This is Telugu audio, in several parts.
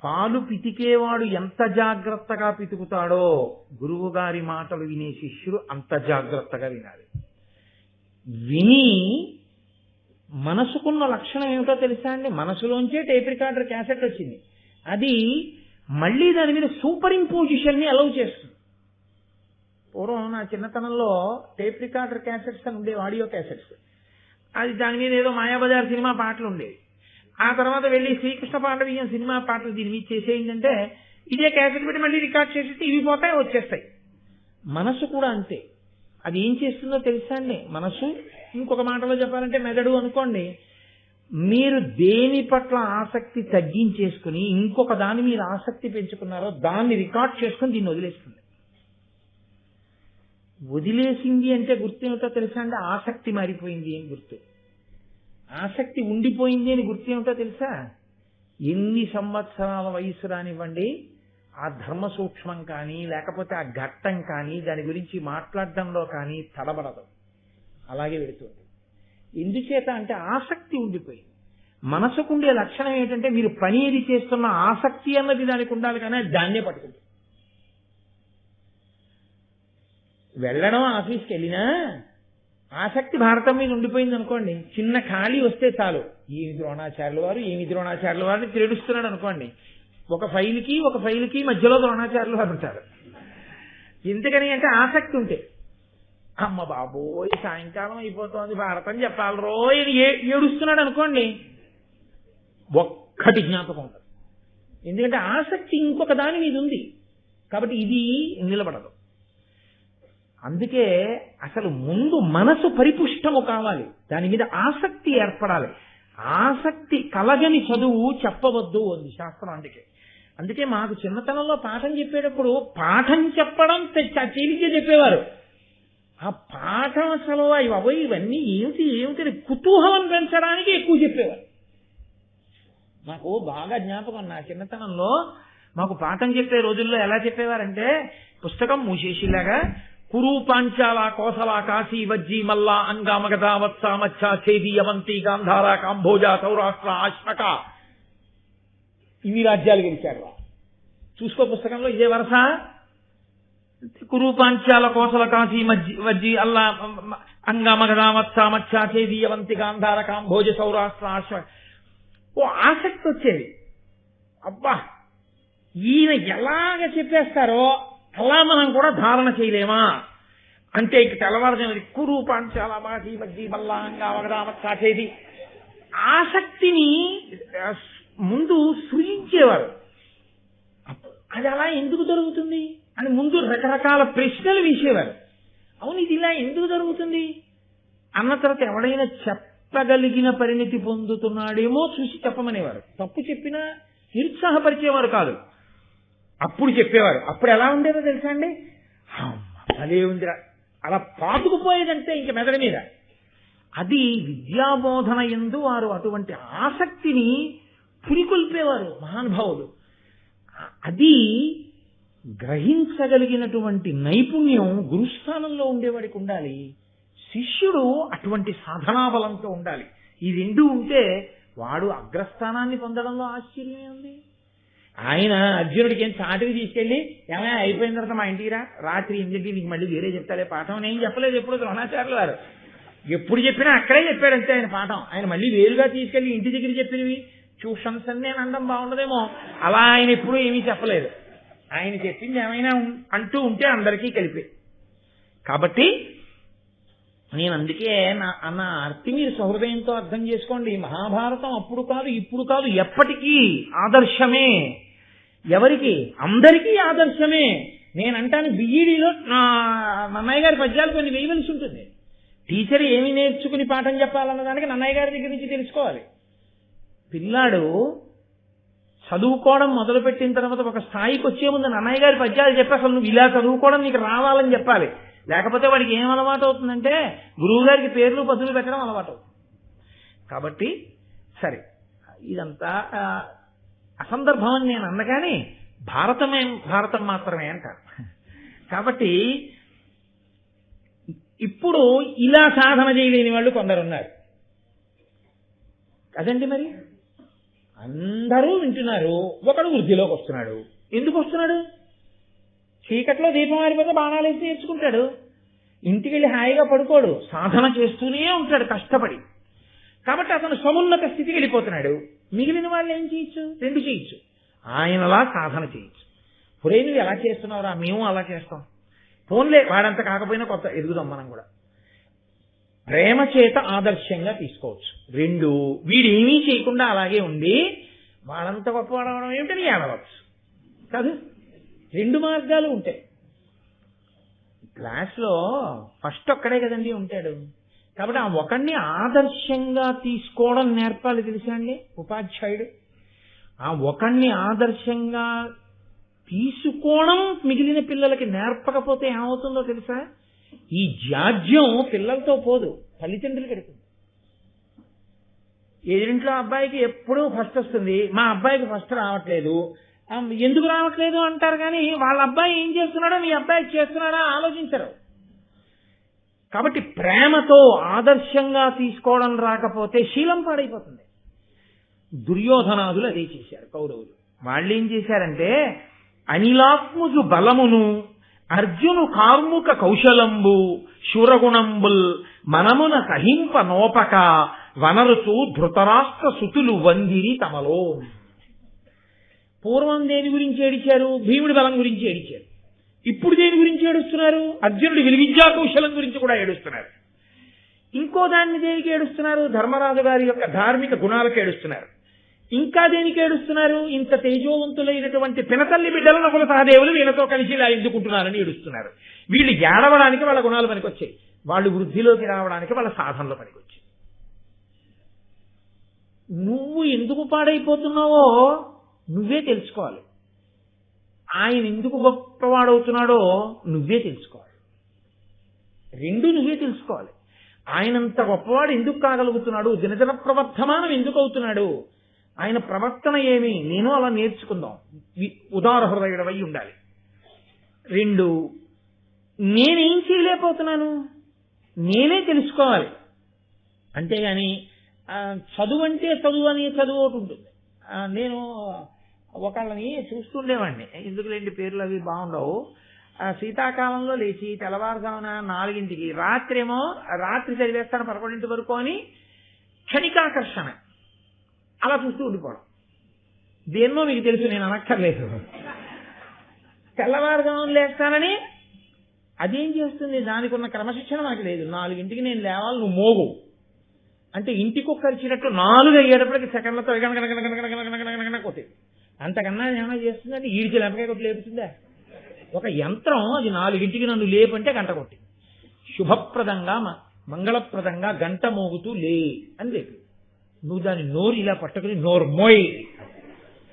పాలు పితికేవాడు ఎంత జాగ్రత్తగా పితుకుతాడో గురువు గారి మాటలు వినే శిష్యుడు అంత జాగ్రత్తగా వినాలి. విని మనసుకున్న లక్షణం ఏమిటో తెలుసా అండి? మనసులోంచే టేప్ రికార్డర్ క్యాసెట్ వచ్చింది. అది మళ్ళీ దాని మీద సూపర్ ఇంపోజిషన్ ని అలౌ చేస్తుంది. పూర్వం నా చిన్నతనంలో టేప్ రికార్డర్ క్యాసెట్స్ అని ఉండేవి, ఆడియో క్యాసెట్స్. అది దాని మీద ఏదో మాయాబజార్ సినిమా పాటలు ఉండేవి. ఆ తర్వాత వెళ్ళి శ్రీకృష్ణ పాండవీయం సినిమా పాటలు దీని మీద చేసేయిందంటే ఇదే క్యాసెట్ పెట్టి మళ్ళీ రికార్డ్ చేసేస్తే ఇవి పోతాయి, వచ్చేస్తాయి. మనసు కూడా అంతే. అది ఏం చేస్తుందో తెలుసా అండి? మనసు, ఇంకొక మాటలో చెప్పాలంటే మెదడు అనుకోండి. మీరు దేని పట్ల ఆసక్తి తగ్గించేసుకుని ఇంకొక దాని మీద ఆసక్తి పెంచుకున్నారో దాన్ని రికార్డ్ చేసుకుని దీన్ని వదిలేస్తుంది. వదిలేసింది అంటే గుర్తు ఏమిటో తెలుసా అండి? ఆసక్తి మారిపోయింది అని గుర్తు. ఆసక్తి ఉండిపోయింది అని గుర్తు ఏమిటో తెలుసా? ఎన్ని సంవత్సరాల వయసు రానివ్వండి, ఆ ధర్మ సూక్ష్మం కానీ లేకపోతే ఆ ఘట్టం కానీ దాని గురించి మాట్లాడడంలో కానీ తడబడదు, అలాగే వెళుతుంది. ఎందుచేత అంటే ఆసక్తి ఉండిపోయింది. మనసుకుండే లక్షణం ఏంటంటే మీరు పని ఏది చేస్తున్న ఆసక్తి అన్నది దానికి ఉండాలి, కానీ దాన్నే పట్టుకుంటుంది. వెళ్ళడం ఆఫీస్కి వెళ్ళినా ఆసక్తి భారతం మీద ఉండిపోయింది అనుకోండి, చిన్న ఖాళీ వస్తే చాలు ఏమి ద్రోణాచార్యుల వారు తిరుడుస్తున్నాడు అనుకోండి, ఒక ఫైల్కి మధ్యలో ద్రోణాచార్యులు వారు ఉంటారు. ఎందుకని అంటే ఆసక్తి ఉంటే, అమ్మ బాబోయ్ సాయంకాలం అయిపోతుంది భారతం చెప్పాలి రోయ్ అని ఏడుస్తున్నాడు అనుకోండి, ఒక్కటి జ్ఞాపకం ఉంటుంది. ఎందుకంటే ఆసక్తి ఇంకొక దాని మీద ఉంది కాబట్టి ఇది నిలబడదు. అందుకే అసలు ముందు మనసు పరిపుష్టము కావాలి, దాని మీద ఆసక్తి ఏర్పడాలి. ఆసక్తి కలగని చదువు చెప్పవద్దు అంది శాస్త్రం. అందుకే మాకు చిన్నతనంలో పాఠం చెప్పేటప్పుడు పాఠం చెప్పడం తేలిగ్గా చెప్పేవారు. ఆ పాఠం అసలు ఇవన్నీ ఏమిటి కుతూహలం పెంచడానికి ఎక్కువ చెప్పేవారు. నాకు బాగా జ్ఞాపకం, నా చిన్నతనంలో మాకు పాఠం చెప్పే రోజుల్లో ఎలా చెప్పేవారంటే, పుస్తకం మూసేసిలాగా కురు పాంచాల కోసల కాశీ వజ్జీ మల్లా అంగామగధ వత్స మచ్చ ఛేది అవంతి గాంధార కాంభోజ సౌరాష్ట్ర అశ్వక ఇన్ని రాజ్యాలు గెలిచారు. చూసుకో పుస్తకంలో ఇదే వరుస. కురు పాంచాల కోసల కాశీ వజ్జీ అల్లా అంగామగధ వత్స మచ్చ ఛేది అవంతి గాంధార కాంభోజ సౌరాష్ట్ర అశ్వక. ఓ ఆసక్తి వచ్చేది. అబ్బా ఈయన ఎలాగ చెప్పేస్తారో అలా మనం కూడా ధారణ చేయలేమా అంటే ఇక తెల్లవారుజామున కురు పాంచాల మాటి మధ్య మల్లాంగా వగదామచ్చాచేది ఆసక్తిని ముందు సృజించేవారు. అది అలా ఎందుకు జరుగుతుంది అని ముందు రకరకాల ప్రశ్నలు వేసేవారు. అవును ఇది ఇలా ఎందుకు జరుగుతుంది అన్న తర్వాత ఎవడైనా చెప్పగలిగిన పరిణితి పొందుతున్నాడేమో చూసి చెప్పమనేవారు. తప్పు చెప్పినా నిరుత్సాహపరిచేవారు కాదు, అప్పుడు చెప్పేవారు. అప్పుడు ఎలా ఉండేదో తెలుసా అండి? అదే ఉందిరా అలా పాతుకుపోయేదంటే ఇంక మెదడు మీద. అది విద్యాబోధన యందు వారు అటువంటి ఆసక్తిని పురికొల్పేవారు మహానుభావులు. అది గ్రహించగలిగినటువంటి నైపుణ్యం గురుస్థానంలో ఉండేవాడికి ఉండాలి, శిష్యుడు అటువంటి సాధనాబలంతో ఉండాలి. ఈ రెండు ఉంటే వాడు అగ్రస్థానాన్ని పొందడంలో ఆశ్చర్యమే ఉంది. ఆయన అర్జునుడికి ఏం చాటుకి తీసుకెళ్లి ఏమైనా అయిపోయిన తర్వాత మా ఇంటికి రాత్రి 8 నీకు మళ్ళీ వేరే చెప్తాడే పాఠం నేను చెప్పలేదు ఎప్పుడు ద్రోణాచార్యులు వారు. ఎప్పుడు చెప్పినా అక్కడే చెప్పాడంతే ఆయన పాఠం. ఆయన మళ్ళీ వేరుగా తీసుకెళ్లి ఇంటి దగ్గర చెప్పినవి ట్యూషన్స్ అని నేను అనడం బాగుండదేమో, అలా ఆయన ఎప్పుడూ ఏమీ చెప్పలేదు. ఆయన చెప్పింది ఏమైనా అంటూ ఉంటే అందరికీ కలిపే. కాబట్టి నేను అందుకే అన్న అర్థం మీరు సహృదయంతో అర్థం చేసుకోండి. మహాభారతం అప్పుడు కాదు ఇప్పుడు కాదు ఎప్పటికీ ఆదర్శమే. ఎవరికి? అందరికీ ఆదర్శమే. నేనంటాను బిఈడిలో నన్నయ్య గారి పద్యాలు కొన్ని వేయవలసి ఉంటుంది. టీచర్ ఏమి నేర్చుకుని పాఠం చెప్పాలన్న దానికి నన్నయ్య గారి దగ్గర నుంచి తెలుసుకోవాలి. పిల్లాడు చదువుకోవడం మొదలుపెట్టిన తర్వాత ఒక స్థాయికి వచ్చే ముందు నన్నయ్య గారి పద్యాలు చెప్పి అసలు నువ్వు ఇలా చదువుకోవడం నీకు రావాలని చెప్పాలి. లేకపోతే వాడికి ఏం అలవాటు అవుతుందంటే గురువు గారికి పేర్లు పదులు పెట్టడం అలవాటు అవుతుంది. కాబట్టి సరే ఇదంతా అసందర్భం అని నేను అన్నగాని భారతం మాత్రమే అంటారు. కాబట్టి ఇప్పుడు ఇలా సాధన చేయలేని వాళ్ళు కొందరు ఉన్నారు కదండి. మరి అందరూ వింటున్నారు, ఒకడు వృద్ధిలోకి వస్తున్నాడు. ఎందుకు వస్తున్నాడు? చీకట్లో దీపం ఆరిపోతే బాణాలు వేసి నేర్చుకుంటాడు. ఇంటికి వెళ్ళి హాయిగా పడుకోడు, సాధన చేస్తూనే ఉంటాడు కష్టపడి. కాబట్టి అతను సమున్నత స్థితికి వెళ్ళిపోతున్నాడు. మిగిలిన వాళ్ళు ఏం చేయొచ్చు? రెండు చేయొచ్చు. ఆయనలా సాధన చేయొచ్చు. పురే నువ్వు ఎలా చేస్తున్నావురా? మేము అలా చేస్తాం. ఫోన్లే వాడంత కాకపోయినా కొత్త ఎదుగుదాం మనం కూడా. ప్రేమ చేత ఆదర్శంగా తీసుకోవచ్చు. రెండు, వీడు ఏమీ చేయకుండా అలాగే ఉండి వాడంత గొప్పవాడవడం ఏమిటని ఏడవచ్చు కాదు. రెండు మార్గాలు ఉంటాయి. క్లాస్లో ఫస్ట్ ఒక్కడే కదండి ఉంటాడు. కాబట్టి ఆ ఒకడిని ఆదర్శంగా తీసుకోవడం నేర్పాలి. తెలుసా అండి ఉపాధ్యాయుడు? ఆ ఒకడిని ఆదర్శంగా తీసుకోవడం మిగిలిన పిల్లలకి నేర్పకపోతే ఏమవుతుందో తెలుసా? ఈ జాడ్యం పిల్లలతో పోదు, తల్లిదండ్రులు గడుపుతుంది. ఎదురింట్లో అబ్బాయికి ఎప్పుడూ ఫస్ట్ వస్తుంది, మా అబ్బాయికి ఫస్ట్ రావట్లేదు. ఎందుకు రావట్లేదు అంటారు, కానీ వాళ్ళ అబ్బాయి ఏం చేస్తున్నాడో మీ అబ్బాయి చేస్తున్నాడో ఆలోచించరు. కాబట్టి ప్రేమతో ఆదర్శంగా తీసుకోవడం రాకపోతే శీలం పాడైపోతుంది. దుర్యోధనాదులు అదే చేశారు. కౌరవులు వాళ్ళు ఏం చేశారంటే, అనిలాత్ముజు బలమును అర్జును కార్ముక కౌశలంబు శూరగుణంబుల్ మనమున సహింప నోపక వనరుచు ధృతరాష్ట్ర సుతులు వందిరి తమలో. పూర్వం దేని గురించి ఏడిచారు? భీముడి బలం గురించి ఏడిచారు. ఇప్పుడు దేని గురించి ఏడుస్తున్నారు? అర్జునుడి విలువిద్యా కౌశలం గురించి కూడా ఏడుస్తున్నారు. ఇంకో దాన్ని దేనికి ఏడుస్తున్నారు? ధర్మరాజు గారి యొక్క ధార్మిక గుణాలకు ఏడుస్తున్నారు. ఇంకా దేనికి ఏడుస్తున్నారు? ఇంత తేజోవంతులైనటువంటి పినతల్లి బిడ్డలు నకుల సహదేవులు వీళ్ళతో కలిసి ఇలా ఎందుకుంటున్నారని ఏడుస్తున్నారు. వీళ్ళు ఏడవడానికి వాళ్ళ గుణాలు పనికొచ్చాయి, వాళ్ళు వృద్ధిలోకి రావడానికి వాళ్ళ సాధనలో పనికొచ్చాయి. నువ్వు ఎందుకు పాడైపోతున్నావో నువ్వే తెలుసుకోవాలి. ఆయన ఎందుకు గొప్పవాడవుతున్నాడో నువ్వే తెలుసుకోవాలి. రెండు నువ్వే తెలుసుకోవాలి. ఆయనంత గొప్పవాడు ఎందుకు కాగలుగుతున్నాడు? దినదిన ప్రవర్ధమానం ఎందుకు అవుతున్నాడు? ఆయన ప్రవర్తన ఏమి? నేను అలా నేర్చుకుందాం. ఉదార హృదయుడవై ఉండాలి. రెండు, నేనేం చేయలేకపోతున్నాను నేనే తెలుసుకోవాలి. అంతేగాని చదువు అంటే చదువు అని చదువు ఒకటి ఉంటుంది. నేను ఒకళ్ళని చూస్తుండేవాడిని, ఎందుకులేండి పేర్లు అవి బాగుండవు. శీతాకాలంలో లేచి తెల్లవారుజామున 4ంటికి, రాత్రి చదివేస్తాను 11 వరకు అని క్షణికాకర్షణ అలా చూస్తూ ఉండిపోవడం. దేన్నో మీకు తెలుసు, నేను అనక్కర్లేదు. తెల్లవారుజామున లేస్తానని అదేం చేస్తుంది? దానికి ఉన్న క్రమశిక్షణ నాకు లేదు. 4ంటికి నేను లేవాలి, నువ్వు మోగు అంటే ఇంటికి ఒక్కరిచ్చినట్టు 4 అయ్యేటప్పటికి సెకండ్లతో కొట్టేది. అంతకన్నా ఏమైనా చేస్తుందంటే ఈడికి లెంపకాయ కొట్టి లేపుతుందా? ఒక యంత్రం అది 4ంటికి నన్ను లేపంటే గంట కొట్టి శుభప్రదంగా మంగళప్రదంగా గంట మోగుతూ లే అని లేపు. నువ్వు దాని నోరు ఇలా పట్టుకుని నోరు మోయి,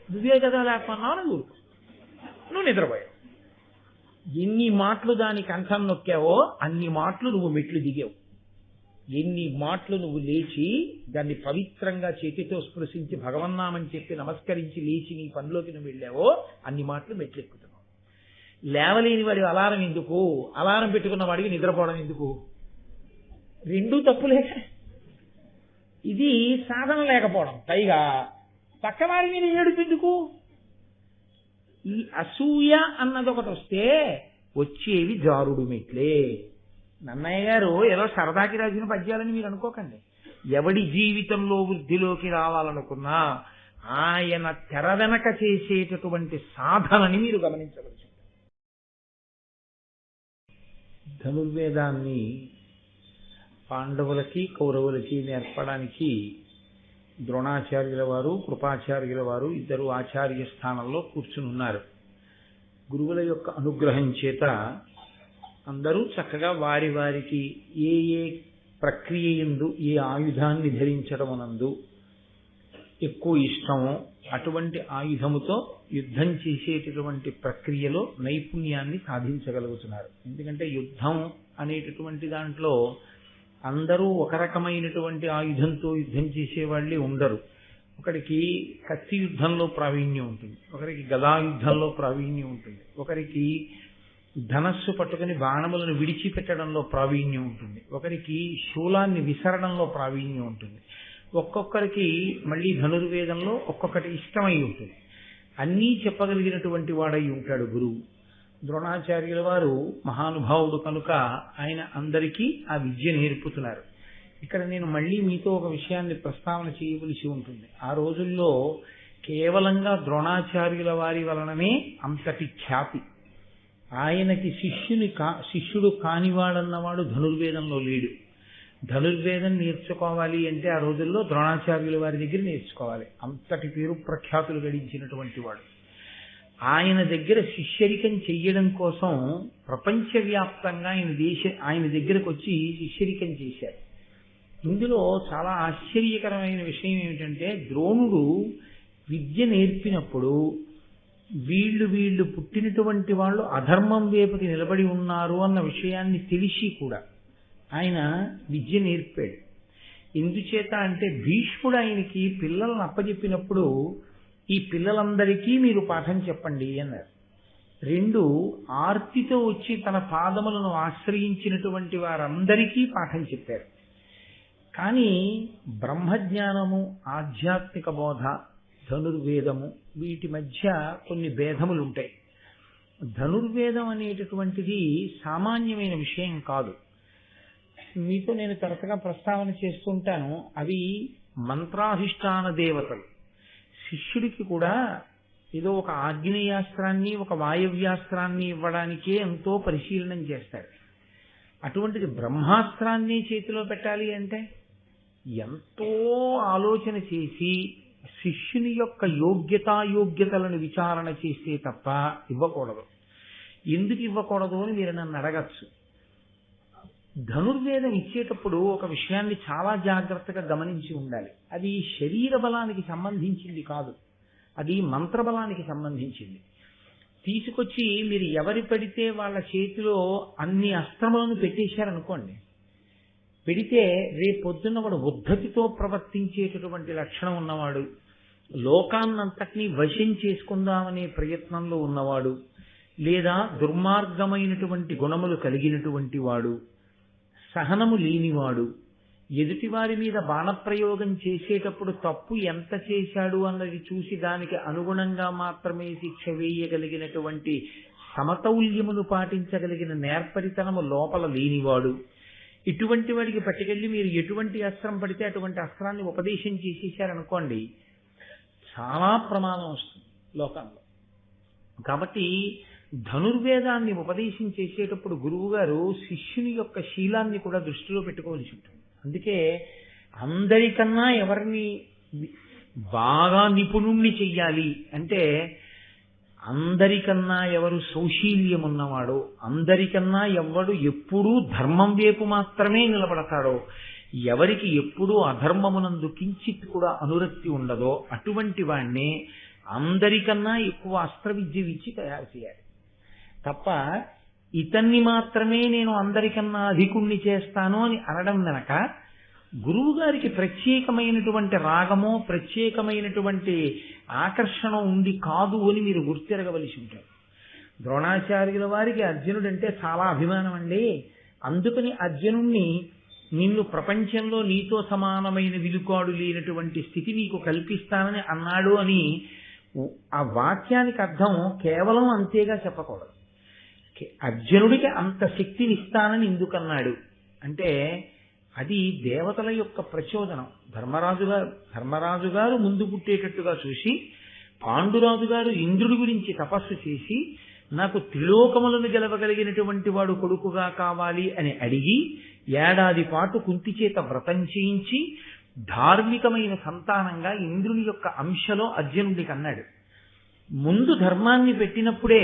నువ్వే కదా లేకున్నావు, నువ్వు నిద్రపోయావు. ఎన్ని మాటలు దాని కంఠం నొక్కావో అన్ని మాటలు నువ్వు మెట్లు దిగావు. ఎన్ని మాటలు నువ్వు లేచి దాన్ని పవిత్రంగా చేతితో స్పృశించి భగవన్నామని చెప్పి నమస్కరించి లేచి నీ పనిలోకి నువ్వు వెళ్ళావో అన్ని మాటలు మెట్లెక్కుతున్నావు. లేవలేని వాడి అలారం ఎందుకు? అలారం పెట్టుకున్న వాడికి నిద్రపోవడం ఎందుకు? రెండూ తప్పులే. ఇది సాధన లేకపోవడం. పైగా పక్కవాడి మీద ఏడుపెందుకు? ఈ అసూయ అన్నది ఒకటి వస్తే వచ్చేవి జారుడు మెట్లే. నన్నయ్య గారు ఏదో సరదాకి రాసిన పద్యాలని మీరు అనుకోకండి. ఎవడి జీవితంలో వృద్ధిలోకి రావాలనుకున్నా ఆయన తెర వెనక చేసేటటువంటి సాధనని మీరు గమనించవచ్చు. ధనుర్వేదాన్ని పాండవులకి కౌరవులకి నేర్పడానికి ద్రోణాచార్యుల వారు కృపాచార్యుల వారు ఇద్దరు ఆచార్య స్థానంలో కూర్చుని ఉన్నారు. గురువుల యొక్క అనుగ్రహం చేత అందరూ చక్కగా వారి వారికి ఏ ఏ ప్రక్రియ యందు ఏ ఆయుధాన్ని ధరించడమునందు ఎక్కువ ఇష్టమో అటువంటి ఆయుధముతో యుద్ధం చేసేటటువంటి ప్రక్రియలో నైపుణ్యాన్ని సాధించగలుగుతున్నారు. ఎందుకంటే యుద్ధం అనేటటువంటి దాంట్లో అందరూ ఒక రకమైనటువంటి ఆయుధంతో యుద్ధం చేసేవాళ్ళే ఉండరు. ఒకరికి కత్తి యుద్ధంలో ప్రావీణ్యం ఉంటుంది, ఒకరికి గదా యుద్ధంలో ప్రావీణ్యం ఉంటుంది, ఒకరికి ధనస్సు పట్టుకుని బాణములను విడిచిపెట్టడంలో ప్రావీణ్యం ఉంటుంది, ఒకరికి శూలాన్ని విసరడంలో ప్రావీణ్యం ఉంటుంది, ఒక్కొక్కరికి మళ్ళీ ధనుర్వేదంలో ఒక్కొక్కటి ఇష్టమై ఉంటుంది. అన్నీ చెప్పగలిగినటువంటి వాడై ఉంటాడు గురువు. ద్రోణాచార్యుల వారు మహానుభావుడు కనుక ఆయన అందరికీ ఆ విద్య నేర్పుతున్నారు. ఇక్కడ నేను మళ్ళీ మీతో ఒక విషయాన్ని ప్రస్తావన చేయవలసి ఉంటుంది. ఆ రోజుల్లో కేవలంగా ద్రోణాచార్యుల వారి వలననే అంతటి ఖ్యాతి. ఆయనకి శిష్యుడు కానివాడన్నవాడు ధనుర్వేదంలో లేడు. ధనుర్వేదం నేర్చుకోవాలి అంటే ఆ రోజుల్లో ద్రోణాచార్యుల వారి దగ్గర నేర్చుకోవాలి. అంతటి పేరు ప్రఖ్యాతులు గడించినటువంటి వాడు. ఆయన దగ్గర శిష్యరికం చెయ్యడం కోసం ప్రపంచవ్యాప్తంగా ఆయన దగ్గరకు వచ్చి శిష్యరికం చేశారు. ఇందులో చాలా ఆశ్చర్యకరమైన విషయం ఏమిటంటే, ద్రోణుడు విద్య నేర్పినప్పుడు వీళ్ళు పుట్టినటువంటి వాళ్ళు అధర్మం వైపుకి నిలబడి ఉన్నారు అన్న విషయాన్ని తెలిసి కూడా ఆయన విద్య నేర్పాడు. ఎందుచేత అంటే భీష్ముడు ఆయనకి పిల్లలను అప్పచెప్పినప్పుడు ఈ పిల్లలందరికీ మీరు పాఠం చెప్పండి అన్నారు. 2 ఆర్తితో వచ్చి తన పాదములను ఆశ్రయించినటువంటి వారందరికీ పాఠం చెప్పారు. కానీ బ్రహ్మజ్ఞానము, ఆధ్యాత్మిక బోధ, ధనుర్వేదము వీటి మధ్య కొన్ని భేదములు ఉంటాయి. ధనుర్వేదం అనేటటువంటిది సామాన్యమైన విషయం కాదు. మీతో నేను తరచుగా ప్రస్తావన చేస్తుంటాను. అవి మంత్రాధిష్టాన దేవతలు. శిష్యుడికి కూడా ఏదో ఒక ఆగ్నేయాస్త్రాన్ని ఒక వాయవ్యాస్త్రాన్ని ఇవ్వడానికే ఎంతో పరిశీలనం చేస్తారు. అటువంటిది బ్రహ్మాస్త్రాన్ని చేతిలో పెట్టాలి అంటే ఎంతో ఆలోచన చేసి శిష్యుని యొక్క యోగ్యతాయోగ్యతలను విచారణ చేస్తే తప్ప ఇవ్వకూడదు. ఎందుకు ఇవ్వకూడదు అని మీరు నన్ను అడగచ్చు. ధనుర్వేదం ఇచ్చేటప్పుడు ఒక విషయాన్ని చాలా జాగ్రత్తగా గమనించి ఉండాలి. అది శరీర బలానికి సంబంధించింది కాదు, అది మంత్రబలానికి సంబంధించింది. తీసుకొచ్చి మీరు ఎవరి పడితే వాళ్ళ చేతిలో అన్ని అస్త్రములను పెట్టేశారనుకోండి, పెడితే రేపొద్దున్న వాడు ఉద్ధతితో ప్రవర్తించేటటువంటి లక్షణం ఉన్నవాడు, లోకాన్నంతటినీ వశం చేసుకుందామనే ప్రయత్నంలో ఉన్నవాడు, లేదా దుర్మార్గమైనటువంటి గుణములు కలిగినటువంటి వాడు, సహనము లేనివాడు, ఎదుటివారి మీద బాణప్రయోగం చేసేటప్పుడు తప్పు ఎంత చేశాడు అన్నది చూసి దానికి అనుగుణంగా మాత్రమే శిక్ష వేయగలిగినటువంటి సమతౌల్యమును పాటించగలిగిన నేర్పరితనము లోపల లేనివాడు, ఇటువంటి వాడికి పట్టుకెళ్ళి మీరు ఎటువంటి అస్త్రం పడితే అటువంటి అస్త్రాన్ని ఉపదేశం చేసేసారనుకోండి, చాలా ప్రమాదం వస్తుంది లోకంలో. కాబట్టి ధనుర్వేదాన్ని ఉపదేశం చేసేటప్పుడు గురువు గారు శిష్యుని యొక్క శీలాన్ని కూడా దృష్టిలో పెట్టుకోవాల్సి ఉంటుంది. అందుకే అందరికన్నా ఎవరిని బాగా నిపుణుణ్ణి చెయ్యాలి అంటే, అందరికన్నా ఎవరు సౌశీల్యం ఉన్నవాడో, అందరికన్నా ఎవడు ఎప్పుడూ ధర్మం వైపు మాత్రమే నిలబడతాడో, ఎవరికి ఎప్పుడూ అధర్మమునందు కించిత్ కూడా అనురక్తి ఉండదో అటువంటి వాణ్ణి అందరికన్నా ఎక్కువ అస్త్ర విద్య ఇచ్చి తయారు చేయాలి తప్ప ఇతన్ని మాత్రమే నేను అందరికన్నా అధికుణ్ణి చేస్తాను అని అనడం వెనక గురువు గారికి ప్రత్యేకమైనటువంటి రాగమో ప్రత్యేకమైనటువంటి ఆకర్షణ ఉంది కాదు అని మీరు గుర్తిరగవలసి ఉంటారు. ద్రోణాచార్యుల వారికి అర్జునుడంటే చాలా అభిమానం అండి. అందుకని అర్జునుణ్ణి నిన్ను ప్రపంచంలో నీతో సమానమైన విలుకాడు లేనటువంటి స్థితి నీకు కల్పిస్తానని అన్నాడు అని ఆ వాక్యానికి అర్థం కేవలం అంతేగా చెప్పకూడదు. అర్జునుడికి అంత శక్తినిస్తానని ఎందుకన్నాడు అంటే అది దేవతల యొక్క ప్రచోదనం. ధర్మరాజు గారు ముందు పుట్టేటట్టుగా చూసి పాండురాజు గారు ఇంద్రుడి గురించి తపస్సు చేసి నాకు త్రిలోకములను గెలవగలిగినటువంటి వాడు కొడుకుగా కావాలి అని అడిగి 1 ఏడాది పాటు కుంతి చేత వ్రతం చేయించి ధార్మికమైన సంతానంగా ఇంద్రుని యొక్క అంశలో అర్జునుడికి అన్నాడు. ముందు ధర్మాన్ని పెట్టినప్పుడే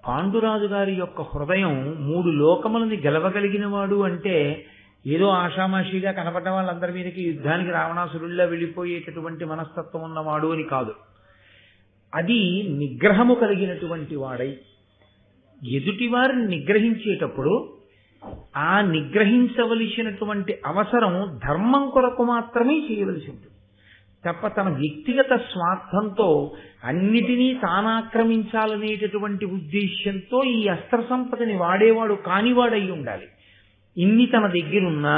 పాండురాజు గారి యొక్క హృదయం 3 లోకములని గెలవగలిగిన వాడు అంటే ఏదో ఆషామాషిగా కనపడ్డ వాళ్ళందరి మీదకి యుద్ధానికి రావణాసురుల్లా వెళ్ళిపోయేటటువంటి మనస్తత్వం ఉన్నవాడు అని కాదు. అది నిగ్రహము కలిగినటువంటి వాడై ఎదుటివారిని నిగ్రహించేటప్పుడు ఆ నిగ్రహించవలసినటువంటి అవసరం ధర్మం కొరకు మాత్రమే చేయవలసి ఉంటుంది తప్ప తన వ్యక్తిగత స్వార్థంతో అన్నిటినీ తానాక్రమించాలనేటటువంటి ఉద్దేశ్యంతో ఈ అస్త్ర సంపదని వాడేవాడు కానివాడై ఉండాలి. ఇన్ని తన దగ్గరున్నా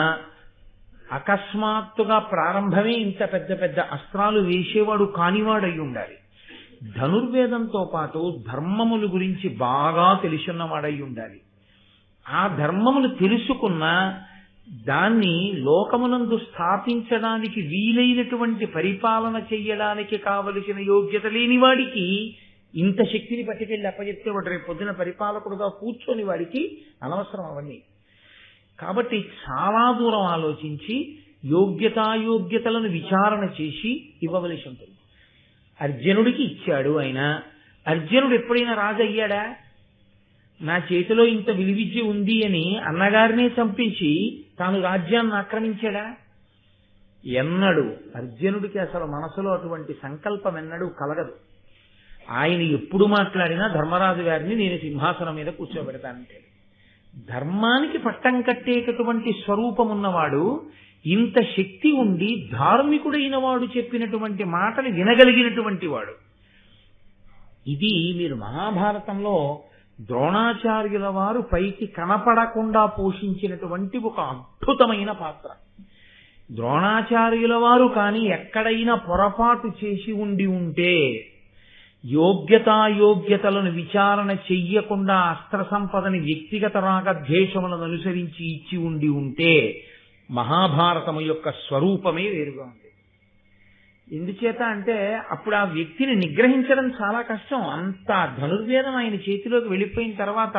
అకస్మాత్తుగా ప్రారంభమే ఇంత పెద్ద పెద్ద అస్త్రాలు వేసేవాడు కానివాడై ఉండాలి. ధనుర్వేదంతో పాటు ధర్మముల గురించి బాగా తెలుసున్నవాడై ఉండాలి. ఆ ధర్మములు తెలుసుకున్న దాన్ని లోకమునందు స్థాపించడానికి వీలైనటువంటి పరిపాలన చెయ్యడానికి కావలసిన యోగ్యత లేని వాడికి ఇంత శక్తిని పట్టుకెళ్ళి అప్పచెప్తే వాడు రేపు పొద్దున పరిపాలకుడుగా కూర్చొని వాడికి అనవసరం అవన్నీ. కాబట్టి చాలా దూరం ఆలోచించి యోగ్యతాయోగ్యతలను విచారణ చేసి ఇవ్వవలసి ఉంటుంది. అర్జునుడికి ఇచ్చాడు. ఆయన అర్జునుడు ఎప్పుడైనా రాజు అయ్యాడా? నా చేతిలో ఇంత విలువిద్య ఉంది అని అన్నగారినే చంపించి తాను రాజ్యాన్ని ఆక్రమించాడా? ఎన్నడు అర్జునుడికి అసలు మనసులో అటువంటి సంకల్పం ఎన్నడూ కలగదు. ఆయన ఎప్పుడు మాట్లాడినా ధర్మరాజు గారిని నేను సింహాసనం మీద కూర్చోబెడతానంటే, ధర్మానికి పట్టం కట్టేటటువంటి స్వరూపం ఉన్నవాడు, ఇంత శక్తి ఉండి ధార్మికుడైన వాడు చెప్పినటువంటి మాటలు వినగలిగినటువంటి వాడు. ఇది మీరు మహాభారతంలో ద్రోణాచార్యుల వారు పైకి కనపడకుండా పోషించినటువంటి ఒక అద్భుతమైన పాత్ర. ద్రోణాచార్యుల వారు కానీ ఎక్కడైనా పొరపాటు చేసి ఉంటే, యోగ్యతాయోగ్యతలను విచారణ చెయ్యకుండా అస్త్ర సంపదని వ్యక్తిగత రాగద్వేషములను అనుసరించి ఇచ్చి ఉంటే మహాభారతము యొక్క స్వరూపమే వేరుగా ఉంది. ఎందుచేత అంటే అప్పుడు ఆ వ్యక్తిని నిగ్రహించడం చాలా కష్టం. అంత ధనుర్వేదం ఆయన చేతిలోకి వెళ్ళిపోయిన తర్వాత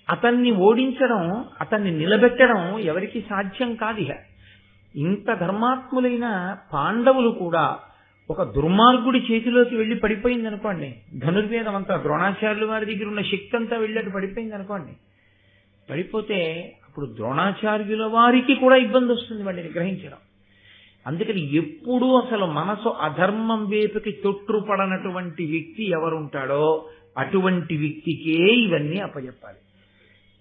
అతన్ని ఓడించడం, అతన్ని నిలబెట్టడం ఎవరికి సాధ్యం కాదు. ఇంత ధర్మాత్ములైన పాండవులు కూడా ఒక దుర్మార్గుడి చేతిలోకి వెళ్ళి పడిపోయింది అనుకోండి, ధనుర్వేదం అంతా ద్రోణాచార్యుల వారి దగ్గర ఉన్న శక్తి అంతా వెళ్ళి పడిపోయింది అనుకోండి, పడిపోతే అప్పుడు ద్రోణాచార్యుల వారికి కూడా ఇబ్బంది వస్తుంది వాడిని గ్రహించడం. అందుకని ఎప్పుడూ అసలు మనసు అధర్మం వైపుకి తొట్టుపడనటువంటి వ్యక్తి ఎవరుంటాడో అటువంటి వ్యక్తికే ఇవన్నీ అప్పచెప్పాలి.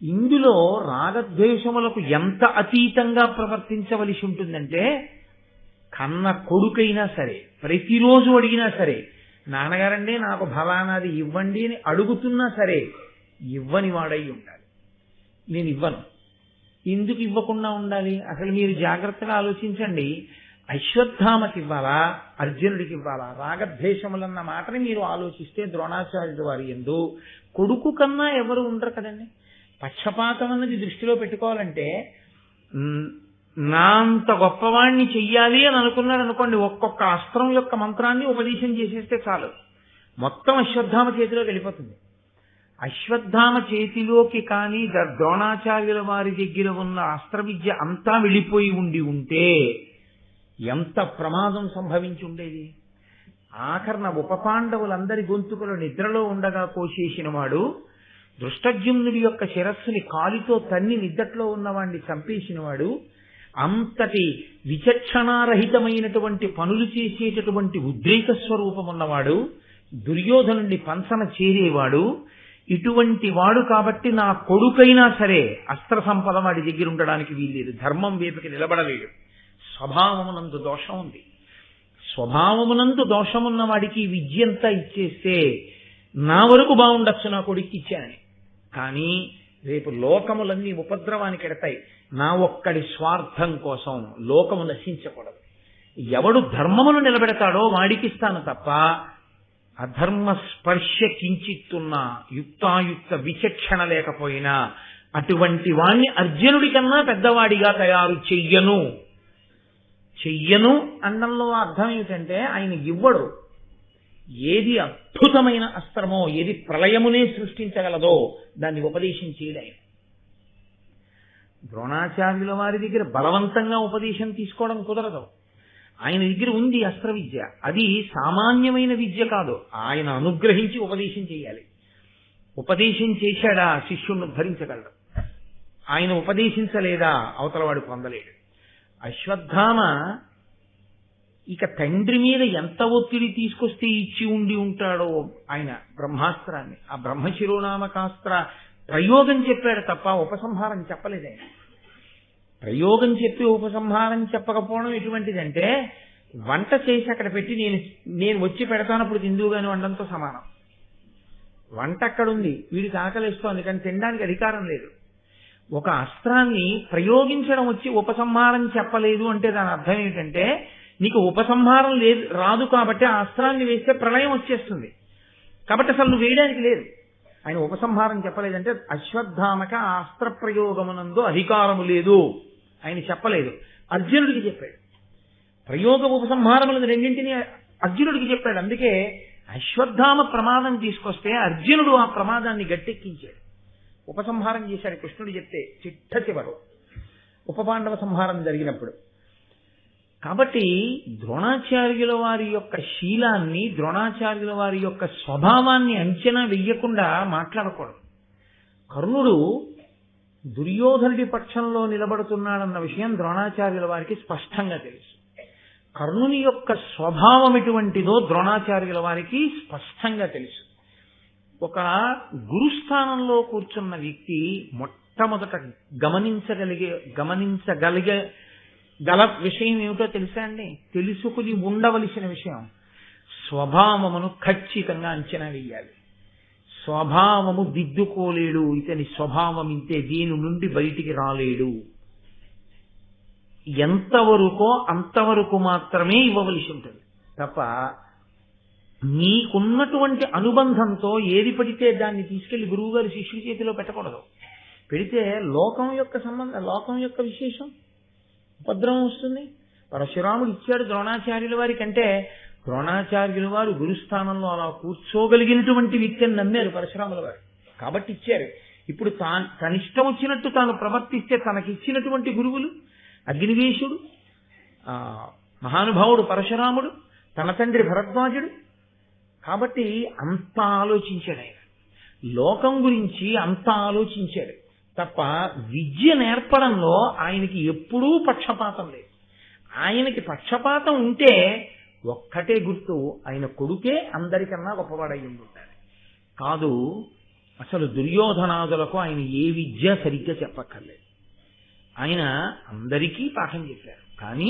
ఇందులో రాగద్వేషములకు ఎంత అతీతంగా ప్రవర్తించవలసి ఉంటుందంటే, కన్న కొడుకైనా సరే ప్రతిరోజు అడిగినా సరే, నాన్నగారండి నాకు ఫలానాది ఇవ్వండి అని అడుగుతున్నా సరే ఇవ్వని వాడై ఉండాలి. నేను ఇవ్వను. ఎందుకు ఇవ్వకుండా ఉండాలి? అసలు మీరు జాగ్రత్తగా ఆలోచించండి. అశ్వత్థామకి ఇవ్వాలా, అర్జునుడికి ఇవ్వాలా? రాగద్వేషములన్న మాటని మీరు ఆలోచిస్తే ద్రోణాచార్యుల వారి యందు కొడుకు కన్నా ఎవరు ఉండరు కదండి. పక్షపాతం అన్నది దృష్టిలో పెట్టుకోవాలంటే, నా అంత గొప్పవాణ్ణి చెయ్యాలి అని అనుకున్నాడు అనుకోండి, ఒక్కొక్క అస్త్రం యొక్క మంత్రాన్ని ఉపదేశం చేసేస్తే చాలు, మొత్తం అశ్వత్థామ చేతిలోకి వెళ్ళిపోతుంది. అశ్వత్థామ చేతిలోకి కానీ ద్రోణాచార్యుల వారి దగ్గర ఉన్న అస్త్ర విద్య అంతా వెళ్ళిపోయి ఉంటే ఎంత ప్రమాదం సంభవించి ఉండేది. ఆఖరణ ఉప పాండవులందరి గొంతుకులు నిద్రలో ఉండగా కోసేసిన వాడు, దృష్టజ్యుమ్నుడి యొక్క శిరస్సుని కాలితో తన్ని నిద్దట్లో ఉన్నవాడిని చంపేసిన వాడు, అంతటి విచక్షణారహితమైనటువంటి పనులు చేసేటటువంటి ఉద్రేక స్వరూపం ఉన్నవాడు, దుర్యోధనుడిని పంచన చేరేవాడు, ఇటువంటి వాడు కాబట్టి నా కొడుకైనా సరే అస్త్ర సంపద వాడి దగ్గర ఉండడానికి వీల్లేదు, ధర్మం వైపుకి నిలబడలేడు. స్వభావమునందు దోషం ఉంది. స్వభావమునందు దోషమున్న వాడికి విద్యంతా ఇచ్చేస్తే నా వరకు బాగుండొచ్చు నా కొడుక్కి ఇచ్చానని, కానీ రేపు లోకములన్నీ ఉపద్రవానికి ఎడతాయి. నా ఒక్కడి స్వార్థం కోసం లోకము నశించకూడదు. ఎవడు ధర్మమును నిలబెడతాడో వాడికిస్తాను తప్ప, అధర్మ స్పర్శ కించిత్తున్నా యుక్తాయుక్త విచక్షణ లేకపోయినా అటువంటి వాణ్ణి అర్జునుడి కన్నా పెద్దవాడిగా తయారు చెయ్యను అండంలో అర్థం ఏమిటంటే, ఆయన ఇవ్వడు. ఏది అద్భుతమైన అస్త్రమో, ఏది ప్రళయమునే సృష్టించగలదో దాన్ని ఉపదేశం చేయడం. ద్రోణాచార్యుల వారి దగ్గర బలవంతంగా ఉపదేశం తీసుకోవడం కుదరదు. ఆయన దగ్గర ఉంది అస్త్ర విద్య, అది సామాన్యమైన విద్య కాదు. ఆయన అనుగ్రహించి ఉపదేశం చేయాలి. ఉపదేశం చేశాడా శిష్యుణ్ణి భరించగలడు. ఆయన ఉపదేశించలేదా అవతలవాడు పొందలేడు. అశ్వత్థామ ఇక తండ్రి మీద ఎంత ఒత్తిడి తీసుకొస్తే ఇచ్చి ఉంటాడో ఆయన బ్రహ్మాస్త్రాన్ని, ఆ బ్రహ్మశిరోనామకాస్త్ర ప్రయోగం చెప్పాడు తప్ప ఉపసంహారం చెప్పలేదు. ఆయన ప్రయోగం చెప్పి ఉపసంహారం చెప్పకపోవడం ఎటువంటిదంటే, వంట చేసి అక్కడ పెట్టి నేను వచ్చి పెడతానప్పుడు తిందువుగాని వండంతో సమానం. వంట అక్కడుంది, వీడికి ఆకలిస్తోంది కానీ తినడానికి అధికారం లేదు. ఒక అస్త్రాన్ని ప్రయోగించడం వచ్చి ఉపసంహారం చెప్పలేదు అంటే దాని అర్థం ఏంటంటే నీకు ఉపసంహారం లేదు రాదు కాబట్టి ఆ అస్త్రాన్ని వేస్తే ప్రళయం వచ్చేస్తుంది, కాబట్టి అసలు నువ్వు వేయడానికి లేదు. ఆయన ఉపసంహారం చెప్పలేదంటే అశ్వత్థామక ఆ అస్త్ర ప్రయోగమునందు అధికారము లేదు ఆయన చెప్పలేదు, అర్జునుడికి చెప్పాడు. ప్రయోగ ఉపసంహారములను రెండింటినీ అర్జునుడికి చెప్పాడు. అందుకే అశ్వత్థామ ప్రమాదం తీసుకొస్తే అర్జునుడు ఆ ప్రమాదాన్ని గట్టెక్కించాడు, ఉపసంహారం చేశాడు. కృష్ణుడు చెప్తే చిట్ట చివరు ఉపపాండవ సంహారం జరిగినప్పుడు. కాబట్టి ద్రోణాచార్యుల వారి యొక్క శీలాన్ని, ద్రోణాచార్యుల వారి యొక్క స్వభావాన్ని అంచనా వెయ్యకుండా మాట్లాడకూడదు. కర్ణుడు దుర్యోధనుడి పక్షంలో నిలబడుతున్నాడన్న విషయం ద్రోణాచార్యుల వారికి స్పష్టంగా తెలుసు. కర్ణుని యొక్క స్వభావం ఎటువంటిదో ద్రోణాచార్యుల వారికి స్పష్టంగా తెలుసు. ఒక గురుస్థానంలో కూర్చున్న వ్యక్తి మొట్టమొదట గమనించగలిగే విషయం ఏమిటో తెలుసా అండి? తెలుసుకుని ఉండవలసిన విషయం స్వభావమును ఖచ్చితంగా అంచనా వేయాలి. స్వభావము దిద్దుకోలేడు, ఇతని స్వభావం ఇంతే, దీని నుండి బయటికి రాలేడు. ఎంతవరకో అంతవరకు మాత్రమే ఇవ్వవలసి ఉంటుంది తప్ప నీకున్నటువంటి అనుబంధంతో ఏది పడితే దాన్ని తీసుకెళ్లి గురువుగారి శిష్యుడి చేతిలో పెట్టకూడదు. పెడితే లోకం యొక్క సంబంధం, లోకం యొక్క విశేషం ఉపద్రవం వస్తుంది. పరశురాముడు ఇచ్చాడు ద్రోణాచార్యుల వారి కంటే ద్రోణాచార్యుల వారు గురుస్థానంలో అలా కూర్చోగలిగినటువంటి వ్యక్తిని నమ్మారు పరశురాముల వారు, కాబట్టి ఇచ్చారు. ఇప్పుడు తనిష్టం వచ్చినట్టు తాను ప్రవర్తిస్తే తనకిచ్చినటువంటి గురువులు అగ్నివేశుడు, మహానుభావుడు పరశురాముడు, తన తండ్రి భరద్వాజుడు. కాబట్టి అంత ఆలోచించాడు ఆయన, లోకం గురించి అంత ఆలోచించాడు తప్ప విద్య నేర్పడంలో ఆయనకి ఎప్పుడూ పక్షపాతం లేదు. ఆయనకి పక్షపాతం ఉంటే ఒక్కటే గుర్తు, ఆయన కొడుకే అందరికన్నా గొప్పవాడై ఉంటాడు. కాదు, అసలు దుర్యోధనాదులకు ఆయన ఏ విద్య సరిగ్గా చెప్పక్కర్లేదు. ఆయన అందరికీ పాఠం చెప్పారు, కానీ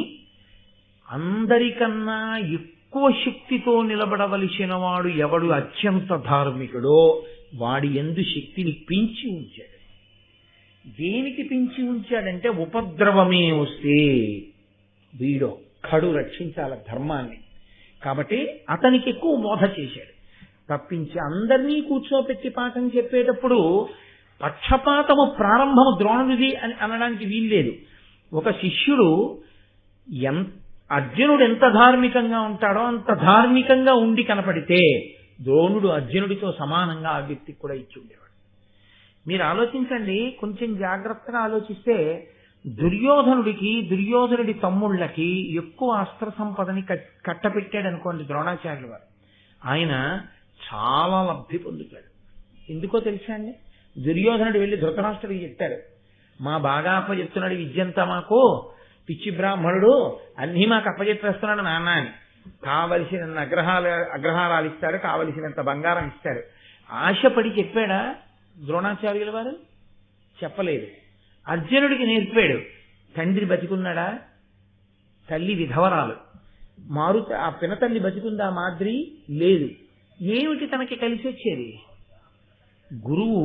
అందరికన్నా ఎక్కువ శక్తితో నిలబడవలసిన వాడు ఎవడు అత్యంత ధార్మికుడో వాడి యందు శక్తిని పెంచి ఉంచాడు. దేనికి పెంచి ఉంచాడంటే ఉపద్రవమే వస్తే వీడొక్కడు రక్షించాల ధర్మాన్ని, కాబట్టి అతనికి ఎక్కువ బోధ చేశాడు తప్పించి అందరినీ కూర్చోపెట్టి పాఠం చెప్పేటప్పుడు పక్షపాతము ప్రారంభము ద్రోణుడిది అని అనడానికి వీల్లేదు. ఒక శిష్యుడు అర్జునుడు ఎంత ధార్మికంగా ఉంటాడో అంత ధార్మికంగా ఉండి కనపడితే ద్రోణుడు అర్జునుడితో సమానంగా ఆ వ్యక్తికి కూడా ఇచ్చి ఉండేవాడు. మీరు ఆలోచించండి, కొంచెం జాగ్రత్తగా ఆలోచిస్తే దుర్యోధనుడి తమ్ముళ్ళకి ఎక్కువ అస్త్ర సంపదని కట్టపెట్టాడు అనుకోండి ద్రోణాచార్యుల వారు, ఆయన చాలా లబ్ధి పొందుతాడు. ఎందుకో తెలుసా అండి? దుర్యోధనుడు వెళ్ళి ధృతరాష్ట్రుడికి చెప్పాడు, మా బాగా అప్పచెప్తున్నాడు విద్యంతా, మాకు పిచ్చి బ్రాహ్మణుడు అన్నీ మాకు అప్పచెప్పేస్తున్నాడు నాన్న అని. కావలసిన అగ్రహారాలు ఇస్తాడు, కావలసినంత బంగారం ఇస్తాడు. ఆశపడి చెప్పాడా ద్రోణాచార్యుల వారు? చెప్పలేదు. అర్జునుడికి నేర్పాడు. తండ్రి బతికున్నాడా? తల్లి విధవరాలు. ఆ పినతల్లి బతికుందా? మాద్రి లేదు. ఏమిటి తనకి కలిసి వచ్చేది? గురువు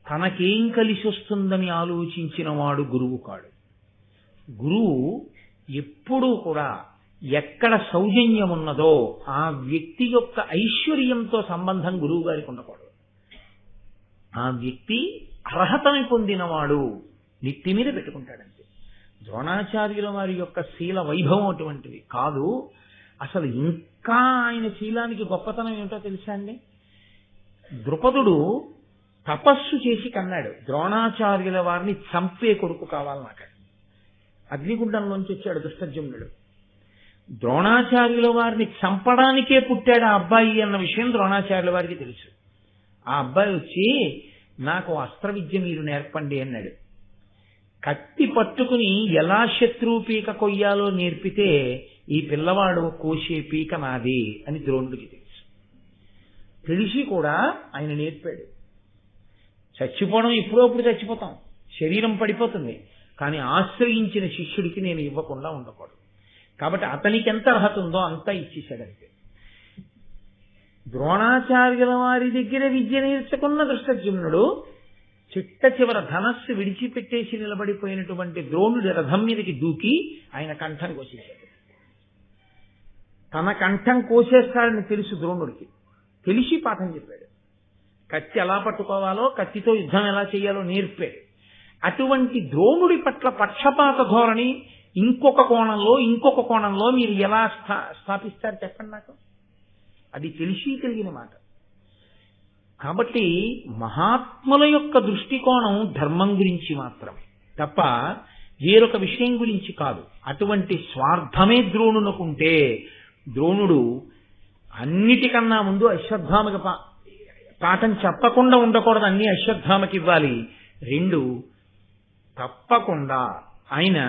తనకేం కలిసి వస్తుందని ఆలోచించిన వాడు గురువు కాడు. గురువు ఎప్పుడూ కూడా ఎక్కడ సౌజన్యం ఉన్నదో ఆ వ్యక్తి యొక్క ఐశ్వర్యంతో సంబంధం గురువు గారికి ఉండకూడదు. ఆ వ్యక్తి అర్హతని పొందినవాడు నెత్తి మీద పెట్టుకుంటాడంతే. ద్రోణాచార్యుల వారి యొక్క శీల వైభవం అటువంటిది కాదు. అసలు ఇంకా ఆయన శీలానికి గొప్పతనం ఏమిటో తెలుసా అండి? ద్రుపదుడు తపస్సు చేసి కన్నాడు, ద్రోణాచార్యుల వారిని చంపే కొడుకు కావాలి నాకు. అగ్నిగుండంలోంచి వచ్చాడు దుష్టజుమ్నుడు. ద్రోణాచార్యుల వారిని చంపడానికే పుట్టాడు ఆ అబ్బాయి అన్న విషయం ద్రోణాచార్యుల వారికి తెలుసు. ఆ అబ్బాయి వచ్చి నాకు అస్త్ర విద్య మీరు నేర్పండి అన్నాడు. కత్తి పట్టుకుని ఎలా శత్రువు పీక కొయ్యాలో నేర్పితే ఈ పిల్లవాడు కోసే పీక నాది అని ద్రోణుడికి తెలుసు. తెలిసి కూడా ఆయన నేర్పాడు. చచ్చిపోవడం ఎప్పుడప్పుడు చచ్చిపోతాం, శరీరం పడిపోతుంది, కానీ ఆశ్రయించిన శిష్యుడికి నేను ఇవ్వకుండా ఉండకూడదు. కాబట్టి అతనికి ఎంత అర్హత ఉందో అంతా ఇచ్చేశాడంతే. ద్రోణాచార్యుల వారి దగ్గర విద్య నేర్చుకున్న ధృష్టద్యుమ్నుడు చిట్ట చివర ధనస్సు విడిచిపెట్టేసి నిలబడిపోయినటువంటి ద్రోణుడి రథం మీదకి దూకి ఆయన కంఠం కోసేశాడు. తన కంఠం కోసేస్తాడని తెలుసు ద్రోణుడికి, తెలిసి పాఠం చెప్పాడు. కత్తి ఎలా పట్టుకోవాలో, కత్తితో యుద్ధం ఎలా చేయాలో నేర్పాడు. అటువంటి ద్రోణుడి పట్ల పక్షపాత ధోరణి ఇంకొక కోణంలో మీరు ఎలా స్థాపిస్తారు చెప్పండి నాకు. అది తెలిసి కలిగిన మాట. కాబట్టి మహాత్ముల యొక్క దృష్టికోణం ధర్మం గురించి మాత్రమే తప్ప వేరొక విషయం గురించి కాదు. అటువంటి స్వార్థమే ద్రోణునకుంటే ద్రోణుడు అన్నిటికన్నా ముందు అశ్వత్థామకి పాఠం చెప్పకుండా ఉండకూడదు, అన్ని అశ్వత్థామకి ఇవ్వాలి. 2, తప్పకుండా ఆయన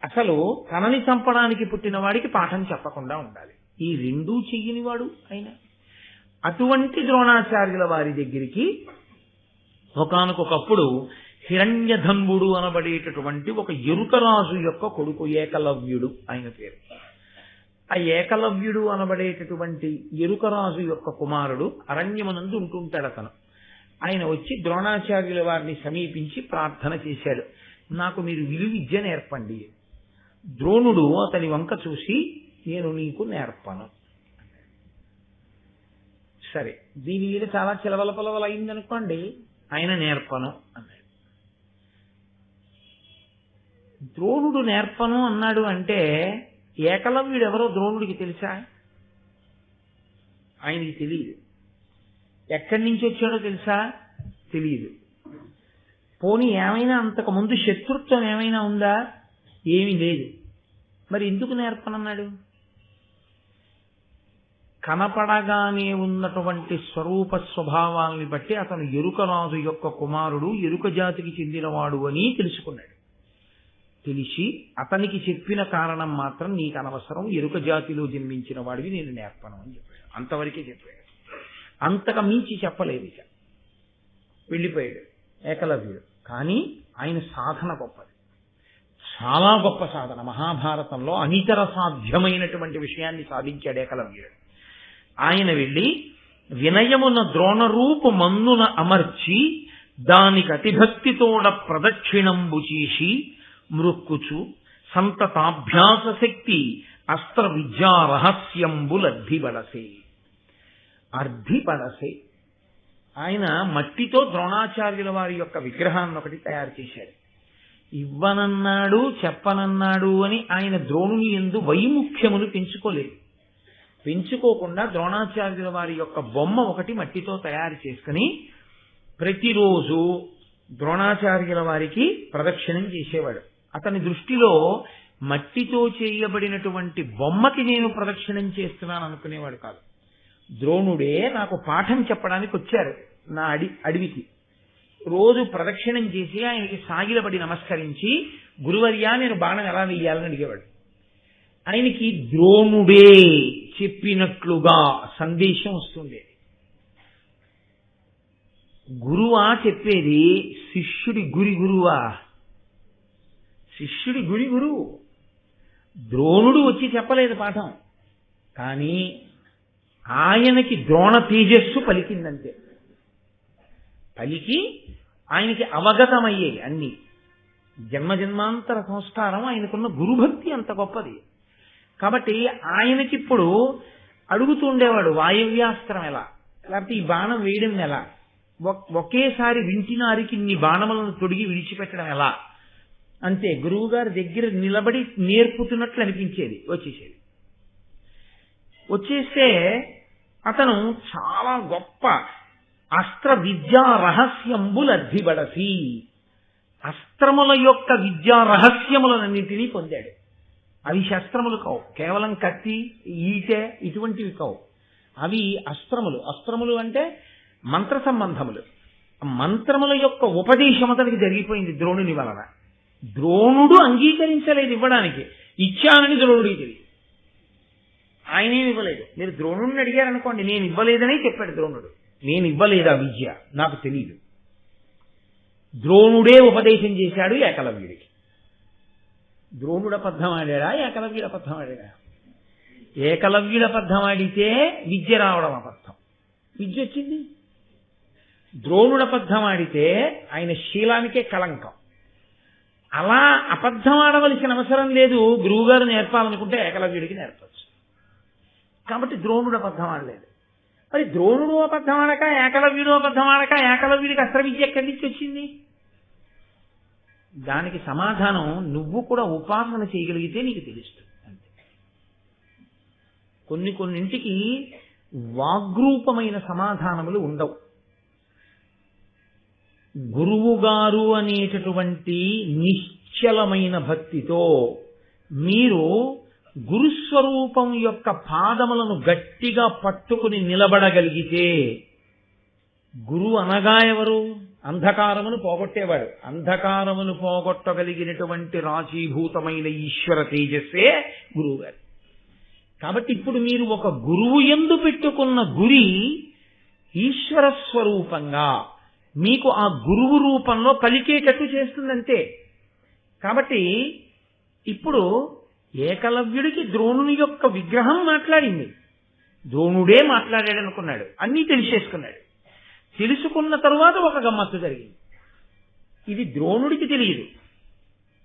అసలు తనని చంపడానికి పుట్టిన వాడికి పాఠం చెప్పకుండా ఉండాలి. ఈ 2 చెయ్యని వాడు ఆయన. అటువంటి ద్రోణాచార్యుల వారి దగ్గరికి ఒకానొకప్పుడు హిరణ్యధన్వుడు అనబడేటటువంటి ఒక ఎరుకరాజు యొక్క కొడుకు ఏకలవ్యుడు ఆయన పేరు. ఆ ఏకలవ్యుడు అనబడేటటువంటి ఎరుకరాజు యొక్క కుమారుడు అరణ్యమునందు ఉంటుంటాడు. అతను ఆయన వచ్చి ద్రోణాచార్యుల వారిని సమీపించి ప్రార్థన చేశాడు, నాకు మీరు విలువిద్య నేర్పండి. ద్రోణుడు అతని వంక చూసి, నేను నీకు నేర్పను. సరే, దీని మీద చాలా చిలవల పొలవలు అయిందనుకోండి, ఆయన నేర్పను అన్నాడు. ద్రోణుడు నేర్పను అన్నాడు అంటే ఏకలవ్యుడు ఎవరో ద్రోణుడికి తెలుసా? ఆయనకి తెలియదు. ఎక్కడి నుంచి వచ్చాడో తెలుసా? తెలియదు. పోనీ ఏమైనా అంతకు ముందు శత్రుత్వం ఏమైనా ఉందా? ఏమీ లేదు. మరి ఎందుకు నేర్పనన్నాడు? కనపడగానే ఉన్నటువంటి స్వరూప స్వభావాల్ని బట్టి అతను ఎరుకరాజు యొక్క కుమారుడు, ఎరుక జాతికి చెందినవాడు అని తెలుసుకున్నాడు. తెలిసి అతనికి చెప్పిన కారణం మాత్రం నీకు అనవసరం, ఎరుక జాతిలో జన్మించిన వాడివి నేను నేర్పను అని చెప్పాడు. అంతవరకే చెప్పాడు, అంతకు మించి చెప్పలేదు. ఇక వెళ్ళిపోయాడు ఏకలవ్యుడు. కానీ ఆయన సాధన గొప్పది, చాలా గొప్ప సాధన. మహాభారతంలో అనితర సాధ్యమైనటువంటి విషయాన్ని సాధించాడు ఏకలవ్యుడు. ఆయన వెళ్ళి వినయమున ద్రోణరూపు మన్నున అమర్చి దానికి అతిభక్తితోడ ప్రదక్షిణంబు చేసి మృక్కుచు సంతతాభ్యాస శక్తి అస్త్ర విద్యా రహస్యంబులర్ధిబడసే. అర్ధిపడసే. ఆయన మట్టితో ద్రోణాచార్యుల వారి యొక్క విగ్రహాన్ని ఒకటి తయారు చేశాడు. ఇవ్వనన్నాడు, చెప్పనన్నాడు అని ఆయన ద్రోణుని యందు వైముఖ్యమును పెంచుకోకుండా ద్రోణాచార్యుల వారి యొక్క బొమ్మ ఒకటి మట్టితో తయారు చేసుకుని ప్రతిరోజు ద్రోణాచార్యుల వారికి ప్రదక్షిణం చేసేవాడు. అతని దృష్టిలో మట్టితో చేయబడినటువంటి బొమ్మకి నేను ప్రదక్షిణం చేస్తున్నాను అనుకునేవాడు కాదు. ద్రోణుడే నాకు పాఠం చెప్పడానికి వచ్చారు నా అడవికి. రోజు ప్రదక్షిణం చేసి ఆయనకి సాగిలపడి నమస్కరించి, గురువర్యా నేను బాణం ఎలా వెయ్యాలని అడిగేవాడు. ఆయనకి ద్రోణుడే చెప్పినట్లుగా సందేశం వస్తుండేది. గురువా చెప్పేది, శిష్యుడి గురువా? శిష్యుడి గురువు. ద్రోణుడు వచ్చి చెప్పలేదు పాఠం, కానీ ఆయనకి ద్రోణ తేజస్సు పలికిందంతే. పలికి ఆయనకి అవగతమయ్యాయి అన్ని. జన్మజన్మాంతర సంస్కారం, ఆయనకున్న గురుభక్తి అంత గొప్పది. కాబట్టి ఆయనకిప్పుడు అడుగుతుండేవాడు, వాయవ్యాస్త్రం ఎలా, లేకపోతే ఈ బాణం వేయడం ఎలా, ఒకేసారి వింటినారికి ఇన్ని బాణములను తొడిగి విడిచిపెట్టడం ఎలా. అంతే, గురువు గారి దగ్గర నిలబడి నేర్పుతున్నట్లు అనిపించేది. వచ్చేస్తే అతను చాలా గొప్ప అస్త్ర విద్యా రహస్యంబులర్ధిబడసి, అస్త్రముల యొక్క విద్యా రహస్యములన్నింటినీ పొందాడు. అవి శస్త్రములు కావు, కేవలం కత్తి, ఈటె ఇటువంటివి కావు. అవి అస్త్రములు. అస్త్రములు అంటే మంత్ర సంబంధములు. మంత్రముల యొక్క ఉపదేశం అతనికి జరిగిపోయింది ద్రోణుని వలన. ద్రోణుడు అంగీకరించలేదు ఇవ్వడానికి, ఇచ్చానని ద్రోణుడికి తెలియదు. ఆయనేమి ఇవ్వలేదు. మీరు ద్రోణుడిని అడిగారనుకోండి, నేను ఇవ్వలేదని చెప్పాడు ద్రోణుడు. నేను ఇవ్వలేదా విద్య నాకు తెలియదు. ద్రోణుడే ఉపదేశం చేశాడు ఏకలవ్యుడికి. ద్రోణుడు అబద్ధం ఆడాడా, ఏకలవ్యుడు అబద్ధం ఆడాడా? ఏకలవ్యుడు అబద్ధం ఆడితే విద్య రావడం అబద్ధం. విద్య వచ్చింది. ద్రోణుడు అబద్ధం ఆడితే ఆయన శీలానికే కళంకం. అలా అబద్ధం ఆడవలసిన అవసరం లేదు. గురువుగారు నేర్పాలనుకుంటే ఏకలవ్యుడికి నేర్పచ్చు. కాబట్టి ద్రోణుడు అబద్ధం ఆడలేదు. మరి ద్రోణుడు అబద్ధం ఆడక ఏకలవ్యుడు అబద్ధం ఆడక ఏకలవ్యుడికి అస్త్ర విద్య ఎక్కడి నుంచి వచ్చింది? దానికి సమాధానం నువ్వు కూడా ఉపాసన చేయగలిగితే నీకు తెలుస్తుంది. అంతే. కొన్నింటికి వాగ్రూపమైన సమాధానములు ఉండవు. గురువుగారు అనేటటువంటి నిశ్చలమైన భక్తితో మీరు గురుస్వరూపం యొక్క పాదములను గట్టిగా పట్టుకుని నిలబడగలిగితే, గురువు అనగా ఎవరు? అంధకారమును పోగొట్టేవాడు. అంధకారమును పోగొట్టగలిగినటువంటి రాశీభూతమైన ఈశ్వర తేజస్సే గురువుగారు. కాబట్టి ఇప్పుడు మీరు ఒక గురువు యందు పెట్టుకున్న గురి ఈశ్వర స్వరూపంగా మీకు ఆ గురువు రూపంలో పలికేటట్టు చేస్తుందంతే. కాబట్టి ఇప్పుడు ఏకలవ్యుడికి ద్రోణుని యొక్క విగ్రహం మాట్లాడింది. ద్రోణుడే మాట్లాడాడనుకున్నాడు, అన్నీ తెలిసేసుకున్నాడు. తెలుసుకున్న తరువాత ఒక గమ్మత్తు జరిగింది. ఇది ద్రోణుడికి తెలియదు,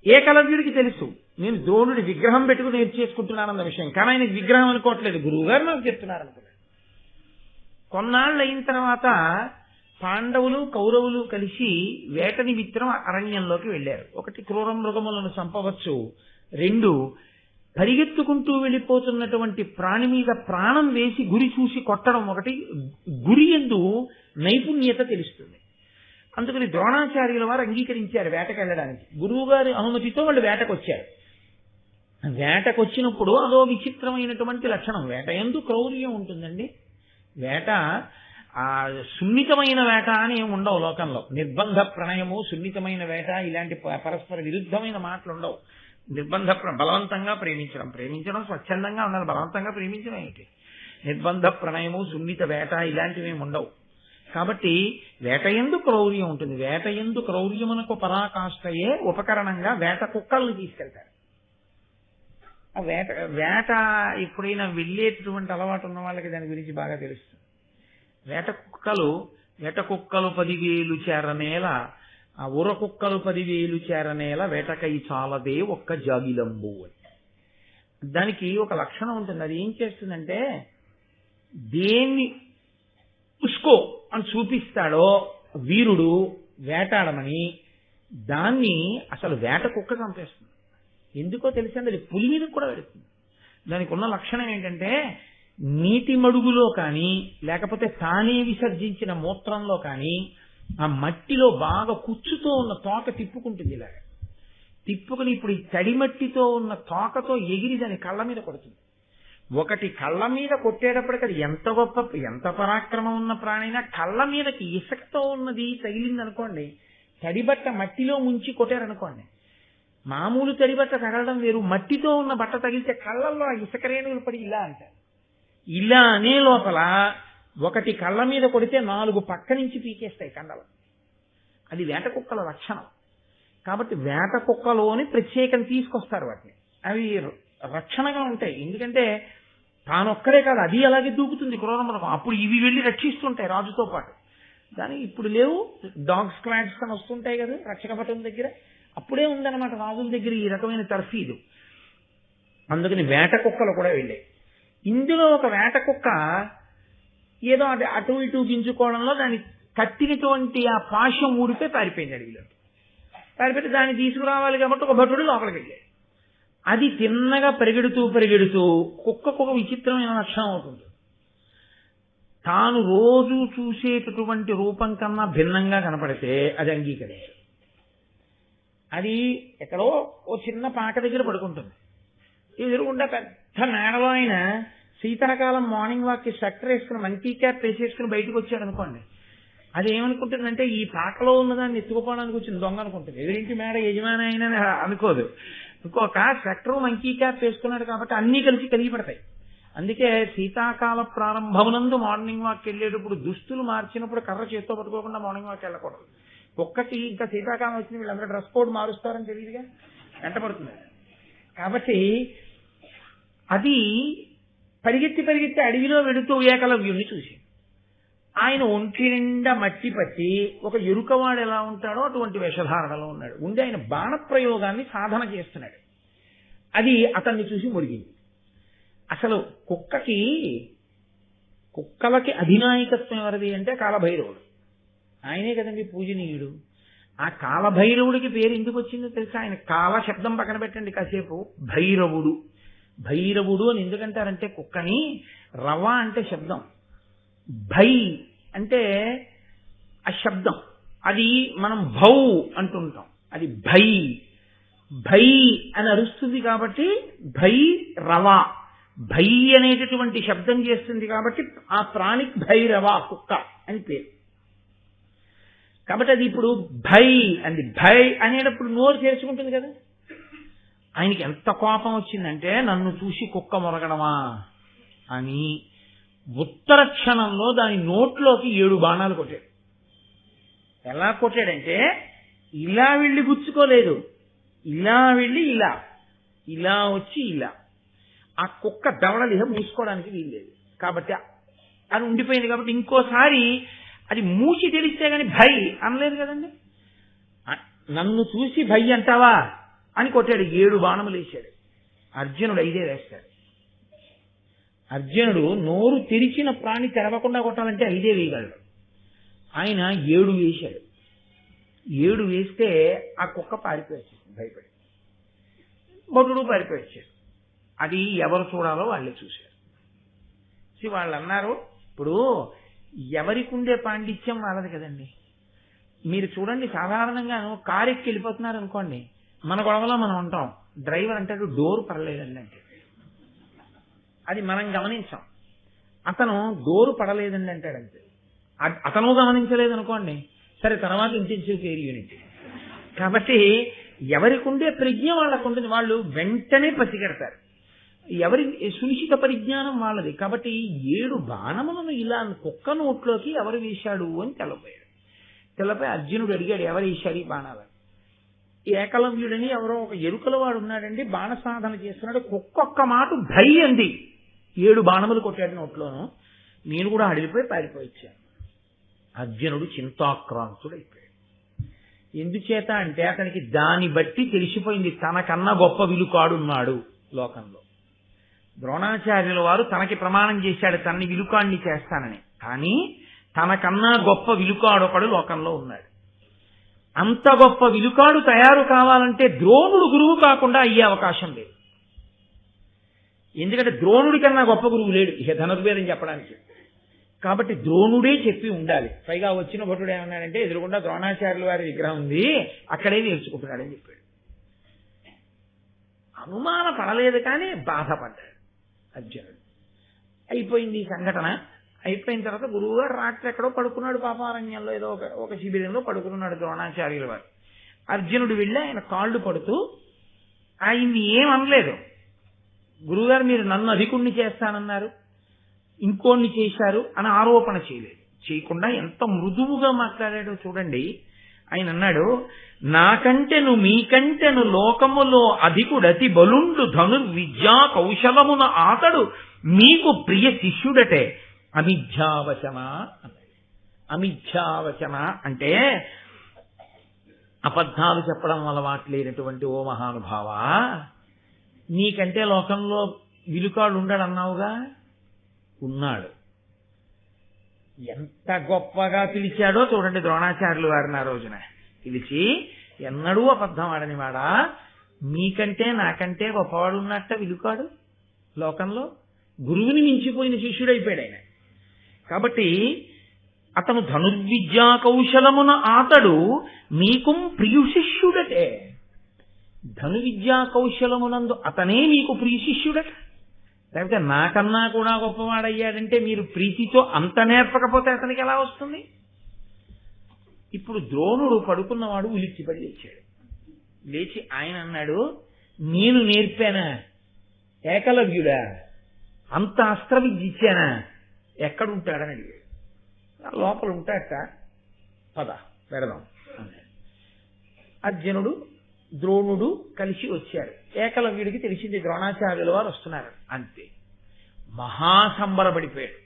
ఏకలవ్యుడికి తెలుసు. నేను ద్రోణుడి విగ్రహం పెట్టుకుని నేర్చేసుకుంటున్నానన్న విషయం. కానీ ఆయనకి విగ్రహం అనుకోవట్లేదు, గురువు గారు నాకు చెప్తున్నారు అనుకున్నాడు. కొన్నాళ్ళు అయిన తర్వాత పాండవులు కౌరవులు కలిసి వేట నిమిత్తం అరణ్యంలోకి వెళ్ళారు. ఒకటి, క్రూర మృగములను చంపవచ్చు. 2, పరిగెత్తుకుంటూ వెళ్ళిపోతున్నటువంటి ప్రాణి మీద ప్రాణం వేసి గురి చూసి కొట్టడం. ఒకటి, గురి యందు నైపుణ్యత తెలుస్తుంది. అందుకని ద్రోణాచార్యుల వారు అంగీకరించారు వేటకెళ్ళడానికి. గురువు గారి అనుమతితో వాళ్ళు వేటకొచ్చారు. వేటకొచ్చినప్పుడు అదో విచిత్రమైనటువంటి లక్షణం. వేట యందు క్రౌర్యం ఉంటుందండి. వేట సున్నితమైన వేట అని ఏమి ఉండవు లోకంలో. నిర్బంధ ప్రణయము, సున్నితమైన వేట, ఇలాంటి పరస్పర విరుద్ధమైన మాటలు ఉండవు. బలవంతంగా ప్రేమించడం స్వచ్ఛందంగా ఉండాలి. బలవంతంగా ప్రేమించడం ఏంటి? నిర్బంధ ప్రణయము, సున్నిత వేట ఇలాంటివి ఏమి ఉండవు. కాబట్టి వేటయందు క్రౌర్యం ఉంటుంది. వేటయందు క్రౌర్యమునకు పరాకాష్ఠయే ఉపకరణంగా వేట కుక్కల్ని తీసుకెళ్తారు. ఆ వేట ఎప్పుడైనా వెళ్ళేటటువంటి అలవాటు ఉన్న వాళ్ళకి దాని గురించి బాగా తెలుస్తుంది. వేట కుక్కలు 10,000 చేరనేల, ఆ ఉర కుక్కలు 10,000 చేరనేల, వేటకై చాలదే ఒక్క జాగిలంబు అని. దానికి ఒక లక్షణం ఉంటుంది. అది ఏం చేస్తుందంటే, దేన్ని ఉస్కో అని చూపిస్తాడో వీరుడు వేటాడమని, దాన్ని అసలు వేట కుక్క చంపేస్తుంది. ఎందుకో తెలిసింది, అది పులి మీద కూడా పెడుతుంది. దానికి ఉన్న లక్షణం ఏంటంటే, నీటి మడుగులో కానీ లేకపోతే తానే విసర్జించిన మూత్రంలో కానీ ఆ మట్టిలో బాగా కుచ్చుతో ఉన్న తోక తిప్పుకుంటుంది. ఇలాగ తిప్పుకుని ఇప్పుడు ఈ తడి మట్టితో ఉన్న తోకతో ఎగిరి దాని కళ్ళ మీద కొడుతుంది. ఒకటి కళ్ళ మీద కొట్టేటప్పటికి అది ఎంత గొప్ప, ఎంత పరాక్రమం ఉన్న ప్రాణైనా కళ్ళ మీదకి ఇసుకతో ఉన్నది తగిలిందనుకోండి, తడిబట్ట మట్టిలో ముంచి కొట్టారనుకోండి, మామూలు తడిబట్ట తగలడం వేరు, మట్టితో ఉన్న బట్ట తగిలితే కళ్ళల్లో ఆ ఇసుక రేణువులు పడి ఇలా అంటారు. ఇలా అనే లోపల ఒకటి కళ్ళ మీద కొడితే 4 పక్క నుంచి పీకేస్తాయి కండలు. అది వేట కుక్కల లక్షణం. కాబట్టి వేట కుక్కలోని ప్రత్యేకం తీసుకొస్తారు వాటిని. అవి రక్షణగా ఉంటాయి. ఎందుకంటే తానొక్కడే కాదు, అది అలాగే దూకుతుంది క్రూరమృగం. అప్పుడు ఇవి వెళ్ళి రక్షిస్తుంటాయి రాజుతో పాటు. దాని ఇప్పుడు లేవు, డాగ్ స్క్వాడ్స్ అని వస్తుంటాయి కదా రక్షక భటుల దగ్గర. అప్పుడే ఉందన్నమాట రాజుల దగ్గర ఈ రకమైన తర్ఫీదు. అందుకని వేట కుక్కలు కూడా వెళ్ళాయి. ఇందులో ఒక వేట కుక్క ఏదో అటు ఇటు గింజుకోవడంలో దాన్ని కట్టినటువంటి ఆ పాశం ఊడిపోయి పారిపోయింది అడవిలో. పారిపోతే దాన్ని తీసుకురావాలి కాబట్టి ఒక భటుడు లోపలికి వెళ్ళాడు. అది తిన్నగా పరిగెడుతూ కుక్కకు ఒక విచిత్రమైన లక్షణం అవుతుంది. తాను రోజు చూసేటటువంటి రూపం కన్నా భిన్నంగా కనపడితే అది అంగీకరించదు. అది ఎక్కడో ఓ చిన్న పాక దగ్గర పడుకుంటుంది. ఎదురుగుండా పెద్ద మేడలో ఆయన శీతాకాలం మార్నింగ్ వాక్కి స్వెటర్ వేసుకుని మంకీ క్యాప్ వేసేసుకుని బయటకు వచ్చాడు అనుకోండి, అది ఏమనుకుంటుందంటే ఈ పాకలో ఉన్నదాన్ని ఎత్తుకుపోవడానికి వచ్చింది దొంగ అనుకుంటుంది. ఎదురింటి మేడ యజమాని అయినా అనుకోదు. ఇంకొక స్వెటర్ మంకీ క్యాప్ వేసుకున్నాడు కాబట్టి అన్నీ కలిసి కలిగి పడతాయి. అందుకే శీతాకాల ప్రారంభమునందు మార్నింగ్ వాక్ వెళ్ళేటప్పుడు దుస్తులు మార్చినప్పుడు కర్ర చేత్తో పట్టుకోకుండా మార్నింగ్ వాక్ వెళ్ళకూడదు. ఒక్కటి ఇంకా శీతాకాలం వచ్చిన వీళ్ళందరూ డ్రెస్ కోడ్ మారుస్తారని తెలియదుగా, వెంట పడుతుంది. కాబట్టి అది పరిగెత్తి అడవిలో వెళుతూ ఏకలవ్యుణ్ణి చూసి ఆయన ఒంటి నిండా మట్టి పట్టి ఒక ఎరుకవాడు ఎలా ఉంటాడో అటువంటి వేషధారణలో ఉన్నాడు. ఉండి ఆయన బాణప్రయోగాన్ని సాధన చేస్తున్నాడు. అది అతన్ని చూసి మురిగింది. అసలు కుక్కలకి అధినాయకత్వం ఎవరిది అంటే కాలభైరవుడు. ఆయనే కదండి పూజనీయుడు. ఆ కాలభైరవుడికి పేరు ఎందుకు వచ్చిందో తెలుసా? ఆయన కాల శబ్దం పక్కన పెట్టండి కాసేపు. భైరవుడు అని ఎందుకంటారంటే కుక్కని రవ అంటే శబ్దం, భై అంటే ఆ శబ్దం, అది మనం భౌ అంటుంటాం, అది భై అని అరుస్తుంది కాబట్టి భై రవ, భై అనేటటువంటి శబ్దం చేస్తుంది కాబట్టి ఆ ప్రాణికి భైరవ కుక్క అని పేరు. కాబట్టి అది ఇప్పుడు భై అనేటప్పుడు నోరు చేర్చుకుంటుంది కదా. ఆయనకి ఎంత కోపం వచ్చిందంటే నన్ను చూసి కుక్క మొరగడమా అని ఉత్తర క్షణంలో దాని నోట్లోకి 7 బాణాలు కొట్టాడు. ఎలా కొట్టాడంటే ఇలా వెళ్ళి గుచ్చుకోలేదు, ఇలా వెళ్ళి ఇలా వచ్చి ఇలా. ఆ కుక్క దవడలిహ మూసుకోవడానికి వీల్లేదు కాబట్టి అది ఉండిపోయింది. కాబట్టి ఇంకోసారి అది మూసి తెలిస్తే గాని భై అనలేదు కదండి. నన్ను చూసి భై అంటావా అని కొట్టాడు. 7 బాణములు వేశాడు. అర్జునుడు 5 వేస్తాడు. అర్జునుడు నోరు తెరిచిన ప్రాణి తెరవకుండా కొట్టాలంటే 5 వేయగలడు. ఆయన 7 వేశాడు. 7 వేస్తే ఆ కుక్క పారిపోయాడు, భయపడి. భటుడు పారిపోయాడు. అది ఎవరు చూడాలో వాళ్ళే చూశారు. వాళ్ళు అన్నారు, ఇప్పుడు ఎవరికి ఉండే పాండిత్యం వాళ్ళది కదండి. మీరు చూడండి, సాధారణంగా కారు ఎక్కి వెళ్ళిపోతున్నారు అనుకోండి, మన గొడవలో మనం ఉంటాం. డ్రైవర్ అంటాడు డోర్ పడలేదండి అంటే, అది మనం గమనించాం. అతను డోరు పడలేదండి అంటాడు అంతే. అతను గమనించలేదు అనుకోండి, సరే తర్వాత ఇంటెన్సివ్ కేర్ యూనిట్. కాబట్టి ఎవరికి ఉండే ప్రజ్ఞ వాళ్ళకు ఉంటుంది, వాళ్ళు వెంటనే పసిగడతారు. ఎవరి సునిశ్చిత పరిజ్ఞానం వాళ్ళది. కాబట్టి 7 బాణములను ఇలా కుక్క నోట్లోకి ఎవరు వేశాడు అని తెల్లపోయి అర్జునుడు అడిగాడు, ఎవరు వేశాడు ఈ బాణాలని? ఏకలవ్యుడని ఎవరో ఒక ఎరుకల వాడు ఉన్నాడండి, బాణ సాధన చేస్తున్నాడు. కుక్కొక్క మాట భై అంది, 7 బాణములు కొట్టాడు నోట్లోను. నేను కూడా అడిగిపోయి పారిపోయిచ్చాను. అర్జునుడు చింతాక్రాంతుడైపోయాడు. ఎందుచేత అంటే అతనికి దాన్ని బట్టి తెలిసిపోయింది తనకన్నా గొప్ప విలుకాడున్నాడు లోకంలో. ద్రోణాచార్యుల వారు తనకి ప్రమాణం చేశాడు తనని విలుకాడిని చేస్తానని. కానీ తనకన్నా గొప్ప విలుకాడొకడు లోకంలో ఉన్నాడు. అంత గొప్ప విలుకాడు తయారు కావాలంటే ద్రోణుడు గురువు కాకుండా అయ్యే అవకాశం లేదు. ఎందుకంటే ద్రోణుడి కన్నా గొప్ప గురువు లేడు ఇక ధనుర్వేదం చెప్పడానికి. కాబట్టి ద్రోణుడే చెప్పి ఉండాలి. పైగా వచ్చిన భటుడు ఏమన్నాడంటే, ఎదురుకుండా ద్రోణాచార్యుల వారి విగ్రహం ఉంది, అక్కడే నేర్చుకుంటున్నాడని చెప్పాడు. అనుమాన పడలేదు కానీ బాధపడ్డాడు అర్జునుడు. అయిపోయింది ఈ సంఘటన. అయిపోయిన తర్వాత గురువు గారు రాత్రి ఎక్కడో పడుకున్నాడు, పాపారణ్యంలో ఏదో ఒక శిబిరంలో పడుకున్నాడు ద్రోణాచార్యుల వారు. అర్జునుడు వెళ్ళి ఆయన కాళ్ళు పడుతూ ఆయన్ని ఏమనలేదు. గురువుగారు మీరు నన్ను అధికుణ్ణి చేస్తానన్నారు, ఇంకోన్ని చేశారు అని ఆరోపణ చేయకుండా ఎంత మృదువుగా మాట్లాడాడో చూడండి. ఆయన అన్నాడు, నాకంటెను మీకంటెను లోకములో అధికుడతి బలుండు ధనుర్విద్యా కౌశలమున ఆతడు మీకు ప్రియ శిష్యుడటే అమిథ్యావచన. అమిథ్యావచన అంటే అబద్ధాలు చెప్పడం అలవాటు లేనటువంటి ఓ మహానుభావ, నీకంటే లోకంలో విలుకాడు ఉండడన్నావుగా, ఉన్నాడు. ఎంత గొప్పగా పిలిచాడో చూడండి ద్రోణాచార్యులు వారిని. ఆ రోజున పిలిచి, ఎన్నడూ అబద్ధం ఆడని వాడా, మీకంటే నాకంటే గొప్పవాడు ఉన్నట్ట విలుకాడు లోకంలో. గురువుని మించిపోయిన శిష్యుడైపోయాడు ఆయన. కాబట్టి అతను ధనుర్విద్యా కౌశలమున ఆతడు మీకు ప్రియు శిష్యుడటే. ధనుర్విద్యా కౌశలమునందు అతనే మీకు ప్రియ శిష్యుడట. లేకపోతే నాకన్నా కూడా గొప్పవాడయ్యాడంటే మీరు ప్రీతితో అంత నేర్పకపోతే అతనికి ఎలా వస్తుంది? ఇప్పుడు ద్రోణుడు పడుకున్నవాడు ఉలిక్కిపడి లేచాడు. లేచి ఆయన అన్నాడు, నేను నేర్పానా? ఏకలవ్యుడా? అంత అస్త్ర విద్య ఇచ్చానా? ఎక్కడుంటాడని అడిగాడు. లోపల ఉంటాడట, పద పెడదాం అన్నాడు. అర్జునుడు ద్రోణుడు కలిసి వచ్చారు. ఏకలవ్యుడికి తెలిసింది ద్రోణాచార్యుల వారు వస్తున్నారు. అంతే మహాసంబరపడిపోయాడు.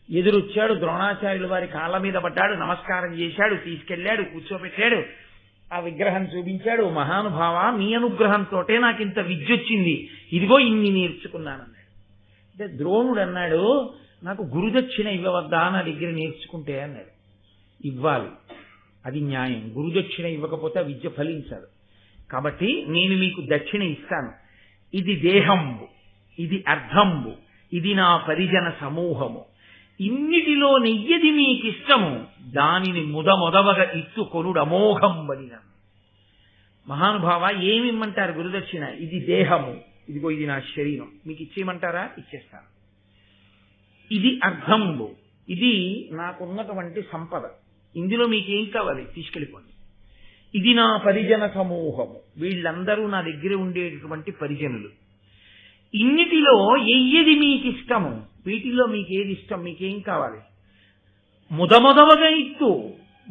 ఎదురొచ్చాడు, ద్రోణాచార్యుల వారి కాళ్ళ మీద పడ్డాడు, నమస్కారం చేశాడు, తీసుకెళ్లాడు, కూర్చోబెట్టాడు, ఆ విగ్రహం చూపించాడు. మహానుభావ, మీ అనుగ్రహంతోటే నాకు ఇంత విద్య వచ్చింది, ఇదిగో ఇన్ని నేర్చుకున్నానన్నాడు. అంటే ద్రోణుడు అన్నాడు, నాకు గురుదక్షిణ ఇవ్వవద్దా నా దగ్గర నేర్చుకుంటే అన్నాడు. ఇవ్వాలి, అది న్యాయం. గురుదక్షిణ ఇవ్వకపోతే ఆ విద్య ఫలించదు. కాబట్టి నేను మీకు దక్షిణ ఇస్తాను. ఇది దేహంబు, ఇది అర్థంబు, ఇది నా పరిజన సమూహము. ఇన్నిటిలో నెయ్యది మీకిష్టము, దానిని మొదమొదవగా ఇత్తు కొనుడు అమోఘం బలిన. మహానుభావ, ఏమిమ్మంటారు గురుదక్షిణ? ఇది దేహము, ఇదిగో ఇది నా శరీరం, మీకు ఇచ్చేయమంటారా? ఇచ్చేస్తాను. ఇది అర్థంబు, ఇది నాకున్నటువంటి సంపద, ఇందులో మీకేం కావాలి తీసుకెళ్ళిపోండి. ఇది నా పరిజన సమూహము, వీళ్ళందరూ నా దగ్గర ఉండేటటువంటి పరిజనులు. ఇన్నిటిలో ఎయ్యది మీకు ఇష్టము, వీటిల్లో మీకేది ఇష్టం, మీకేం కావాలి? మొదమొదవగా ఇత్తు,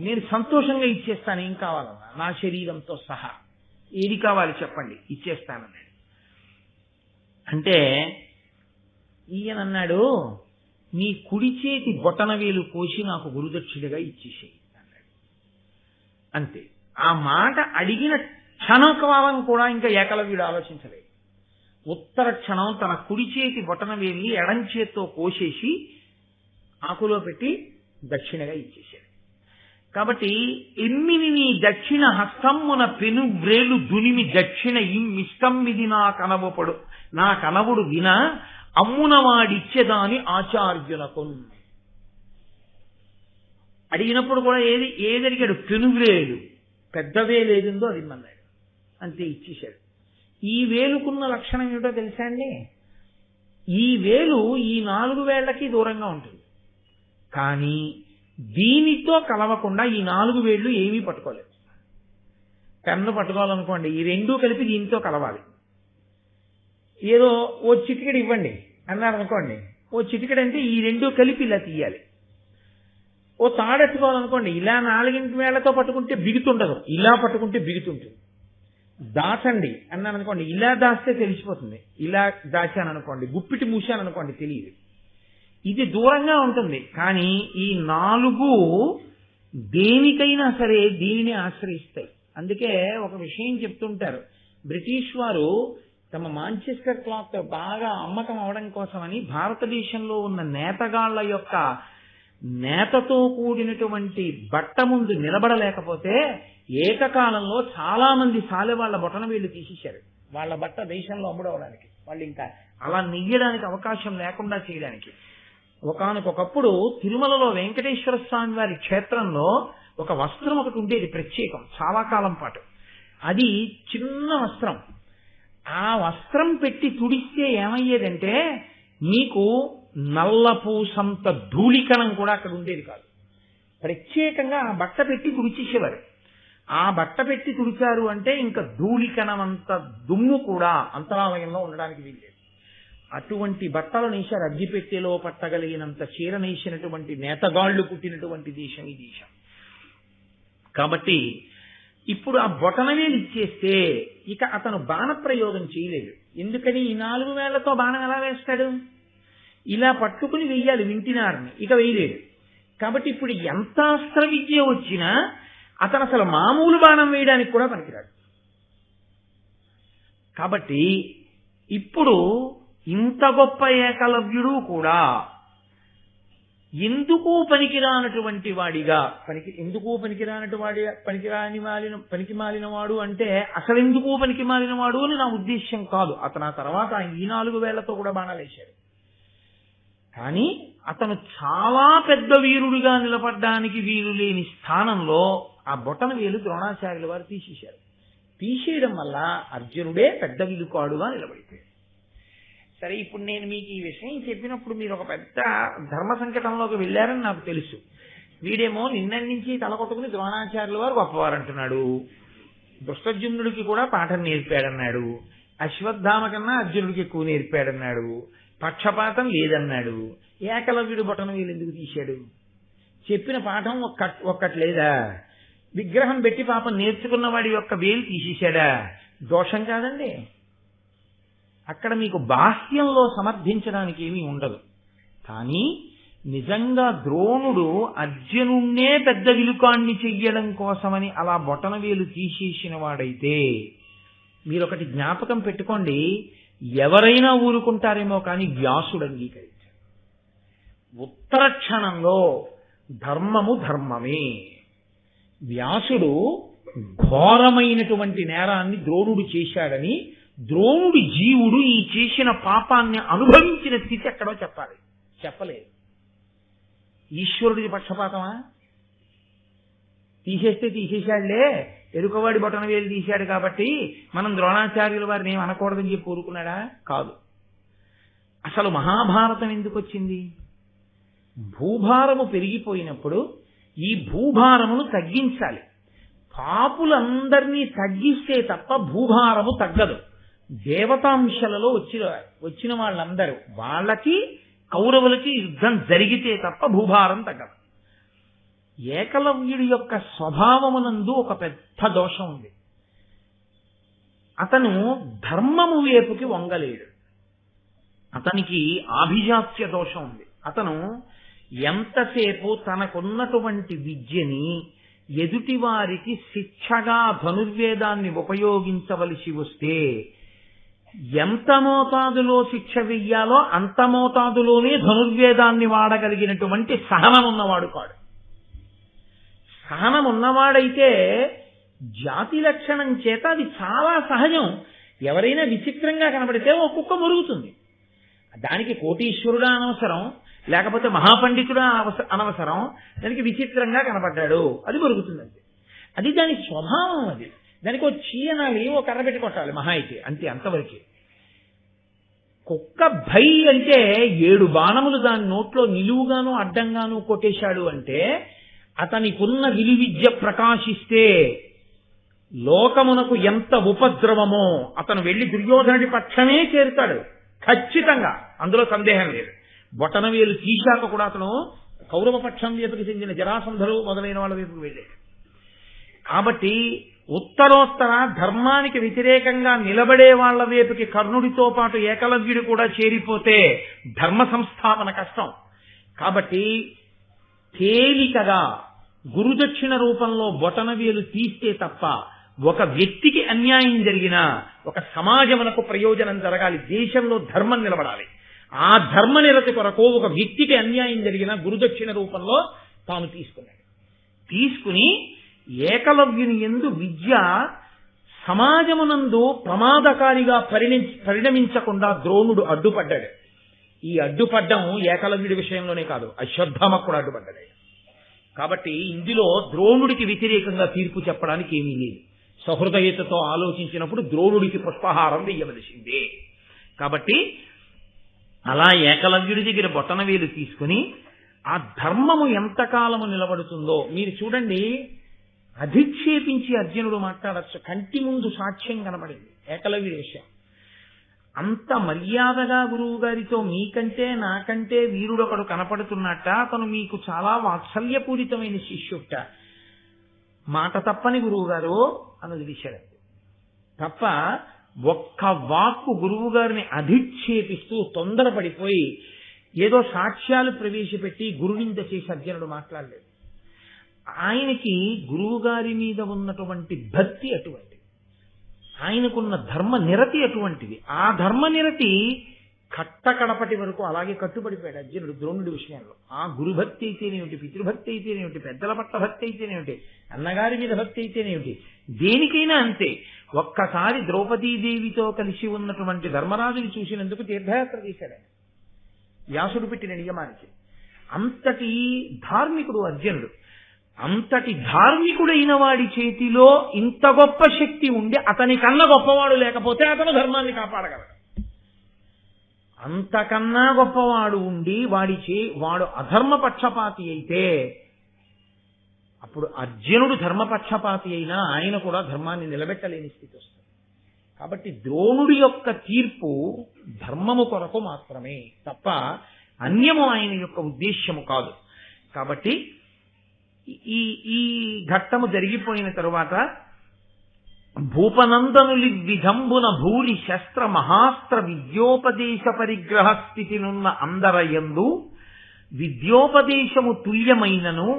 నేను సంతోషంగా ఇచ్చేస్తాను. ఏం కావాలన్నా నా శరీరంతో సహా ఏది కావాలి చెప్పండి, ఇచ్చేస్తానన్నాడు. అంటే ఈయనన్నాడు, నీ కుడి చేతి బొటనవేలు కోసి నాకు గురుదక్షిణగా ఇచ్చేసేయి అన్నాడు. అంతే. ఆ మాట అడిగిన క్షణకాలం కూడా ఇంకా ఏకలవ్యుడు ఆలోచించలేదు. ఉత్తర క్షణం తన కుడి చేతి బొటనవేలిని ఎడం చేత్తో కోసేసి ఆకులో పెట్టి దక్షిణగా ఇచ్చేశాడు. కాబట్టి ఎమ్మిని నీ దక్షిణ హస్తమ్మున పెనువ్రేలు దునిమి దక్షిణ ఇమ్మిష్టమ్మిది నా కనవుడు విన అమ్మున వాడిచ్చేదాని ఆచార్యునకు. అడిగినప్పుడు కూడా ఏది అడిగాడు? పెనువ్రేలు, పెద్ద వేలు ఏదిందో అది ఇమ్మన్నాడు. అంతే, ఇచ్చేశాడు. ఈ వేలుకున్న లక్షణం ఏమిటో తెలుసా అండి? ఈ వేలు ఈ 4 వేళ్లకి దూరంగా ఉంటుంది, కానీ దీనితో కలవకుండా ఈ 4 వేళ్లు ఏమీ పట్టుకోలేదు. పెన్ను పట్టుకోవాలనుకోండి, ఈ రెండూ కలిపి దీనితో కలవాలి. ఏదో ఓ చిటికెడు ఇవ్వండి అన్నారు అనుకోండి, ఓ చిటికెడు అంటే ఈ రెండూ కలిపి ఇలా తీయాలి. ఓ తాడెత్తుకోవాలనుకోండి, ఇలా 4 వేళ్లతో పట్టుకుంటే బిగుతుండదు, ఇలా పట్టుకుంటే బిగుతుంటుంది. దాచండి అన్నాను అనుకోండి, ఇలా దాస్తే తెలిసిపోతుంది, ఇలా దాచాను అనుకోండి, గుప్పిటి మూసాను అనుకోండి తెలియదు. ఇది దూరంగా ఉంటుంది, కానీ ఈ 4 దేనికైనా సరే దీనిని ఆశ్రయిస్తాయి. అందుకే ఒక విషయం చెప్తుంటారు, బ్రిటిష్ వారు తమ మాంచెస్టర్ క్లాత్ బాగా అమ్మకం అవడం కోసమని భారతదేశంలో ఉన్న నేతగాళ్ల యొక్క నేతతో కూడినటువంటి బట్ట ముందు నిలబడలేకపోతే ఏకకాలంలో చాలా మంది సాలెవాళ్ల బొటన వేళ్లు తీసేశారు, వాళ్ళ బట్ట దేశంలో అమ్ముడవడానికి. వాళ్ళు ఇంకా అలా నెయ్యడానికి అవకాశం లేకుండా చేయడానికి. ఒకానొకప్పుడు తిరుమలలో వెంకటేశ్వర స్వామి వారి క్షేత్రంలో ఒక వస్త్రం ఒకటి ఉండేది ప్రత్యేకం, చాలా కాలం పాటు. అది చిన్న వస్త్రం. ఆ వస్త్రం పెట్టి తుడిస్తే ఏమయ్యేదంటే మీకు నల్లపూసంత ధూళికణం కూడా అక్కడ ఉండేది కాదు. ప్రత్యేకంగా ఆ బట్ట పెట్టి తుడిచేసేవారు. ఆ బట్ట పెట్టి తుడిచారు అంటే ఇంకా ధూళికణమంత దుమ్ము కూడా అంతరాలయంలో ఉండడానికి వీల్లేదు. అటువంటి బట్టలు నేశారు. అగ్గిపెట్టెలో పట్టగలిగినంత చీర నేసినటువంటి నేతగాళ్లు పుట్టినటువంటి దేశం ఈ దేశం. కాబట్టి ఇప్పుడు ఆ బొటనవేలు ఇచ్చేస్తే ఇక అతను బాణప్రయోగం చేయలేడు. ఎందుకని? ఈ 4 వేళ్లతో బాణం ఎలా వేస్తాడు? ఇలా పట్టుకుని వెయ్యాలి వింటినారిని, ఇక వేయలేడు. కాబట్టి ఇప్పుడు ఎంత అస్త్ర విద్య వచ్చినా అతను అసలు మామూలు బాణం వేయడానికి కూడా పనికిరాడు. కాబట్టి ఇప్పుడు ఇంత గొప్ప ఏకలవ్యుడు కూడా ఎందుకు పనికిరానటువంటి వాడిగా ఎందుకు పనికి మాలిన వాడు అంటే అసలు ఎందుకు పనికి మాలిన వాడు అని నా ఉద్దేశ్యం కాదు. అతను ఆ తర్వాత ఈ 4 వేళ్లతో కూడా బాణాలు వేశాడు. కానీ అతను చాలా పెద్ద వీరుడిగా నిలబడ్డానికి వీలు లేని స్థానంలో ఆ బొటన వేలు ద్రోణాచార్యుల వారు తీసేశారు. తీసేయడం వల్ల అర్జునుడే పెద్ద విలుకాడుగా నిలబడిపోయాడు. సరే, ఇప్పుడు నేను మీకు ఈ విషయం చెప్పినప్పుడు మీరు ఒక పెద్ద ధర్మ సంకటంలోకి వెళ్ళారని నాకు తెలుసు. వీడేమో నిన్నటి నుంచి తలకొట్టుకుని ద్రోణాచార్యుల వారు గొప్పవారు అంటున్నాడు, దుష్టజుమ్నుడికి కూడా పాఠం నేర్పాడన్నాడు, అశ్వత్థామ కన్నా అర్జునుడికి ఎక్కువ నేర్పాడన్నాడు, పక్షపాతం లేదన్నాడు. ఏకలవ్యుడు బొటన వేలు ఎందుకు తీశాడు? చెప్పిన పాఠం ఒక్కటి లేదా? విగ్రహం పెట్టి పాపం నేర్చుకున్న వాడి యొక్క వేలు తీసేశాడా? దోషం కాదండి. అక్కడ మీకు బాహ్యంలో సమర్థించడానికి ఏమీ ఉండదు. కానీ నిజంగా ద్రోణుడు అర్జునుణ్ణే పెద్ద విలుకాన్ని చెయ్యడం కోసమని అలా బొటనవేలు తీసేసిన వాడైతే మీరొకటి జ్ఞాపకం పెట్టుకోండి, ఎవరైనా ఊరుకుంటారేమో కానీ వ్యాసుడు అంగీకరించారు. ఉత్తర క్షణంలో ధర్మము ధర్మమే. వ్యాసుడు ఘోరమైనటువంటి నేరాన్ని ద్రోణుడు చేశాడని, ద్రోణుడి జీవుడు ఈ చేసిన పాపాన్ని అనుభవించిన స్థితి ఎక్కడో చెప్పాలి, చెప్పలేదు. ఈశ్వరుడిది పక్షపాతమా? తీసేస్తే తీసేశాడులే, ఎరుకవాడి బొటన వేలు తీశాడు కాబట్టి మనం ద్రోణాచార్యుల వారిని ఏం అనకూడదని చెప్పి ఊరుకున్నాడా? కాదు. అసలు మహాభారతం ఎందుకు వచ్చింది? భూభారము పెరిగిపోయినప్పుడు ఈ భూభారమును తగ్గించాలి. పాపులందరినీ తగ్గిస్తే తప్ప భూభారము తగ్గదు. దేవతాంశలలో వచ్చిన వాళ్ళందరూ, వాళ్ళకి కౌరవులకి యుద్ధం జరిగితే తప్ప భూభారం తగ్గదు. ఏకలవ్యుడి యొక్క స్వభావమునందు ఒక పెద్ద దోషం ఉంది. అతను ధర్మము వైపుకి వంగలేడు. అతనికి ఆభిజాత్య దోషం ఉంది. అతను ఎంతసేపు తనకున్నటువంటి విద్యని ఎదుటివారికి శిక్షగా ధనుర్వేదాన్ని ఉపయోగించవలసి వస్తే ఎంత మోతాదులో శిక్ష వెయ్యాలో అంత మోతాదులోనే ధనుర్వేదాన్ని వాడగలిగినటువంటి సహనం ఉన్నవాడు కాడు. సహనం ఉన్నవాడైతే జాతి లక్షణం చేత అది చాలా సహజం. ఎవరైనా విచిత్రంగా కనబడితే ఓ కుక్క మురుగుతుంది. దానికి కోటీశ్వరుడా అనవసరం, లేకపోతే మహాపండితుడా అనవసరం. దానికి విచిత్రంగా కనబడ్డాడు, అది మురుగుతుందండి. అది దాని స్వభావం. అది దానికి ఓ చీయనాలి, ఓ కర్ర పెట్టి కొట్టాలి మహా అయితే, అంతే, అంతవరకే. కుక్క భై అంటే 7 బాణములు దాని నోట్లో నిలువుగాను అడ్డంగాను కొట్టేశాడు అంటే అతనికున్న విలువిద్య ప్రకాశిస్తే లోకమునకు ఎంత ఉపద్రవమో అతను వెళ్లి దుర్యోధనుడి పక్షమే చేరుతాడు ఖచ్చితంగా, అందులో సందేహం లేదు. బొటనవేలు తీశాక కూడా అతను కౌరవ పక్షం వైపుకి చెందిన జరాసంధులు మొదలైన వాళ్ళ వైపుకు వెళ్ళాడు. కాబట్టి ఉత్తరోత్తర ధర్మానికి వ్యతిరేకంగా నిలబడే వాళ్ల వైపుకి కర్ణుడితో పాటు ఏకలవ్యుడు కూడా చేరిపోతే ధర్మ సంస్థాపన కష్టం. కాబట్టి తేలికగా గురుదక్షిణ రూపంలో బొటనవేలు తీస్తే తప్ప ఒక వ్యక్తికి అన్యాయం జరిగినా ఒక సమాజమునకు ప్రయోజనం జరగాలి, దేశంలో ధర్మం నిలబడాలి. ఆ ధర్మ నిరతి కొరకు ఒక వ్యక్తికి అన్యాయం జరిగినా గురుదక్షిణ రూపంలో తాను తీసుకుని ఏకలవ్యుని యందు విద్య సమాజమునందు ప్రమాదకారిగా పరిణమించకుండా ద్రోణుడు అడ్డుపడ్డాడు. ఈ అడ్డుపడ్డం ఏకలవ్యుడి విషయంలోనే కాదు, అశ్వత్థామ కూడా అడ్డుపడ్డాడు. కాబట్టి ఇందులో ద్రోణుడికి వ్యతిరేకంగా తీర్పు చెప్పడానికి ఏమీ లేదు. సహృదయతతో ఆలోచించినప్పుడు ద్రోణుడికి పుష్పహారం వెయ్యవలసిందే. కాబట్టి అలా ఏకలవ్యుడి దగ్గర బొటనవేలు తీసుకుని ఆ ధర్మము ఎంతకాలము నిలబడుతుందో మీరు చూడండి. అధిక్షేపించి అర్జునుడు మాట్లాడచ్చు, కంటి ముందు సాక్ష్యం కనబడింది ఏకలవ్యుడి విషయం. అంత మర్యాదగా గురువు గారితో మీకంటే నాకంటే వీరుడొకడు కనపడుతున్నట్ట, అతను మీకు చాలా వాత్సల్యపూరితమైన శిష్యుట, మాట తప్పని గురువు గారు అన్నది విషయం తప్ప ఒక్క వాక్కు గురువు గారిని అధిక్షేపిస్తూ తొందరపడిపోయి ఏదో సాక్ష్యాలు ప్రవేశపెట్టి గురునింద చేసి అర్జునుడు మాట్లాడలేదు. ఆయనకి గురువు గారి మీద ఉన్నటువంటి భక్తి అటువంటిది, ఆయనకున్న ధర్మ నిరతి అటువంటిది. ఆ ధర్మ నిరతి కట్టకడపటి వరకు అలాగే కట్టుబడిపోయాడు అర్జునుడు ద్రోణుడి విషయంలో. ఆ గురుభక్తి అయితేనేమిటి, పితృభక్తి అయితేనేమిటి, పెద్దల పట్ల భక్తి అయితేనేమిటి, అన్నగారి మీద భక్తి అయితేనేమిటి, దేనికైనా అంతే. ఒక్కసారి ద్రౌపదీదేవితో కలిసి ఉన్నటువంటి ధర్మరాజుని చూసినందుకు తీర్థయాత్ర చేశాడు ఆయన, వ్యాసుడు పెట్టిన నియమానికి. అంతటి ధార్మికుడు అర్జునుడు. అంతటి ధార్మికుడైన వాడి చేతిలో ఇంత గొప్ప శక్తి ఉండి అతని కన్నా గొప్పవాడు లేకపోతే అతను ధర్మాన్ని కాపాడగలడు. అంతకన్నా గొప్పవాడు ఉండి వాడు అధర్మపక్షపాతి అయితే అప్పుడు అర్జునుడు ధర్మపక్షపాతి అయినా ఆయన కూడా ధర్మాన్ని నిలబెట్టలేని స్థితి వస్తుంది. కాబట్టి ద్రోణుడి యొక్క తీర్పు ధర్మము కొరకు మాత్రమే తప్ప అన్యము ఆయన యొక్క ఉద్దేశ్యము కాదు. కాబట్టి ఈ ఘట్టము జరిగిపోయిన తరువాత భూపనందనులి విధంబున భూరి శస్త్ర మహాస్త్ర విద్యోపదేశ పరిగ్రహ స్థితినున్న అందరయందు విద్యోపదేశము తుల్యమైనను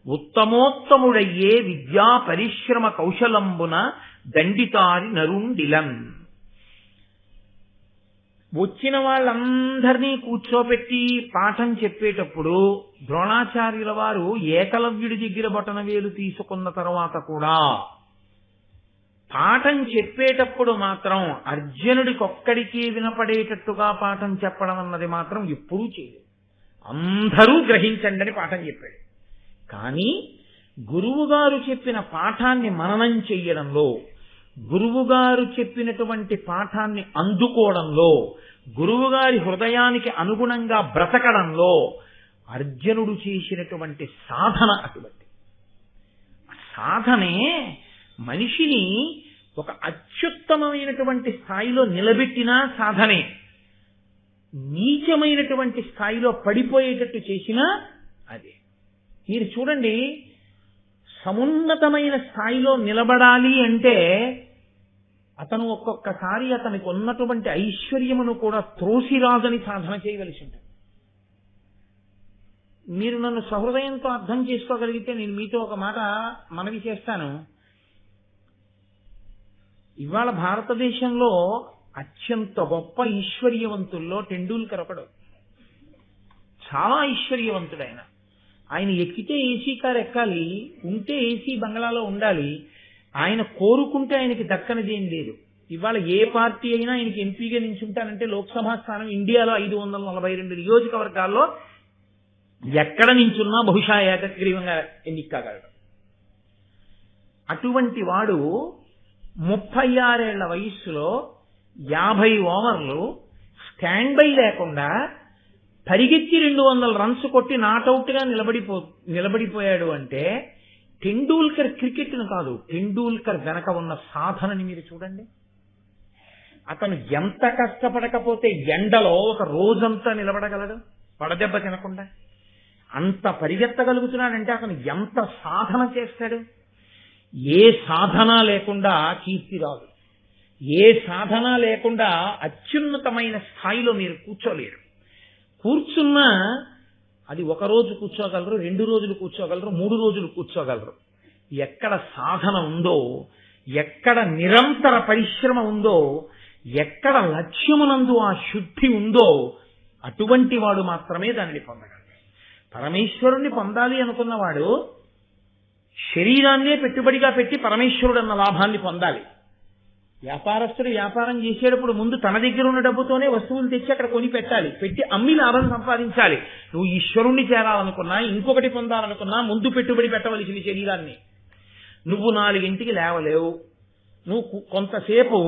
ఉత్తమోత్తముడయ్యే విద్యా పరిశ్రమ కౌశలంబున దండితారి నరుండిలన్. వచ్చిన వాళ్ళందరినీ కూర్చోబెట్టి పాఠం చెప్పేటప్పుడు ద్రోణాచార్యుల వారు ఏకలవ్యుడి దగ్గర బొటనవేలు తీసుకున్న తర్వాత కూడా పాఠం చెప్పేటప్పుడు మాత్రం అర్జునుడికొక్కడికి వినపడేటట్టుగా పాఠం చెప్పడం అన్నది మాత్రం ఎప్పుడూ చేయలేదు. అందరూ గ్రహించండి అని పాఠం చెప్పాడు. కానీ గురువుగారు చెప్పిన పాఠాన్ని మననం చెయ్యడంలో, గురువుగారు చెప్పినటువంటి పాఠాన్ని అందుకోవడంలో, గురువుగారి హృదయానికి అనుగుణంగా బ్రతకడంలో అర్జునుడు చేసినటువంటి సాధన అటువంటి సాధనే మనిషిని ఒక అత్యుత్తమమైనటువంటి స్థాయిలో నిలబెట్టినా సాధనే, నీచమైనటువంటి స్థాయిలో పడిపోయేటట్టు చేసినా అదే. మీరు చూడండి, సమున్నతమైన స్థాయిలో నిలబడాలి అంటే అతను ఒక్కొక్కసారి అతనికి ఉన్నటువంటి ఐశ్వర్యమును కూడా త్రోసిరాజని సాధన చేయవలసి ఉంటుంది. మీరు నన్ను సహృదయంతో అర్థం చేసుకోగలిగితే నేను మీతో ఒక మాట మనవి చేస్తాను. ఇవాళ భారతదేశంలో అత్యంత గొప్ప ఐశ్వర్యవంతుల్లో టెండూల్కర్ ఒకడు. చాలా ఐశ్వర్యవంతుడు ఆయన. ఆయన ఎక్కితే ఏసీ కారు ఎక్కాలి, ఉంటే ఏసీ బంగ్లాలో ఉండాలి. ఆయన కోరుకుంటే ఆయనకి దక్కనిది ఏం లేదు. ఇవాళ ఏ పార్టీ అయినా ఆయనకి ఎంపీగా నించుంటానంటే లోక్సభ స్థానం ఇండియాలో 542 నియోజకవర్గాల్లో ఎక్కడ నించున్నా బహుశా ఏకగ్రీవంగా ఎన్నిక కాగలడు. అటువంటి వాడు 36 ఏళ్ల వయస్సులో 50 ఓవర్లు స్టాండ్ బై లేకుండా పరిగెత్తి 200 రన్స్ కొట్టి నాట్అవుట్ గా నిలబడిపోయాడు అంటే టెండూల్కర్ క్రికెట్ను కాదు, టెండూల్కర్ వెనక ఉన్న సాధనని మీరు చూడండి. అతను ఎంత కష్టపడకపోతే ఎండలో ఒక రోజంతా నిలబడగలడు పడదెబ్బ తినకుండా. అంత పరిగెత్తగలుగుతున్నాడంటే అతను ఎంత సాధన చేస్తాడు. ఏ సాధన లేకుండా కీర్తి రాదు. ఏ సాధన లేకుండా అత్యున్నతమైన స్థాయిలో మీరు కూర్చోలేరు. కూర్చున్నా అది 1 రోజు కూర్చోగలరు, 2 రోజులు కూర్చోగలరు, 3 రోజులు కూర్చోగలరు. ఎక్కడ సాధన ఉందో, ఎక్కడ నిరంతర పరిశ్రమ ఉందో, ఎక్కడ లక్ష్యమునందు ఆ శుద్ధి ఉందో అటువంటి వాడు మాత్రమే దానిని పొందగలడు. పరమేశ్వరుణ్ణి పొందాలి అనుకున్నవాడు శరీరాన్నే పెట్టుబడిగా పెట్టి పరమేశ్వరుడు అన్న లాభాన్ని పొందాలి. వ్యాపారస్తుడు వ్యాపారం చేసేటప్పుడు ముందు తన దగ్గర ఉన్న డబ్బుతోనే వస్తువులు తెచ్చి అక్కడ కొని పెట్టాలి, పెట్టి అమ్మి లాభం సంపాదించాలి. నువ్వు ఈశ్వరుణ్ణి చేరాలనుకున్నా, ఇంకొకటి పొందాలనుకున్నా ముందు పెట్టుబడి పెట్టవలసింది శరీరాన్ని. నువ్వు 4 లేవలేవు, నువ్వు కొంతసేపు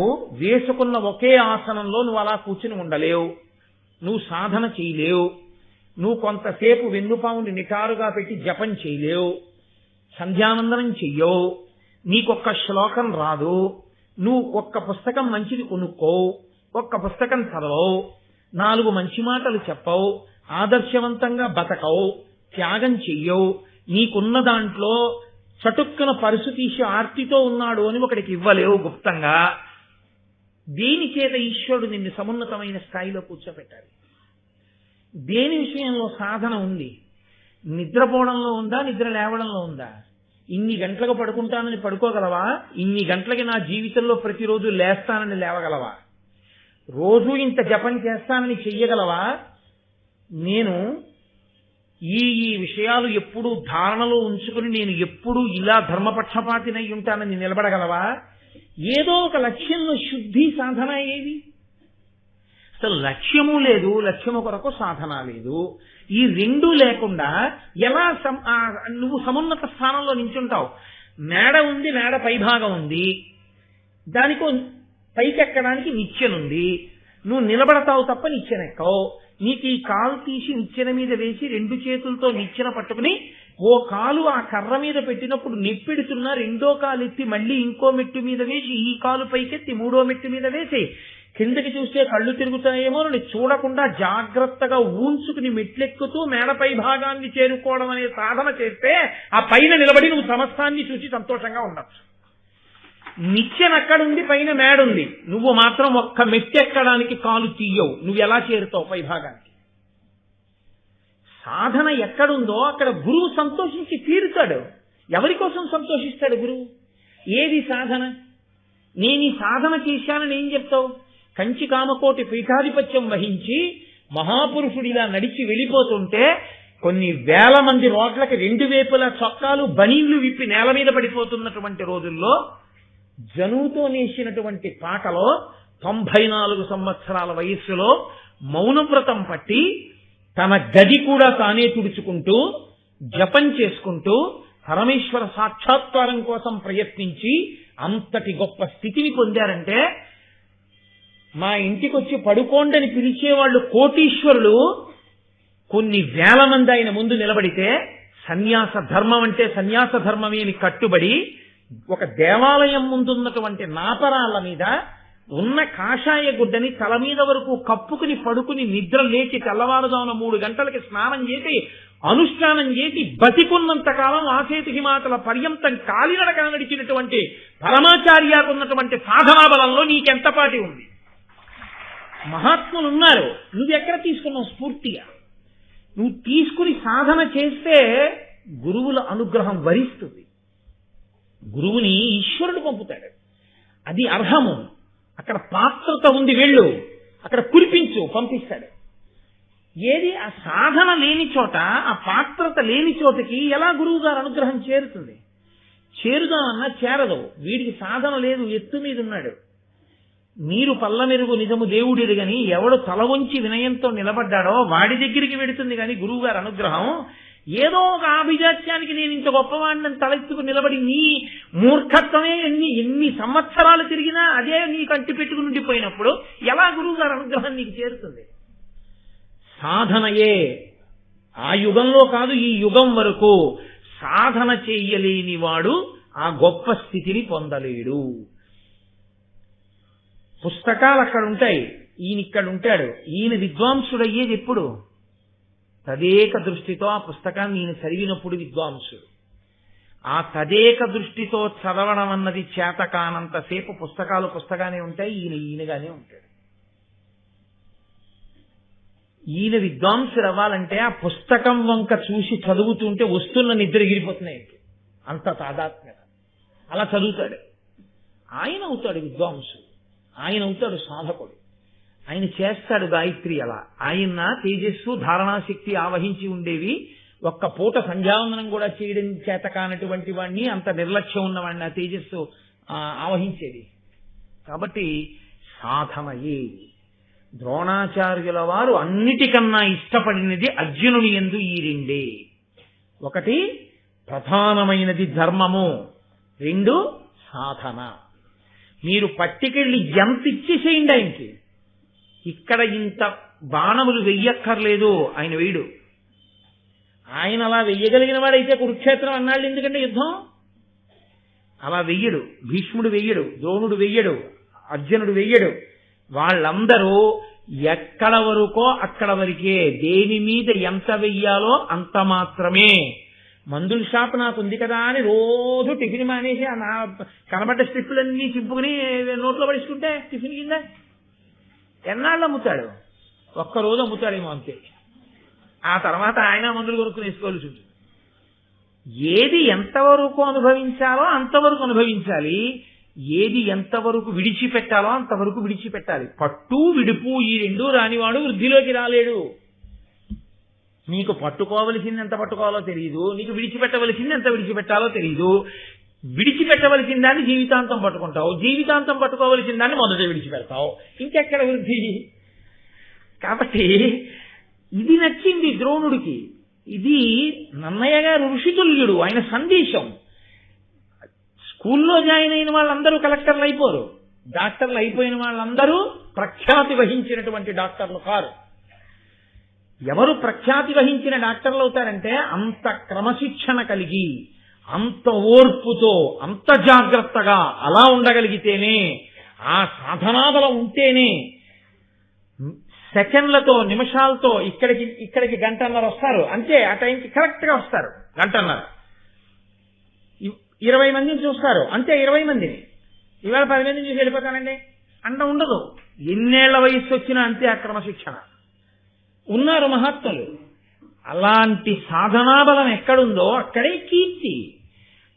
వేసుకున్న ఒకే ఆసనంలో నువ్వు అలా కూర్చుని ఉండలేవు, నువ్వు సాధన చేయలేవు, నువ్వు కొంతసేపు వెన్నుపాముని నిటారుగా పెట్టి జపం చేయలేవు, సంధ్యావందనం చెయ్యవు, నీకొక్క శ్లోకం రాదు, నువ్వు ఒక్క పుస్తకం మంచిది కొనుక్కోవు, ఒక్క పుస్తకం చదవవు, 4 మంచి మాటలు చెప్పవు, ఆదర్శవంతంగా బతకవు, త్యాగం చెయ్యవు, నీకున్న దాంట్లో చటుక్కున పరుసు తీసి ఆర్తితో ఉన్నాడు అని ఒకడికి ఇవ్వలేవు గుప్తంగా. దేని చేత ఈశ్వరుడు నిన్ను సమున్నతమైన స్థాయిలో కూర్చోపెట్టాలి? దేని విషయంలో సాధన ఉంది? నిద్రపోవడంలో ఉందా, నిద్ర లేవడంలో ఉందా? ఇన్ని గంటలకు పడుకుంటానని పడుకోగలవా? ఇన్ని గంటలకి నా జీవితంలో ప్రతిరోజు లేస్తానని లేవగలవా? రోజు ఇంత జపం చేస్తానని చెయ్యగలవా? నేను ఈ విషయాలు ఎప్పుడూ ధారణలో ఉంచుకుని నేను ఎప్పుడూ ఇలా ధర్మపక్షపాతినై ఉంటానని నిలబడగలవా? ఏదో ఒక లక్ష్యంలో శుద్ధి సాధన ఏది? అసలు లక్ష్యము లేదు, లక్ష్యము కొరకు సాధన లేదు. ఈ 2 లేకుండా ఎలా నువ్వు సమున్నత స్థానంలో నించుంటావు? మేడ ఉంది, మేడ పైభాగం ఉంది, దానికో పైకెక్కడానికి నిచ్చెనుంది. నువ్వు నిలబడతావు తప్ప నిచ్చెనెక్కవు. నీకు ఈ కాలు తీసి నిచ్చెన మీద వేసి 2 చేతులతో నిచ్చెన పట్టుకుని ఓ కాలు ఆ కర్ర మీద పెట్టినప్పుడు నెప్పెడుతున్నా 2వ కాలు ఎత్తి మళ్ళీ ఇంకో మెట్టు మీద వేసి ఈ కాలు పైకెత్తి 3వ మెట్టు మీద వేసి కిందకి చూస్తే కళ్ళు తిరుగుతాయేమో అని చూడకుండా జాగ్రత్తగా ఊంచుకుని మెట్లెక్కుతూ మేడపై భాగాన్ని చేరుకోవడం అనే సాధన చేస్తే ఆ పైన నిలబడి నువ్వు సమస్తాన్ని చూసి సంతోషంగా ఉండొచ్చు. నిచ్చెనక్కడుంది, పైన మేడుంది, నువ్వు మాత్రం ఒక్క మెట్టెక్కడానికి కాలు తీయవు. నువ్వు ఎలా చేరుతావు పై భాగానికి? సాధన ఎక్కడుందో అక్కడ గురువు సంతోషించి తీరుతాడు. ఎవరి కోసం సంతోషిస్తాడు గురువు? ఏది సాధన? నేను ఈ సాధన చేశానని ఏం చెప్తావు? కంచి కామకోటి పీఠాధిపత్యం వహించి మహాపురుషుడిలా నడిచి వెళ్ళిపోతుంటే కొన్ని వేల మంది రోడ్లకి 2 వైపులా చొక్కాలు బనీళ్లు విప్పి నేల మీద పడిపోతున్నటువంటి రోజుల్లో జనువుతో నేసినటువంటి పాటలో 94 సంవత్సరాల వయస్సులో మౌనవ్రతం పట్టి తన గది కూడా తానే తుడుచుకుంటూ జపం చేసుకుంటూ పరమేశ్వర సాక్షాత్కారం కోసం ప్రయత్నించి అంతటి గొప్ప స్థితిని పొందారంటే, మా ఇంటికి వచ్చి పడుకోండని పిలిచేవాళ్ళు కోటీశ్వరులు కొన్ని వేల మంది ఆయన ముందు నిలబడితే సన్యాస ధర్మం అంటే సన్యాస ధర్మమే అని కట్టుబడి ఒక దేవాలయం ముందున్నటువంటి నాపరాళ్ల మీద ఉన్న కాషాయ గుడ్డని తల మీద వరకు కప్పుకుని పడుకుని నిద్ర లేచి తెల్లవారుజామున 3 గంటలకి స్నానం చేసి అనుష్ఠానం చేసి బతికున్నంత కాలం ఆసేతు హిమాచల పర్యంతం కాలినడక నడిచినటువంటి పరమాచార్యకున్నటువంటి సాధనా బలంలో నీకెంతపాటి ఉంది? మహాత్ములు ఉన్నారు, నువ్వెక్కడ తీసుకున్నావు స్ఫూర్తిగా? నువ్వు తీసుకుని సాధన చేస్తే గురువుల అనుగ్రహం వరిస్తుంది. గురువుని ఈశ్వరుడు పంపుతాడు, అది అర్హము. అక్కడ పాత్రత ఉంది, వెళ్ళు అక్కడ కురిపించు, పంపిస్తాడు. ఏది ఆ సాధన లేని చోట, ఆ పాత్రత లేని చోటకి ఎలా గురువు గారు అనుగ్రహం చేరుతుంది? చేరుదామన్నా చేరదు. వీడికి సాధన లేదు, ఎత్తు మీద ఉన్నాడు. మీరు పల్లమెరుగు నిజము దేవుడిరుగని ఎవడు తల వంచి వినయంతో నిలబడ్డాడో వాడి దగ్గరికి వెడుతుంది కానీ గురువు గారి అనుగ్రహం ఏదో ఒక ఆభిజాత్యానికి నేను ఇంత గొప్పవాడిని తలెత్తుకు నిలబడి నీ మూర్ఖత్వమే ఎన్ని సంవత్సరాలు తిరిగినా అదే నీకు అంటి పెట్టుకుని ఉండిపోయినప్పుడు ఎలా గురువు గారి అనుగ్రహం నీకు చేరుతుంది? సాధనయే ఆ యుగంలో కాదు, ఈ యుగం వరకు సాధన చెయ్యలేని వాడు ఆ గొప్ప స్థితిని పొందలేడు. పుస్తకాలు అక్కడ ఉంటాయి, ఈయన ఇక్కడ ఉంటాడు. ఈయన విద్వాంసుడయ్యేది ఎప్పుడు? తదేక దృష్టితో ఆ పుస్తకాన్ని ఈయన చదివినప్పుడు విద్వాంసుడు. ఆ తదేక దృష్టితో చదవడం అన్నది చేత కానంతసేపు పుస్తకాలు పుస్తకానే ఉంటాయి, ఈయనగానే ఉంటాడు. ఈయన విద్వాంసుడు అవ్వాలంటే ఆ పుస్తకం వంక చూసి చదువుతుంటే వస్తున్న నిద్ర ఎగిరిపోతున్నాయి, అంత తాదాత్మ్యత. అలా చదువుతాడు, ఆయన అవుతాడు విద్వాంసుడు, ఆయన అవుతాడు సాధకుడు. ఆయన చేస్తాడు గాయత్రి. అలా ఆయన తేజస్సు ధారణాశక్తి ఆవహించి ఉండేవి. ఒక్క పూట సంధ్యావందనం కూడా చేయడం చేత కానటువంటి వాడిని, అంత నిర్లక్ష్యం ఉన్నవాడిని ఆ తేజస్సు ఆవహించేది. కాబట్టి సాధనయే. ద్రోణాచార్యుల వారు అన్నిటికన్నా ఇష్టపడినది అర్జునుని యందు ఈ రెండే. ఒకటి ప్రధానమైనది ధర్మము, 2 సాధన. మీరు పట్టికెళ్ళి ఎంత ఇచ్చేసేయండి ఆయనకి. ఇక్కడ ఇంత బాణములు వెయ్యక్కర్లేదు, ఆయన వేయడు. ఆయన అలా వెయ్యగలిగిన వాడైతే కురుక్షేత్రం అన్నాళ్ళు ఎందుకంటే యుద్ధం అలా వెయ్యడు. భీష్ముడు వెయ్యడు, ద్రోణుడు వెయ్యడు, అర్జునుడు వెయ్యడు. వాళ్ళందరూ ఎక్కడ వరకో అక్కడ వరకే, దేని మీద ఎంత వెయ్యాలో అంత మాత్రమే. మందుల షాప్ నాకు ఉంది కదా అని రోజు టిఫిన్ మానేసి నా కనబడ్డ స్ట్రిప్పులన్నీ చింపుకుని నోట్లో పడుచుకుంటే టిఫిన్ కింద ఎన్నాళ్ళు అమ్ముతాడు? ఒక్కరోజు అమ్ముతాడేమో అంతే. ఆ తర్వాత ఆయన మందులు కొనుక్కుని వేసుకోవాల్సి ఉంటుంది. ఏది ఎంతవరకు అనుభవించాలో అంతవరకు అనుభవించాలి, ఏది ఎంతవరకు విడిచిపెట్టాలో అంతవరకు విడిచిపెట్టాలి. పట్టు విడుపు ఈ 2 రానివాడు వృద్ధిలోకి రాలేడు. నీకు పట్టుకోవలసింది ఎంత పట్టుకోవాలో తెలియదు, నీకు విడిచిపెట్టవలసింది ఎంత విడిచిపెట్టాలో తెలియదు. విడిచిపెట్టవలసిన దాన్ని జీవితాంతం పట్టుకుంటావు, జీవితాంతం పట్టుకోవలసిన దాన్ని మొదట విడిచిపెడతావు, ఇంకెక్కడ వృద్ధి? కాబట్టి ఇది నచ్చింది ద్రోణుడికి. ఇది నన్నయ్య గారు ఋషితుల్యుడు, ఆయన సందేశం. స్కూల్లో జాయిన్ అయిన వాళ్ళందరూ కలెక్టర్లు అయిపోరు, డాక్టర్లు అయిపోయిన వాళ్ళందరూ ప్రఖ్యాతి వహించినటువంటి డాక్టర్లు కారు. ఎవరు ప్రఖ్యాతి వహించిన డాక్టర్లు అవుతారంటే అంత క్రమశిక్షణ కలిగి, అంత ఓర్పుతో, అంత జాగ్రత్తగా అలా ఉండగలిగితేనే, ఆ సాధనాబలం ఉంటేనే. సెకండ్లతో నిమిషాలతో ఇక్కడికి 1.5 గంటన్నర వస్తారు అంతే, ఆ టైంకి కరెక్ట్ గా వస్తారు. 1.5 గంటన్నర 20 మందిని చూస్తారు అంతే, 20 మందిని. ఇవాళ 10 మందిని చూసి వెళ్ళిపోతానండి అంట ఉండదు. ఎన్నేళ్ల వయస్సు వచ్చినా అంతే ఆ క్రమశిక్షణ. ఉన్నారు మహాత్ములు. అలాంటి సాధనాబలం ఎక్కడుందో అక్కడే కీర్తి.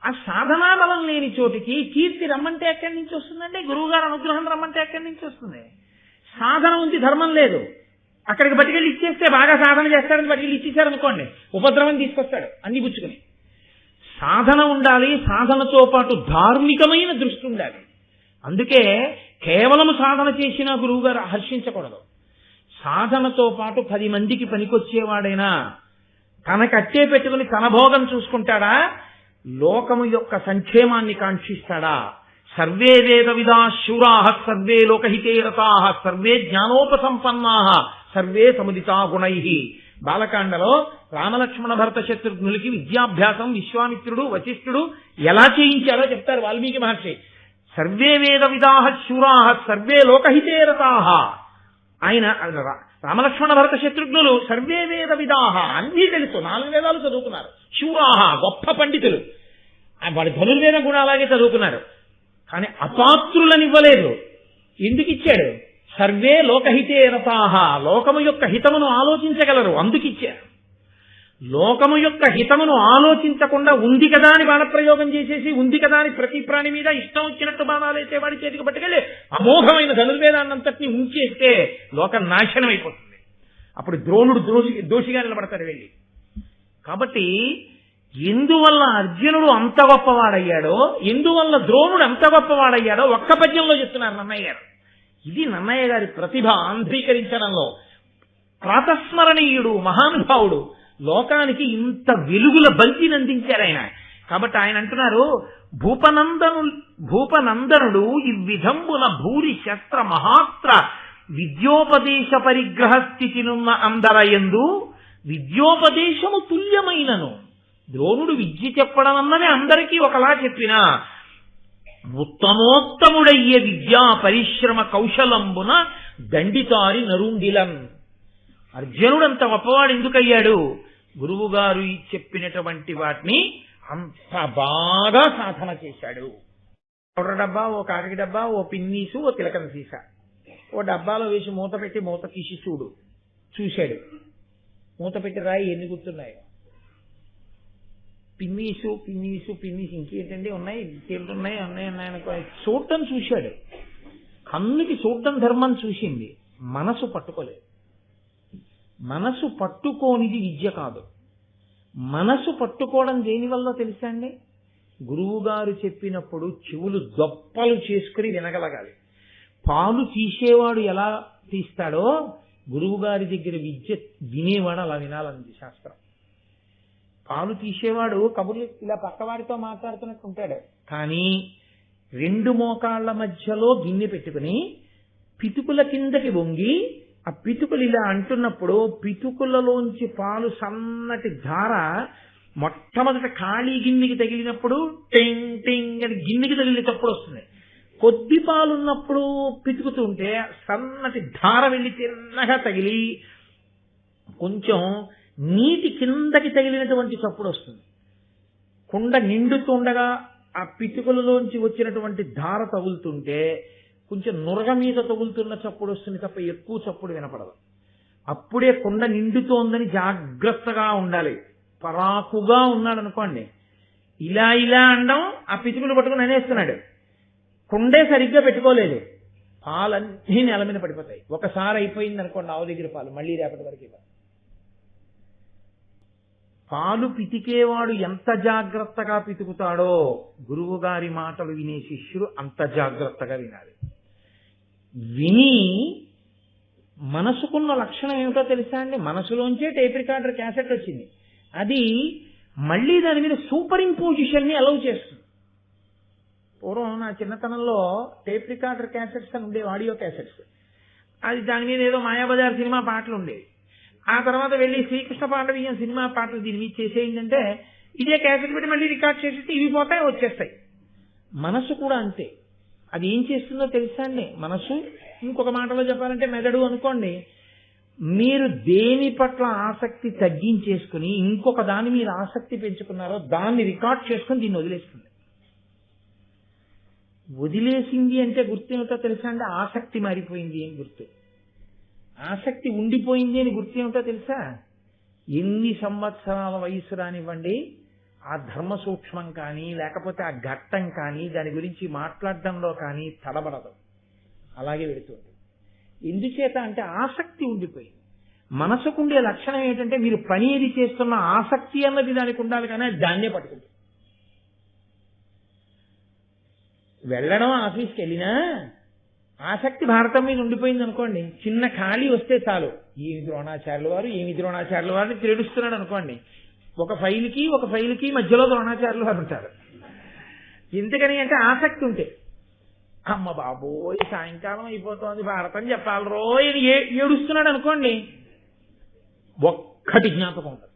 ఆ సాధనాబలం లేని చోటికి కీర్తి రమ్మంటే ఎక్కడి నుంచి వస్తుందండి? గురువుగారు అనుగ్రహం రమ్మంటే ఎక్కడి నుంచి వస్తుంది? సాధన ఉంది, ధర్మం లేదు. అక్కడికి పట్టుకెళ్ళి ఇచ్చేస్తే బాగా సాధన చేస్తాడని పట్టుకెళ్ళి ఇచ్చేసారనుకోండి, ఉపద్రవం తీసుకొస్తాడు అన్ని పుచ్చుకుని. సాధన ఉండాలి, సాధనతో పాటు ధార్మికమైన దృష్టి ఉండాలి. అందుకే కేవలం సాధన చేసినా గురువుగారు హర్షించకూడదు. సాధనతో పాటు 10 మందికి పనికొచ్చేవాడైనా తనకట్టే పెట్టుకుని తన భోగం చూసుకుంటాడా, లోకము యొక్క సంక్షేమాన్ని కాంక్షిస్తాడా? సర్వే వేద విదా శూరాః సర్వే లోకహితే రతాః సర్వే జ్ఞానోపసంపన్నాః సర్వే సముదితా గుణైః. బాలకాండలో రామలక్ష్మణ భరత శత్రుఘ్నులకి విద్యాభ్యాసం విశ్వామిత్రుడు వశిష్ఠుడు ఎలా చేయించారో చెప్తారు వాల్మీకి మహర్షి. సర్వే వేద విదాః శూరాః సర్వే లోకహితే రతాః. ఆయన రామలక్ష్మణ భరత శత్రుఘ్నులు సర్వే వేద విదాః, అన్నీ తెలుసు, 4 వేదాలు చదువుకున్నారు. శూరాః, గొప్ప పండితులు, వాడి ధనుర్వేదం కూడా అలాగే చదువుకున్నారు. కానీ అపాత్రులను ఇవ్వలేదు. ఎందుకు ఇచ్చాడు? సర్వే లోకహితే రతాః, లోకము యొక్క హితమును ఆలోచించగలరు, అందుకిచ్చారు. లోకము యొక్క హితమును ఆలోచించకుండా ఉంది కదా అని బాణప్రయోగం చేసేసి, ఉంది కదా అని ప్రతి ప్రాణి మీద ఇష్టం వచ్చినట్టు బాణాలైతే వాడి చేతికి పట్టుకెళ్ళి అమోఘమైన ధనుర్వేదాన్నంతటినీ ఉంచేస్తే లోకం నాశనం అయిపోతుంది. అప్పుడు ద్రోణుడు దోషిగా నిలబడతాడు వెళ్ళి. కాబట్టి ఎందువల్ల అర్జునుడు అంత గొప్పవాడయ్యాడో, ఎందువల్ల ద్రోణుడు అంత గొప్పవాడయ్యాడో ఒక్క పద్యంలో చెప్తున్నారు నన్నయ్య గారు. ఇది నన్నయ్య గారి ప్రతిభ ఆంధ్రీకరించడంలో. ప్రాతస్మరణీయుడు, మహానుభావుడు, లోకానికి ఇంత వెలుగుల బంతిని అందించారు ఆయన. కాబట్టి ఆయన అంటున్నారు, భూపనందనుడు ఈ విధంబున భూరి శస్త్ర మహాస్త్ర విద్యోపదేశ పరిగ్రహ స్థితినున్న అందరయందు విద్యోపదేశము తుల్యమైనను. ద్రోణుడు విద్య చెప్పడం అన్నది అందరికీ ఒకలా చెప్పినా ఉత్తమోత్తముడయ్యే విద్యా పరిశ్రమ కౌశలంబున దండితారి నరుండిలన్. అర్జునుడంత గొప్పవాడు ఎందుకయ్యాడు? గురువు గారు చెప్పినటువంటి వాటిని అంత బాగా సాధన చేశాడు. పౌడర్ డబ్బా, ఓ కాకి డబ్బా, ఓ పిన్నీసు, ఓ తిలకం సీసా, ఓ డబ్బాలో వేసి మూత పెట్టి మూత తీసి చూశాడు. మూత పెట్టి రాయి ఎన్ని గుర్తున్నాయో. పిన్నీసు ఇంకేంటండి ఉన్నాయి, తేలుతున్నాయి, ఉన్నాయనుకో. చూడటం చూశాడు. కన్నుకి చూడటం ధర్మం చూసింది, మనసు పట్టుకోలేదు. మనసు పట్టుకోనిది విద్య కాదు. మనసు పట్టుకోవడం దేనివల్ల తెలుసా అండి? గురువుగారు చెప్పినప్పుడు చెవులు దొప్పలు చేసుకుని వినగలగాలి. పాలు తీసేవాడు ఎలా తీస్తాడో గురువుగారి దగ్గర విద్య వినేవాడు అలా వినాలన్నది శాస్త్రం. పాలు తీసేవాడు కబుర్లు ఇలా పక్కవాడితో మాట్లాడుతున్నట్టు ఉంటాడు. కానీ 2 మోకాళ్ల మధ్యలో గిన్నె పెట్టుకుని పితుకుల కిందకి వంగి ఆ పితుకులు ఇలా అంటున్నప్పుడు పితుకులలోంచి పాలు సన్నటి ధార మొట్టమొదట ఖాళీ గిన్నెకి తగిలినప్పుడు టింగ్ టింగ్ అని గిన్నెకి తగిలినప్పుడు వస్తుంది. కొద్ది పాలున్నప్పుడు పితుకుతుంటే సన్నటి ధార వెళ్ళి తిన్నగా తగిలి కొంచెం నీటి కిందకి తగిలినటువంటి చప్పుడు వస్తుంది. కుండ నిండుతుండగా ఆ పితుకులలోంచి వచ్చినటువంటి ధార తగులుతుంటే కొంచెం నురగ మీద తగులుతున్న చప్పుడు వస్తుంది తప్ప ఎక్కువ చప్పుడు వినపడదు. అప్పుడే కుండ నిండుతోందని జాగ్రత్తగా ఉండాలి. పరాకుగా ఉన్నాడు అనుకోండి, ఇలా అనడం, ఆ పితుకులు పట్టుకుని అనేస్తున్నాడు. కుండే సరిగ్గా పెట్టుకోలేదు, పాలన్నీ నేల మీద పడిపోతాయి. ఒకసారి అయిపోయింది అనుకోండి ఆవు దగ్గర పాలు, మళ్ళీ రేపటి వరకు ఇవ్వాలి. పాలు పితికేవాడు ఎంత జాగ్రత్తగా పితుకుతాడో గురువు గారి మాటలు వినే శిష్యుడు అంత జాగ్రత్తగా వినాలి. విని మనసుకున్న లక్షణం ఏమిటో తెలుసా అండి? మనసులోంచే టేప్ రికార్డర్ క్యాసెట్ వచ్చింది. అది మళ్ళీ దాని మీద సూపర్ ఇంపోజిషన్ ని అలౌ చేస్తుంది. పూర్వం నా చిన్నతనంలో టేప్ రికార్డర్ క్యాసెట్స్ అని ఉండేవి, ఆడియో క్యాసెట్స్. అది దాని మీద ఏదో మాయాబజార్ సినిమా పాటలు ఉండేవి. ఆ తర్వాత వెళ్ళి శ్రీకృష్ణ పాండవీయం సినిమా పాటలు దీని మీద చేసేయిందంటే ఇదే క్యాసెట్ పెట్టి మళ్ళీ రికార్డ్ చేసేస్తే ఇవి పోతాయి, వచ్చేస్తాయి. మనసు కూడా అంతే. అది ఏం చేస్తుందో తెలుసా అండి? మనసు, ఇంకొక మాటలో చెప్పాలంటే మెదడు అనుకోండి. మీరు దేని పట్ల ఆసక్తి తగ్గించేసుకుని ఇంకొక దాని మీద ఆసక్తి పెంచుకున్నారో దాన్ని రికార్డ్ చేసుకుని దీన్ని వదిలేస్తుంది. వదిలేసింది అంటే గుర్తు ఏమిటో తెలుసా అండి? ఆసక్తి మారిపోయింది అని గుర్తు. ఆసక్తి ఉండిపోయింది అని గుర్తు ఏమిటో తెలుసా? ఎన్ని సంవత్సరాల వయసు రానివ్వండి, ఆ ధర్మ సూక్ష్మం కానీ లేకపోతే ఆ ఘట్టం కానీ దాని గురించి మాట్లాడడంలో కానీ తడబడదు, అలాగే వెళుతుంది. ఎందుచేత అంటే ఆసక్తి ఉండిపోయింది. మనసుకుండే లక్షణం ఏంటంటే మీరు పని ఏది చేస్తున్న ఆసక్తి అన్నది దానికి ఉండాలి, కానీ దాన్నే పట్టుకుంటుంది. వెళ్ళడం ఆఫీస్కి వెళ్ళినా ఆసక్తి భారతం మీద ఉండిపోయింది అనుకోండి, చిన్న ఖాళీ వస్తే చాలు ఏమి ద్రోణాచార్యుల వారు తిరుడుస్తున్నాడు అనుకోండి, ఒక ఫైల్కి మధ్యలో ద్రోణాచార్యులు వారు ఉంటారు. ఎందుకని అంటే ఆసక్తి ఉంటే, అమ్మ బాబోయ్ సాయంకాలం అయిపోతుంది భారతం చెప్పాలి రోజు ఏడుస్తున్నాడు అనుకోండి, ఒక్కటి జ్ఞాపకం ఉంటుంది.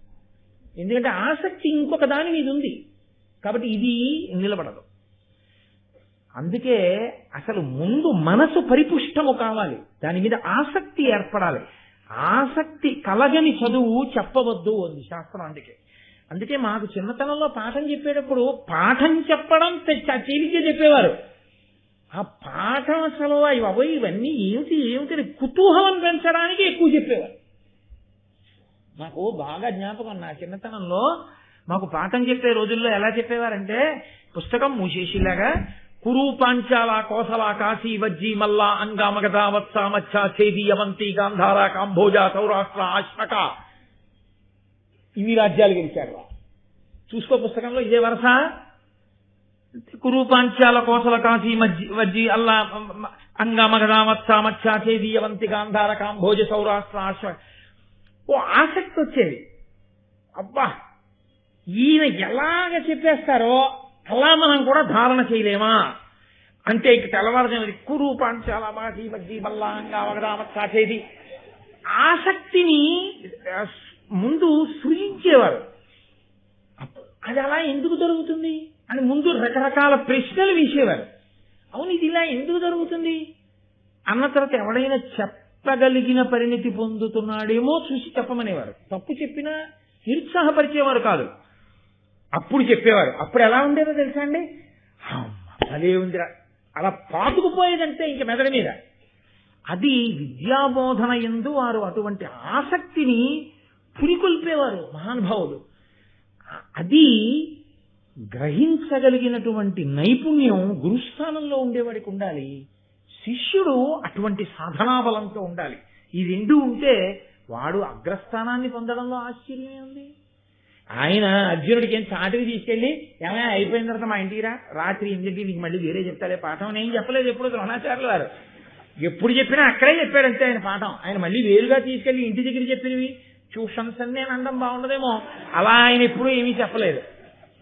ఎందుకంటే ఆసక్తి ఇంకొక దాని మీద ఉంది కాబట్టి ఇది నిలబడదు. అందుకే అసలు ముందు మనసు పరిపుష్టము కావాలి, దాని మీద ఆసక్తి ఏర్పడాలి. ఆసక్తి కలగని చదువు చెప్పవద్దు అంది శాస్త్రం. అందుకే మాకు చిన్నతనంలో పాఠం చెప్పేటప్పుడు పాఠం చెప్పడం తేలిగ్గా చెప్పేవారు. ఆ పాఠం అసలు ఇవన్నీ ఏమిటి కుతూహలం పెంచడానికి ఎక్కువ చెప్పేవారు. నాకు బాగా జ్ఞాపకం, నా చిన్నతనంలో మాకు పాఠం చెప్పే రోజుల్లో ఎలా చెప్పేవారంటే, పుస్తకం మూసేసిలాగా కురు పాంచాల కోసల కాశీ వజ్జీ మల్లా అంగా మగధ వత్స మచ్చ చేది అవంతి గాంధార కాంభోజ సౌరాష్ట్ర అశ్మక, ఇవి రాజ్యాలు గెలిచారు. చూసుకో పుస్తకంలో ఇదే వరస, కురు పాంచాల కోసల కాశీ వజ్జీ అల్లా అంగా మగధ వత్స మచ్చ చేది అవంతి గాంధార కాంభోజ సౌరాష్ట్ర అశ్మక. ఓ ఆసక్తి వచ్చేది. అబ్బా ఈయన ఎలాగ చెప్పేస్తారో అలా మనం కూడా ధారణ చేయలేమా అంటే, ఇక తెల్లవారుజామున కురు పాంచాల మాసి మజ్జి మల్లాంగా వగదామచ్చాచేది ఆసక్తిని ముందు సృజించేవారు. అది అలా ఎందుకు జరుగుతుంది అని ముందు రకరకాల ప్రశ్నలు వేసేవారు. అవును ఇది ఇలా ఎందుకు జరుగుతుంది అన్న తర్వాత ఎవడైనా చెప్పగలిగిన పరిణితి పొందుతున్నాడేమో చూసి చెప్పమనేవారు. తప్పు చెప్పినా నిరుత్సాహపరిచేవారు కాదు, అప్పుడు చెప్పేవారు. అప్పుడు ఎలా ఉండేదో తెలుసా అండి, అదే ఉందిరా అలా పాతుకుపోయేదంటే ఇంక మెదడు మీద. అది విద్యాబోధన యందు వారు అటువంటి ఆసక్తిని పురికొల్పేవారు మహానుభావులు. అది గ్రహించగలిగినటువంటి నైపుణ్యం గురుస్థానంలో ఉండేవాడికి ఉండాలి, శిష్యుడు అటువంటి సాధనాబలంతో ఉండాలి. ఈ రెండు ఉంటే వాడు అగ్రస్థానాన్ని పొందడంలో ఆశ్చర్యమే ఉంది. ఆయన అర్జునుడికి ఏం చాటికి తీసుకెళ్లి ఏమైనా అయిపోయిన తర్వాత మా ఇంటికి రాత్రి 8 నీకు మళ్ళీ వేరే చెప్తాడే పాఠం, నేను చెప్పలేదు ఎప్పుడు ద్రోణాచార్యులు వారు. ఎప్పుడు చెప్పినా అక్కడే చెప్పాడంతే ఆయన పాఠం. ఆయన మళ్ళీ వేరుగా తీసుకెళ్లి ఇంటి దగ్గర చెప్పినవి ట్యూషన్స్ అని నేను అనడం బాగుండదేమో, అలా ఆయన ఎప్పుడూ ఏమీ చెప్పలేదు.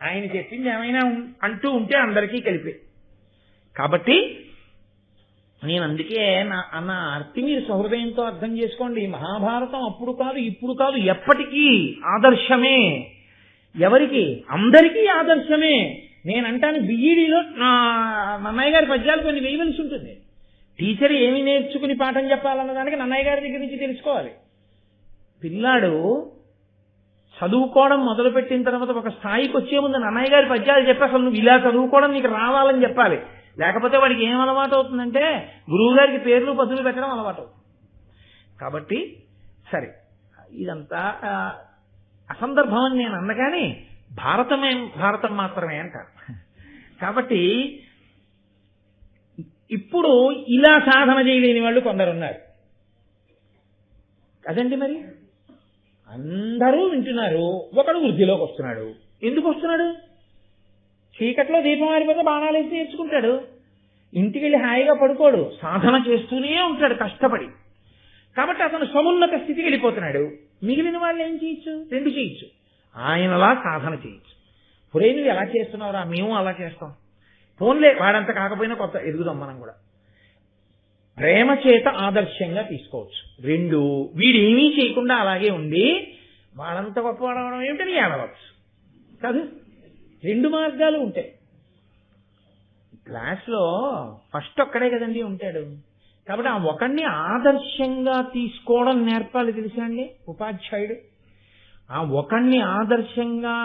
ఆయన చెప్పింది ఏమైనా అంటూ ఉంటే అందరికీ కలిపే. కాబట్టి నేను అందుకే నా అర్థం మీరు సహృదయంతో అర్థం చేసుకోండి. మహాభారతం అప్పుడు కాదు ఇప్పుడు కాదు ఎప్పటికీ ఆదర్శమే. ఎవరికి? అందరికీ ఆదర్శమే. నేనంటాను బిఈడిలో నన్నయ్య గారి పద్యాలు కొన్ని వేయవలసి ఉంటుంది. టీచర్ ఏమి నేర్చుకుని పాఠం చెప్పాలన్నదానికి నన్నయ్య గారి దగ్గర నుంచి తెలుసుకోవాలి. పిల్లాడు చదువుకోవడం మొదలుపెట్టిన తర్వాత ఒక స్థాయికి వచ్చే ముందు నన్నయ్య గారి పద్యాలు చెప్పి అసలు నువ్వు ఇలా చదువుకోవడం నీకు రావాలని చెప్పాలి. లేకపోతే వాడికి ఏం అలవాటు అవుతుందంటే గురువు గారికి పేర్లు పదులు పెట్టడం అలవాటు అవుతుంది. కాబట్టి సరే, ఇదంతా అసందర్భం అని నేను అన్నగాని భారతం మాత్రమే అంటారు. కాబట్టి ఇప్పుడు ఇలా సాధన చేయలేని వాళ్ళు కొందరున్నారు కదండి. మరి అందరూ వింటున్నారు, ఒకడు వృద్ధిలోకి వస్తున్నాడు. ఎందుకు వస్తున్నాడు? చీకట్లో దీపం ఆరిపోతే బాణాలు వేసి నేర్చుకుంటాడు, ఇంటికి వెళ్ళి హాయిగా పడుకోడు, సాధన చేస్తూనే ఉంటాడు కష్టపడి. కాబట్టి అతను సమున్నత స్థితికి వెళ్ళిపోతున్నాడు. మిగిలిన వాళ్ళు ఏం చేయొచ్చు? రెండు చేయొచ్చు. ఆయనలా సాధన చేయొచ్చు. పురే నువ్వు ఎలా చేస్తున్నావురా, మేము అలా చేస్తాం, ఫోన్లే వాడంత కాకపోయినా కొత్త ఎదుగుదాం మనం కూడా. ప్రేమ చేత ఆదర్శంగా తీసుకోవచ్చు. రెండు, వీడు ఏమీ చేయకుండా అలాగే ఉండి వాళ్ళంత గొప్పవాడవడం ఏమిటని ఏడవచ్చు కాదు. రెండు మార్గాలు ఉంటాయి. క్లాస్లో ఫస్ట్ ఒక్కడే కదండి ఉంటాడు. కాబట్టి ఆ ఒకడిని ఆదర్శంగా తీసుకోవడం నేర్పాలి తెలుసా అండి ఉపాధ్యాయుడు. ఆ ఒకడిని ఆదర్శంగా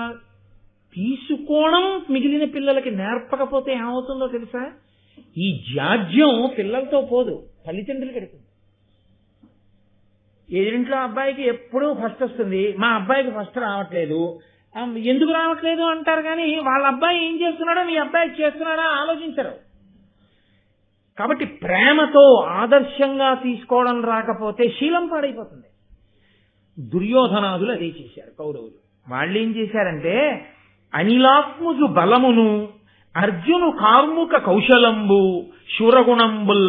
తీసుకోవడం మిగిలిన పిల్లలకి నేర్పకపోతే ఏమవుతుందో తెలుసా? ఈ జాడ్యం పిల్లలతో పోదు, తల్లిదండ్రులు గడుపుతుంది. ఎదురింట్లో అబ్బాయికి ఎప్పుడూ ఫస్ట్ వస్తుంది, మా అబ్బాయికి ఫస్ట్ రావట్లేదు. ఎందుకు రావట్లేదు అంటారు, కానీ వాళ్ళ అబ్బాయి ఏం చేస్తున్నాడో మీ అబ్బాయి చేస్తున్నాడా ఆలోచించరు. కాబట్టి ప్రేమతో ఆదర్శంగా తీసుకోవడం రాకపోతే శీలం పాడైపోతుంది. దుర్యోధనాదులు అదే చేశారు. కౌరవులు వాళ్ళు ఏం చేశారంటే, అనిలాత్ముజు బలమును అర్జును కార్ముక కౌశలంబు శూరగుణంబుల్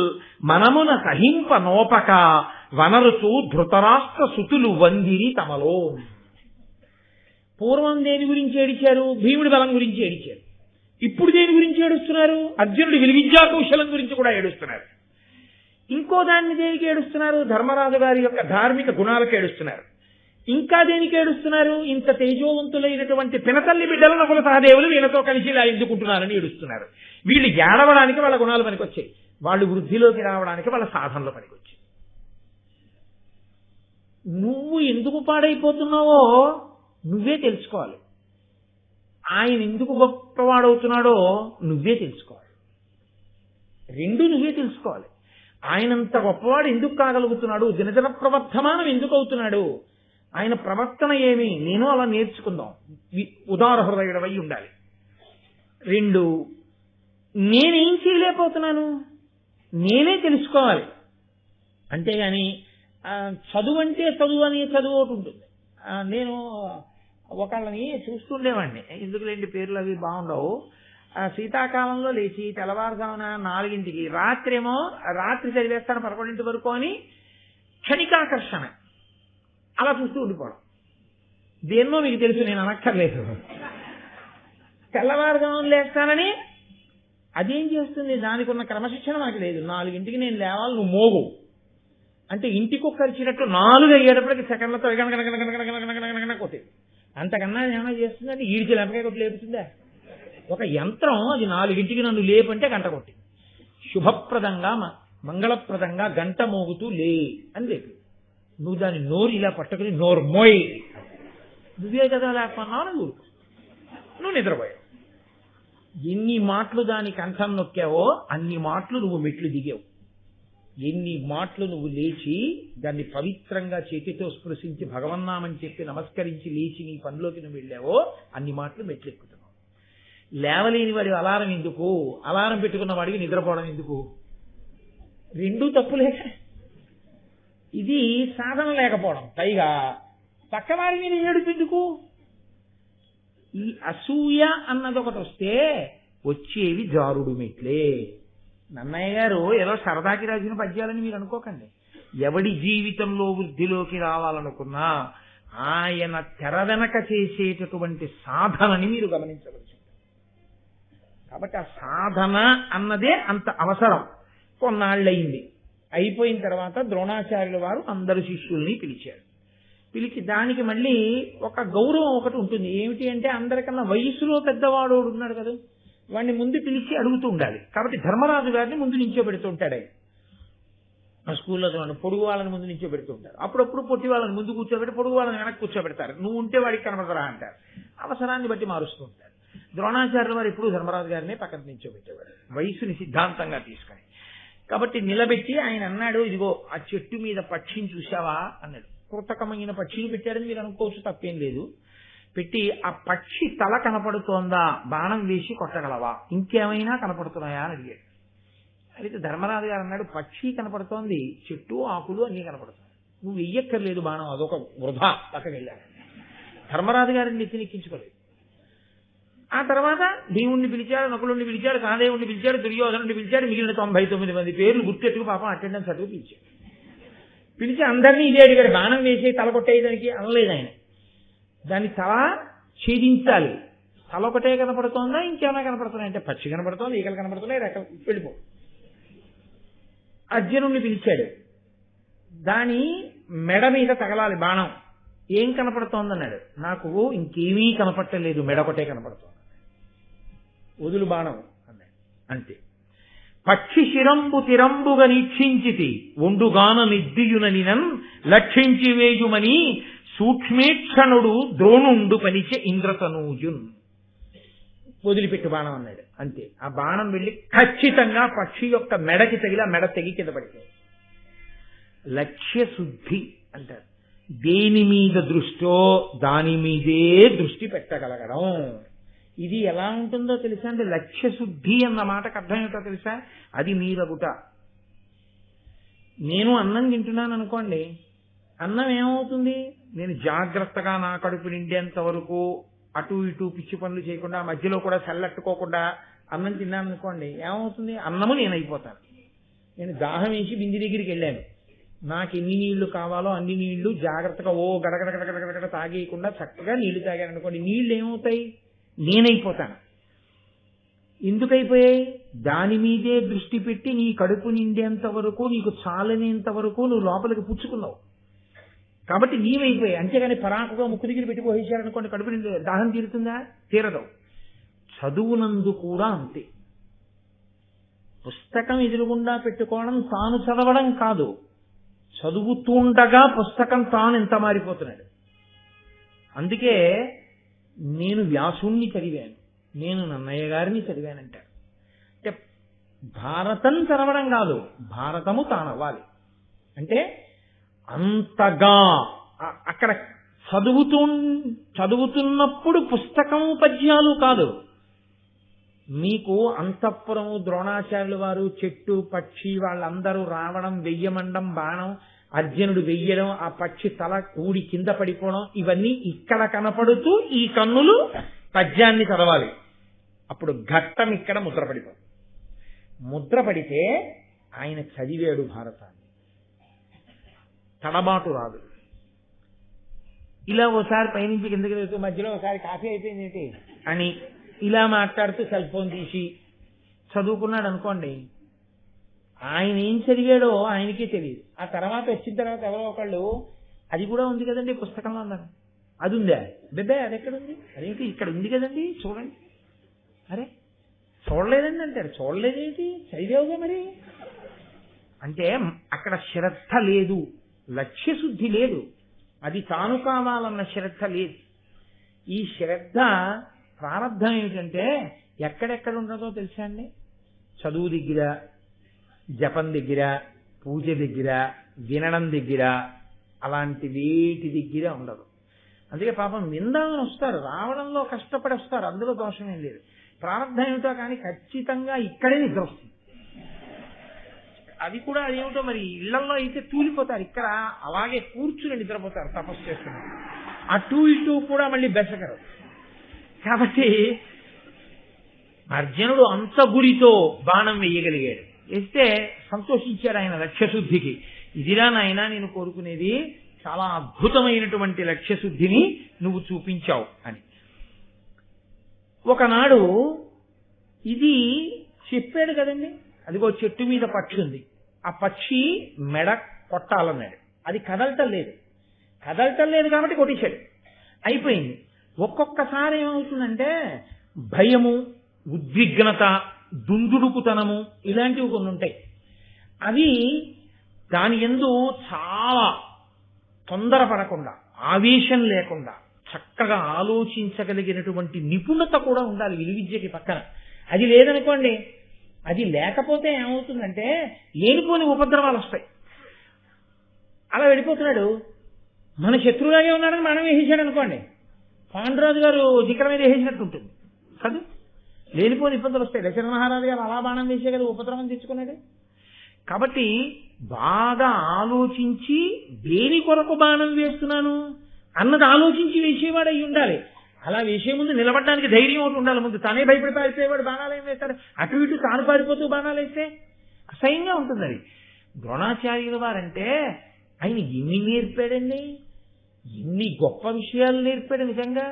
మనమున సహింప నోపక వనరుచు ధృతరాష్ట్ర సుతులు వందిరి తమలో. పూర్వం దేని గురించి ఏడిచారు? భీముడి బలం గురించి ఏడిచారు. ఇప్పుడు దేని గురించి ఏడుస్తున్నారు? అర్జునుడి విలువిద్యా కౌశలం గురించి కూడా ఏడుస్తున్నారు. ఇంకో దాన్ని దేనికి ఏడుస్తున్నారు? ధర్మరాజు గారి యొక్క ధార్మిక గుణాలకు ఏడుస్తున్నారు. ఇంకా దేనికి ఏడుస్తున్నారు? ఇంత తేజోవంతులైనటువంటి పినతల్లి బిడ్డలు నకుల సహదేవులు వీళ్ళతో కలిసి ఇలా ఎందుకుంటున్నారని ఏడుస్తున్నారు. వీళ్ళు ఏడవడానికి వాళ్ళ గుణాలు పనికొచ్చాయి, వాళ్ళు వృద్ధిలోకి రావడానికి వాళ్ళ సాధనలు పనికొచ్చాయి. నువ్వు ఎందుకు పాడైపోతున్నావో నువ్వే తెలుసుకోవాలి. ఆయన ఎందుకు గొప్పవాడవుతున్నాడో నువ్వే తెలుసుకోవాలి. రెండు నువ్వే తెలుసుకోవాలి. ఆయనంత గొప్పవాడు ఎందుకు కాగలుగుతున్నాడు, దినదిన ప్రవర్ధమానం ఎందుకు అవుతున్నాడు, ఆయన ప్రవర్తన ఏమి, నేను అలా నేర్చుకుందాం. ఉదార హృదయుడవై ఉండాలి. రెండు, నేనేం చేయలేకపోతున్నాను నేనే తెలుసుకోవాలి. అంతేగాని చదువు అంటే చదువు అని చదువు ఒకటి ఉంటుంది. నేను ఒకళ్ళని చూస్తుండేవాడిని, ఎందుకులేండి పేర్లు అవి బాగుండవు. శీతాకాలంలో లేచి తెల్లవారుజామున 4ంటికి, రాత్రి చదివేస్తాను 11 వరకు అని క్షణికాకర్షణ అలా చూస్తూ ఉండిపోవడం. దేన్నో మీకు తెలుసు, నేను అనక్కర్లేదు. తెల్లవారుజామున లేస్తానని అదేం చేస్తుంది? దానికి ఉన్న క్రమశిక్షణ నాకు లేదు. 4ంటికి నేను లేవాలి, నువ్వు మోగు అంటే ఇంటికి ఒక్కరిచినట్టు 4 అయ్యేటప్పటికి సెకండ్లతో కొట్టే. అంతకన్నా ఏమైనా చేస్తుందంటే ఈడికి లెంపకాయ కొట్టి లేపుతుందా? ఒక యంత్రం అది 4ంటికి నన్ను లేపంటే గంట కొట్టి శుభప్రదంగా మంగళప్రదంగా గంట మోగుతూ లే అని లేపు. నువ్వు దాని నోరు ఇలా పట్టుకుని నోరు మోయి, నువ్వే కదా లేకపోన్నావు, నువ్వు నిద్రపోయావు. ఎన్ని మాటలు దాని కంఠం నొక్కావో అన్ని మాటలు నువ్వు మెట్లు దిగావు. ఎన్ని మాటలు నువ్వు లేచి దాన్ని పవిత్రంగా చేతితో స్పృశించి భగవన్నామని చెప్పి నమస్కరించి లేచి నీ పనిలోకి నువ్వు వెళ్ళావో అన్ని మాటలు మెట్లు ఎక్కుతున్నావు. లేవలేని వాడి అలారం ఎందుకు? అలారం పెట్టుకున్న వాడికి నిద్రపోవడం ఎందుకు? రెండూ తప్పులే. ఇది సాధన లేకపోవడం, పైగా పక్కవారి మీద ఏడుపెందుకు? ఈ అసూయ అన్నది ఒకటి వస్తే వచ్చేవి జారుడు మెట్లే. నన్నయ్య గారు ఏదో సరదాకి రాసిన పద్యాలని మీరు అనుకోకండి. ఎవడి జీవితంలో వృద్ధిలోకి రావాలనుకున్నా ఆయన తెర వెనక చేసేటటువంటి సాధనని మీరు గమనించవచ్చు. కాబట్టి ఆ సాధన అన్నదే అంత అవసరం. కొన్నాళ్ళయింది, అయిపోయిన తర్వాత ద్రోణాచార్యుల వారు అందరు శిష్యుల్ని పిలిచారు. పిలిచి దానికి మళ్ళీ ఒక గౌరవం ఒకటి ఉంటుంది. ఏమిటి అంటే, అందరికన్నా వయసులో పెద్దవాడు ఉన్నాడు కదా, వాడిని ముందు పిలిచి అడుగుతూ ఉండాలి. కాబట్టి ధర్మరాజు గారిని ముందు నించోబెడుతూ ఉంటాడు ఆయన. ఆ స్కూల్లో పొడుగు వాళ్ళని ముందు నించోబెడుతూ ఉంటారు. అప్పుడప్పుడు పొట్టి వాళ్ళని ముందు కూర్చోబెట్టి పొడుగు వాళ్ళని వెనక్కి కూర్చోబెడతారు. నువ్వు ఉంటే వాడికి కనబడరా అంటారు. అవసరాన్ని బట్టి మారుస్తూ ఉంటారు. ద్రోణాచార్యుల వారు ఎప్పుడు ధర్మరాజు గారినే పక్కన నించోబెట్టేవాడు, వయసుని సిద్ధాంతంగా తీసుకొని. కాబట్టి నిలబెట్టి ఆయన అన్నాడు, ఇదిగో ఆ చెట్టు మీద పక్షిని చూసావా అన్నాడు. కృతకమైన పక్షిని పెట్టాడని మీరు అనుకోవచ్చు, తప్పేం లేదు. పెట్టి ఆ పక్షి తల కనపడుతోందా, బాణం వేసి కొట్టగలవా, ఇంకేమైనా కనపడుతున్నాయా అని అడిగాడు. అయితే ధర్మరాజు గారు అన్నాడు, పక్షి కనపడుతోంది, చెట్టు ఆకులు అన్నీ కనపడుతున్నాయి, నువ్వు వెయ్యక్కర్లేదు బాణం, అదొక వృధా. పక్కకి వెళ్ళాడు. ధర్మరాజు గారిని నెత్తినెక్కించుకోలేదు. ఆ తర్వాత భీముడిని పిలిచాడు, నకులుడిని పిలిచాడు, సహదేవుడిని పిలిచాడు, దుర్యోధనుడిని పిలిచాడు, మిగిలిన 99 మంది పేర్లు గుర్తెట్టుకు పాపం అటెండెన్స్ అటుకు పిలిచాడు. పిలిచి అందరినీ ఇదే అడిగాడు, బాణం వేసి తల కొట్టేయడానికి అనలేదు ఆయన. దాన్ని తల ఛేదించాలి. తల ఒకటే కనపడుతోందా, ఇంకేమైనా కనపడుతున్నాయంటే పక్షి కనపడుతోంది, ఈకలు కనపడుతున్నాయి, రెక్కలు, వెళ్ళిపో. అర్జునుడిని పిలిచాడు, దాని మెడ మీద తగలాలి బాణం, ఏం కనపడుతోందన్నాడు. నాకు ఇంకేమీ కనపట్టలేదు, మెడ ఒకటే కనపడుతోంది, వదులు బాణం అన్నాడు. అంతే. పక్షి శిరంబు తిరంబుగా నీక్షించితి ఒండుగాన నిద్దియుననినన్ లక్షించి వేయుమని సూక్ష్మేక్షణుడు ద్రోణుండు పనిచే ఇంద్రతనూజున్. వదిలిపెట్టు బాణం అన్నాడు. అంతే. ఆ బాణం వెళ్ళి ఖచ్చితంగా పక్షి యొక్క మెడకి తగిలి ఆ మెడ తెగి కింద పడిపోయింది. లక్ష్య శుద్ధి అంటారు. దేని మీద దృష్టో దాని మీదే దృష్టి పెట్టగలగడం. ఇది ఎలా ఉంటుందో తెలుసా అంటే లక్ష్య శుద్ధి అన్న మాటకు అర్థం ఏంటో తెలుసా? అది మీరగుట. నేను అన్నం తింటున్నాను అనుకోండి, అన్నం ఏమవుతుంది? నేను జాగ్రత్తగా నా కడుపు నిండేంత వరకు అటు ఇటు పిచ్చి పనులు చేయకుండా మధ్యలో కూడా చల్లట్టుకోకుండా అన్నం తిన్నాను అనుకోండి, ఏమవుతుంది? అన్నము నేనైపోతాను. నేను దాహం వేసి బింది దగ్గరికి వెళ్ళాను, నాకు ఎన్ని నీళ్లు కావాలో అన్ని నీళ్లు జాగ్రత్తగా గడగడగడగడగడ తాగేయకుండా చక్కగా నీళ్లు తాగాను అనుకోండి, నీళ్లు ఏమవుతాయి? నేనైపోతాను. ఎందుకైపోయాయి? దాని మీదే దృష్టి పెట్టి నీ కడుపు నిండేంత వరకు, నీకు చాలనేంత వరకు నువ్వు లోపలికి పుచ్చుకున్నావు కాబట్టి నీవైపోయాయి. అంతేగాని పరాకుగా ముక్కు దగ్గర పెట్టి పోసేశారనుకోండి, కడుపు నిండి దాహం తీరుతుందా? తీరదు. చదువునందు కూడా అంతే. పుస్తకం ఎదురుగుండా పెట్టుకోవడం తాను చదవడం కాదు, చదువుతుండగా పుస్తకం తాను ఎంత మారిపోతున్నాడు. అందుకే నేను వ్యాసుణ్ణి చదివాను, నేను నన్నయ్య గారిని చదివానంటారు. అంటే భారతం చదవడం కాదు, భారతము తానవ్వాలి. అంటే అంతగా అక్కడ చదువుతున్నప్పుడు పుస్తకము పద్యాలు కాదు, మీకు అంతఃపురము ద్రోణాచార్యుల వారు, చెట్టు పక్షి వాళ్ళందరూ రావడం, వెయ్యమండం బాణం, అర్జునుడు వెయ్యడం, ఆ పక్షి తల కూడి కింద పడిపోవడం, ఇవన్నీ ఇక్కడ కనపడుతూ ఈ కన్నులు పద్యాన్ని చదవాలి. అప్పుడు ఘట్టం ఇక్కడ ముద్ర పడిపోతుంది. ముద్ర పడితే ఆయన చదివాడు భారతాన్ని, తడబాటు రాదు. ఇలా ఓసారి పైనుంచి కిందకి వెళ్తూ మధ్యలో ఒకసారి కాఫీ అయిపోయింది ఏంటి అని ఇలా మాట్లాడుతూ సెల్ ఫోన్ తీసి చదువుకున్నాడు అనుకోండి, ఆయన ఏం చదివాడో ఆయనకే తెలియదు. ఆ తర్వాత వచ్చిన తర్వాత ఎవరో ఒకళ్ళు అది కూడా ఉంది కదండి పుస్తకంలో అన్నారు, అది ఉందా? బిడ్డాయి అది ఎక్కడుంది? అదేంటి ఇక్కడ ఉంది కదండి చూడండి. అరే చూడలేదండి అంటారు. చూడలేదేంటి? చదివావుగా మరి. అంటే అక్కడ శ్రద్ధ లేదు, లక్ష్యశుద్ధి లేదు, అది తాను కావాలన్న శ్రద్ధ లేదు. ఈ శ్రద్ధ ప్రారంభం ఏమిటంటే ఎక్కడెక్కడ ఉండదో తెలుసా అండి? చదువు దగ్గర, జపం దగ్గర, పూజ దగ్గర, వినడం దగ్గర, అలాంటి వేటి దగ్గర ఉండదు. అందుకే పాపం విందామని వస్తారు, రావడంలో కష్టపడి వస్తారు, అందులో దోషమేం లేదు. ప్రారంభం ఏమిటో కానీ ఖచ్చితంగా ఇక్కడే నిద్ర వస్తుంది. అది కూడా అదేమిటో మరి ఇళ్లలో అయితే తూలిపోతారు, ఇక్కడ అలాగే కూర్చుని నిద్రపోతారు తపస్సు చేస్తున్నారు. అటు ఇటు కూడా మళ్ళీ బెసకరు. కాబట్టి అర్జునుడు అంత గురితో బాణం వేయగలిగాడు. వేస్తే సంతోషించాడు ఆయన లక్ష్యశుద్ధికి. ఇదిరా నాయనా నేను కోరుకునేది, చాలా అద్భుతమైనటువంటి లక్ష్యశుద్ధిని నువ్వు చూపించావు అని. ఒకనాడు ఇది చెప్పాడు కదండి, అదిగో చెట్టు మీద పక్షి ఉంది, ఆ పక్షి మెడ కొట్టాలన్నాడు, అది కదలటం లేదు. కదలటం లేదు కాబట్టి కొట్టేశాడు, అయిపోయింది. ఒక్కొక్కసారి ఏమవుతుందంటే భయము, ఉద్విగ్నత, దుందుడుకుతనము ఇలాంటివి కొన్ని ఉంటాయి. అవి దాని యందు చాలా తొందరపడకుండా, ఆవేశం లేకుండా చక్కగా ఆలోచించగలిగినటువంటి నిపుణత కూడా ఉండాలి విలువిద్యకి పక్కన. అది లేదనుకోండి, అది లేకపోతే ఏమవుతుందంటే లేనిపోని ఉపద్రవాలు వస్తాయి. అలా వెళ్ళిపోతున్నాడు, మన శత్రువులాగే ఉన్నాడని మనం వేసేసాడు అనుకోండి, పాండురాజు గారు దిక్కల మీద వేసేసినట్టు ఉంటుంది కదా. లేనిపోని ఇబ్బందులు వస్తాయి. దశరథ మహారాజు గారు అలా బాణం వేసే కదా ఉపద్రవం తెచ్చుకున్నాడు. కాబట్టి బాగా ఆలోచించి దేని కొరకు బాణం వేస్తున్నాను అన్నది ఆలోచించి వేసేవాడు అయి ఉండాలి. అలా వేసే ముందు నిలబడడానికి ధైర్యం ఒకటి ఉండాలి. ముందు తనే భయపడి పారిపోయేవాడు బాణాలు ఏం వేస్తాడు, అటు ఇటు తాను పారిపోతూ బాణాలు వేస్తే అసహ్యంగా ఉంటుంది. అది ద్రోణాచార్యుల వారంటే ఆయన ఎన్ని నేర్పాడండి, ఎన్ని గొప్ప విషయాలు నేర్పాడు నిజంగా.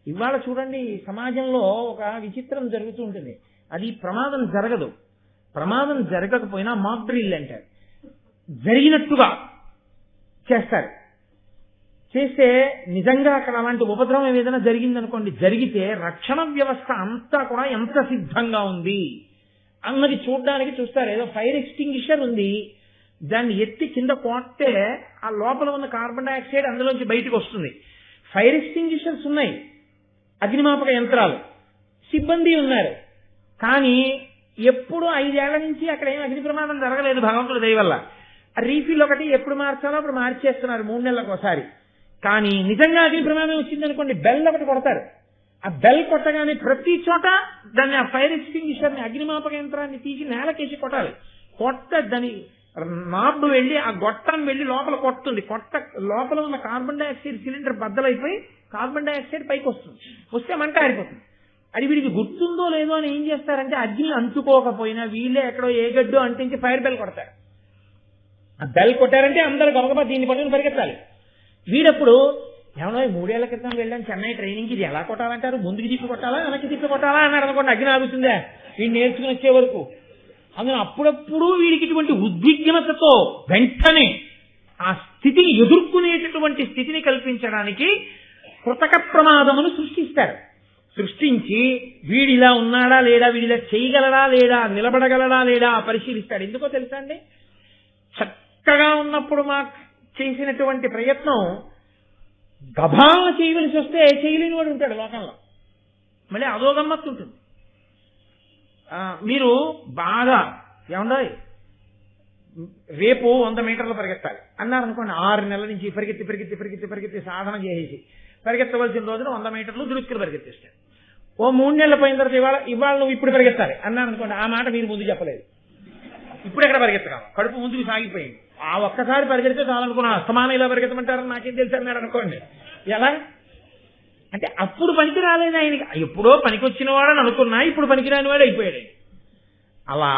ఇవాళ చూడండి సమాజంలో ఒక విచిత్రం జరుగుతూ ఉంటుంది, అది ప్రమాదం జరగదు, ప్రమాదం జరగకపోయినా మాక్ డ్రిల్ అంటారు, జరిగినట్టుగా చేస్తారు. చేస్తే నిజంగా అక్కడ అలాంటి ఉపద్రవం ఏదైనా జరిగిందనుకోండి, జరిగితే రక్షణ వ్యవస్థ అంతా కూడా ఎంత సిద్ధంగా ఉంది అన్నది చూడడానికి చూస్తారు. ఏదో ఫైర్ ఎక్స్టింగ్విషర్ ఉంది, దాన్ని ఎత్తి కింద కొట్టే ఆ లోపల ఉన్న కార్బన్ డైఆక్సైడ్ అందులోంచి బయటకు వస్తుంది. ఫైర్ ఎక్స్టింగ్విషర్స్ ఉన్నాయి, అగ్నిమాపక యంత్రాలు, సిబ్బంది ఉన్నారు. కానీ ఎప్పుడు 5 ఏళ్ల నుంచి అక్కడ ఏం అగ్ని ప్రమాదం జరగలేదు భగవంతుడి దయ వల్ల. ఆ రీఫిల్ ఒకటి ఎప్పుడు మార్చాలో అప్పుడు మార్చేస్తున్నారు 3 నెలలకు ఒకసారి. కానీ నిజంగా అగ్ని ప్రమాదం వచ్చిందనుకోండి, బెల్ ఒకటి కొడతారు. ఆ బెల్ కొట్టగానే ప్రతి చోట దాన్ని ఆ ఫైర్ ఎక్స్టింగ్విషర్ని, అగ్నిమాపక యంత్రాన్ని తీసి నేలకేసి కొట్టాలి. దాని నాబ్ వెళ్ళి ఆ గొట్టం వెళ్ళి లోపల కొడుతుంది. లోపల ఉన్న కార్బన్ డైఆక్సైడ్ సిలిండర్ బద్దలైపోయి కార్బన్ డైఆక్సైడ్ పైకి వస్తుంది. వస్తే మంట ఆరిపోతుంది. అది వీడికి గుర్తుందో లేదో అని ఏం చేస్తారంటే అగ్ని అంటుకోకపోయినా వీళ్ళే ఎక్కడో ఏ గడ్డో అంటించి ఫైర్ బెల్ కొడతారు. ఆ బెల్ కొట్టారంటే అందరూ గబగబా దీన్ని పట్టుకుని పరిగెత్తాలి. వీడప్పుడు ఏమన్నా 3 ఏళ్ల క్రితం వెళ్ళాను చెన్నై ట్రైనింగ్కి, ఇది ఎలా కొట్టాలంటారు, ముందుకు తిప్పి కొట్టాలా వెనక్కి తిప్పి కొట్టాలా అన్నాడు అనుకోండి, అగ్ని ఆగుతుందా వీడు నేర్చుకుని వచ్చే వరకు. అందులో అప్పుడప్పుడు వీడికి ఇటువంటి ఉద్విగ్నతతో వెంటనే ఆ స్థితిని ఎదుర్కొనేటటువంటి స్థితిని కల్పించడానికి కృతక ప్రమాదమును సృష్టిస్తారు. సృష్టించి వీడిలా ఉన్నాడా లేడా, వీడిలా చేయగలడా లేడా, నిలబడగలడా లేడా పరిశీలిస్తాడు. ఎందుకో తెలుసా అండి, చక్కగా ఉన్నప్పుడు మాకు చేసినటువంటి ప్రయత్నం గభాలను చేయవలసి వస్తే చేయలేని వాడు ఉంటాడు లోకంలో. మళ్ళీ అదో గమ్మత్తు ఉంటుంది. మీరు బాగా ఏమండో రేపు 100 మీటర్లు పరిగెత్తాలి అన్నారనుకోండి, 6 నెలల నుంచి పరిగెత్తి సాధన చేసేసి పరిగెత్తవలసిన రోజున 100 మీటర్లు దురుక్కులు పరిగెత్తిస్తాడు. ఓ 3 నెలల పోయిన తర్వాత ఇవాళ నువ్వు ఇప్పుడు పరిగెత్తాలి అన్నారనుకోండి, ఆ మాట మీరు ముందు చెప్పలేదు, ఇప్పుడు ఎక్కడ పరిగెత్తగలం, కడుపు ముందుకు సాగిపోయింది. ఆ ఒక్కసారి పరిగెడితే చాలనుకున్నా, అస్తమానం ఇలా పరిగెత్తమంటారని నాకేం తెలుసు అన్నాడు అనుకోండి. ఎలా అంటే అప్పుడు పనికి రాలేదు ఆయనకి, ఎప్పుడో పనికొచ్చిన వాడని అనుకున్నా ఇప్పుడు పనికిరాని వాడు అయిపోయాడు. అలా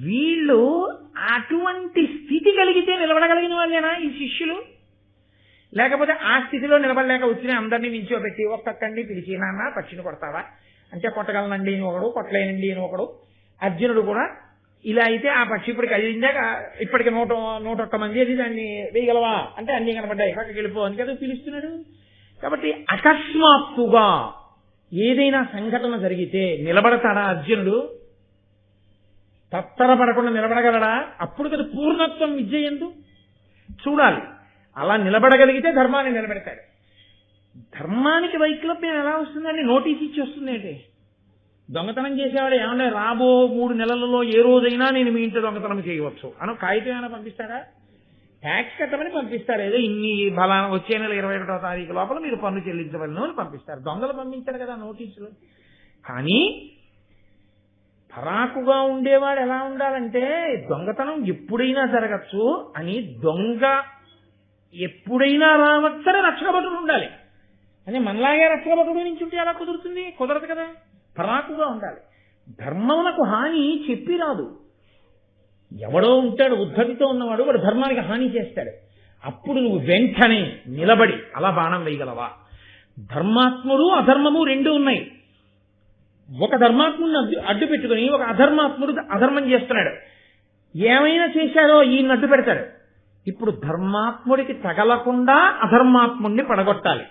వీళ్ళు అటువంటి స్థితి కలిగితే నిలబడగలిగిన వాళ్ళేనా ఈ శిష్యులు? లేకపోతే ఆ స్థితిలో నిలబడలేక వచ్చిన అందరినీ నించోబెట్టి ఒక్కొక్కడిని పిలిచి, నాన్న పక్షిని కొడతావా అంటే కొట్టగలనండి అని ఒకడు, కొట్టలేనండి అని ఒకడు. అర్జునుడు కూడా ఇలా అయితే ఆ పక్షి ఇప్పటికి అయిందాక ఇప్పటికి 101 మంది అది దాన్ని వేయగలవా అంటే అన్ని కనబడ్డాయి, పక్కకి వెళ్ళిపో అని కదా పిలుస్తున్నాడు. కాబట్టి అకస్మాత్తుగా ఏదైనా సంఘటన జరిగితే నిలబడతాడా అర్జునుడు? తత్తరపడకుండా నిలబడగలడా? అప్పుడు కదా పూర్ణత్వం విజయందు చూడాలి. అలా నిలబడగలిగితే ధర్మాన్ని నిలబెడతాడు. ధర్మానికి వైక్లభ్యం ఎలా వస్తుందండి? నోటీస్ ఇచ్చి వస్తుంది ఏంటి? దొంగతనం చేసేవాడు ఏమన్నా రాబో 3 నెలలలో ఏ రోజైనా నేను మీ ఇంట్లో దొంగతనం చేయవచ్చు అని కాగితం ఏమైనా పంపిస్తాడా? ట్యాక్స్ కట్టమని పంపిస్తారు. ఏదో ఇన్ని బలాన వచ్చే నెల 21వ తారీఖు లోపల మీరు పన్ను చెల్లించవలను అని పంపిస్తారు. దొంగలు పంపించారు కదా నోటీసులు. కానీ పరాకుగా ఉండేవాడు ఎలా ఉండాలంటే దొంగతనం ఎప్పుడైనా జరగచ్చు అని, దొంగ ఎప్పుడైనా రావచ్చని రక్షకభటుడు ఉండాలి. అని మనలాగే రక్షకభటుడు నుంచి ఉంటే ఎలా కుదురుతుంది? కుదరదు కదా. పరాకుగా ఉండాలి. ధర్మమునకు హాని చెప్పి రాదు. ఎవడో ఉంటాడు ఉద్ధతితో ఉన్నవాడు, వాడు ధర్మానికి హాని చేస్తాడు. అప్పుడు నువ్వు వెంటనే నిలబడి అలా బాణం వేయగలవా? ధర్మాత్ముడు అధర్మము 2 ఉన్నాయి. ఒక ధర్మాత్ముడిని అడ్డు పెట్టుకుని ఒక అధర్మాత్ముడు అధర్మం చేస్తున్నాడు. ఏమైనా చేశారో ఈయన అడ్డు పెడతాడు. ఇప్పుడు ధర్మాత్ముడికి తగలకుండా అధర్మాత్ముడిని పడగొట్టాలి.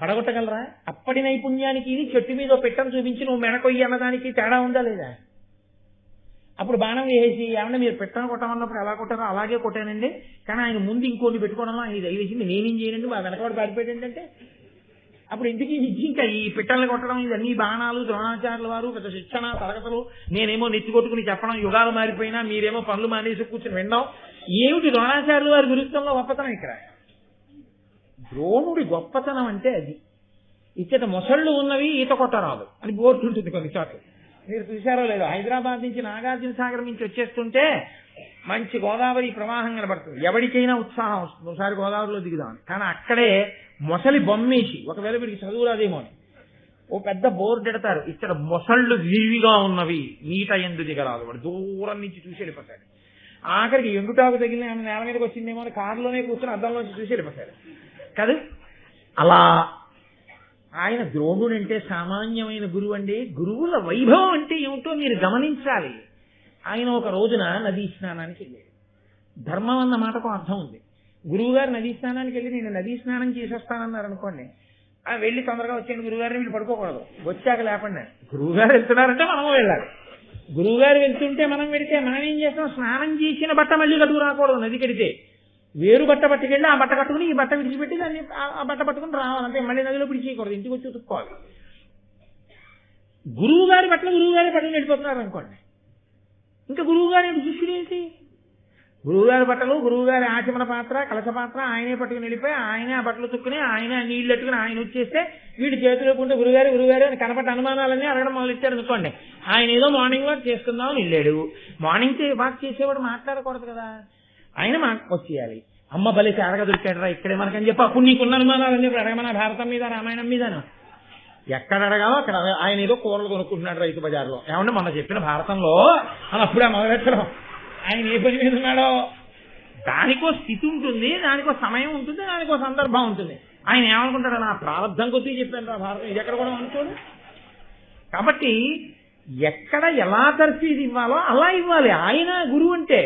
పడగొట్టగలరా? అప్పటి నైపుణ్యానికి ఇది చెట్టు మీద పెట్టని చూపించి నువ్వు మెడకొయ్యి అన్నదానికి తేడా ఉందా లేదా? అప్పుడు బాణం వేసి ఏమన్నా మీరు పెట్టను కొట్టమన్నప్పుడు ఎలా కొట్టారో అలాగే కొట్టానండి, కానీ ఆయన ముందు ఇంకోటి పెట్టుకోవడంలో ఆయన దయవేసింది నేనేం చేయనండి, మా వెనకవాడు పారిపోయాడు ఏంటంటే అప్పుడు ఇంటికి ఇంకా ఈ పిట్టల్ని కొట్టడం ఇవన్నీ బాణాలు, ద్రోణాచార్యుల వారు పెద్ద శిక్షణ తరగతులు, నేనేమో నెత్తి కొట్టుకుని చెప్పడం, యుగాలు మారిపోయినా మీరేమో పనులు మానేసి కూర్చొని వినడం. ఏమిటి ద్రోణాచార్యుల వారి విరుద్ధంలో గొప్పతనం? ఇక్కడ ద్రోణుడి గొప్పతనం అంటే అది. ఇచ్చట మొసళ్ళు ఉన్నవి ఈత కొట్టరాదు అని బోర్డు ఉంటుంది కొన్ని చోట్ల. మీరు చూశారో లేదో, హైదరాబాద్ నుంచి నాగార్జున సాగర్ నుంచి వచ్చేస్తుంటే మంచి గోదావరి ప్రవాహం కనబడుతుంది. ఎవరికైనా ఉత్సాహం వస్తుంది ఒకసారి గోదావరిలో దిగుదామని. కానీ అక్కడే మొసలి బొమ్మేసి, ఒకవేళ వీడికి చదువు రాదేమో అని ఓ పెద్ద బోర్డు ఎడతారు, ఇక్కడ మొసళ్ళు విరివిగా ఉన్నవి నీట ఎందు దిగరాదు. వాడు దూరం నుంచి చూసి వెళ్ళిపోతాడు. ఆఖరికి ఎండుటాకు తగిలిన నేల మీదకి వచ్చిందేమో అని కారులోనే కూర్చొని అద్దంలోంచి చూసి వెళ్ళిపోతాడు కాదు. అలా ఆయన ద్రోణుడు అంటే సామాన్యమైన గురువు అండి. గురువుల వైభవం అంటే ఏమిటో మీరు గమనించాలి. ఆయన ఒక రోజున నదీ స్నానానికి వెళ్ళాడు. ధర్మం అన్న మాటకు అర్థం ఉంది. గురువు గారు నదీ స్నానానికి వెళ్ళి నేను నదీ స్నానం చేసి వస్తానన్నారు అనుకోండి, వెళ్ళి తొందరగా వచ్చాను గురువుగారిని వీళ్ళు పడుకోకూడదు, వచ్చాక లేకుండా. గురువు గారు వెళ్తున్నారంటే మనము వెళ్ళాలి. గురువు గారు వెళ్తుంటే మనం వెళితే మనం ఏం చేస్తాం? స్నానం చేసిన బట్ట మళ్ళీ కట్టుకు రాకూడదు. నది కడితే వేరు బట్ట పట్టుకెళ్ళి ఆ బట్ట కట్టుకుని ఈ బట్ట విడిచిపెట్టి దాన్ని ఆ బట్ట పట్టుకుని రావాలంటే మళ్ళీ నదిలో విడిచేయకూడదు, ఇంటికి వచ్చి ఉతుక్కోవాలి. గురువు గారి బట్టలు గురువు గారి పట్టుకుని వెళ్ళిపోతున్నారు అనుకోండి, ఇంకా గురువు గారి శిష్యుడు ఏంటి? గురువుగారి బట్టలు, గురువుగారి ఆచమన పాత్ర, కలశ పాత్ర ఆయనే పట్టుకుని వెళ్ళిపోయి ఆయనే ఆ బట్టలు తుక్కుని ఆయనే నీళ్లు పెట్టుకుని ఆయన వచ్చేస్తే వీడి చేతిలో ఉంటే గురుగారు గురుగారు అని కనపడ్డ అనుమానాలన్నీ అడగడం మొదలెట్టారు అనుకోండి. ఆయన ఏదో మార్నింగ్ వాక్ చేసుకుందామని వెళ్ళాడు. మార్నింగ్ వాక్ చేసేవాడు మాట్లాడకూడదు కదా, ఆయన వచ్చేయాలి. అమ్మ బలిసి అడగ దొరికాడరా ఇక్కడే మనకని చెప్పి అప్పుడు నీకున్న అనుమానాలన్నీ అడగమన్నా భారతం మీద రామాయణం మీదను ఎక్కడ అడగాలో అక్కడ. ఆయన ఏదో కూరలు కొనుక్కుంటున్నాడు రైతు బజార్లో, ఏమంటే మొన్న చెప్పిన భారతంలో అని అప్పుడే మొదలెట్టడం. ఆయన ఏ పని మీద ఉన్నాడో దానికో స్థితి ఉంటుంది, దానికో సమయం ఉంటుంది, దానికో సందర్భం ఉంటుంది. ఆయన ఏమనుకుంటాడు, నా ప్రారంభం కొద్దీ చెప్పాను రా భారతం, ఇది ఎక్కడ కూడా అనుకోడు. కాబట్టి ఎక్కడ ఎలా తర్ఫీదు ఇవ్వాలో అలా ఇవ్వాలి ఆయన గురువు అంటే.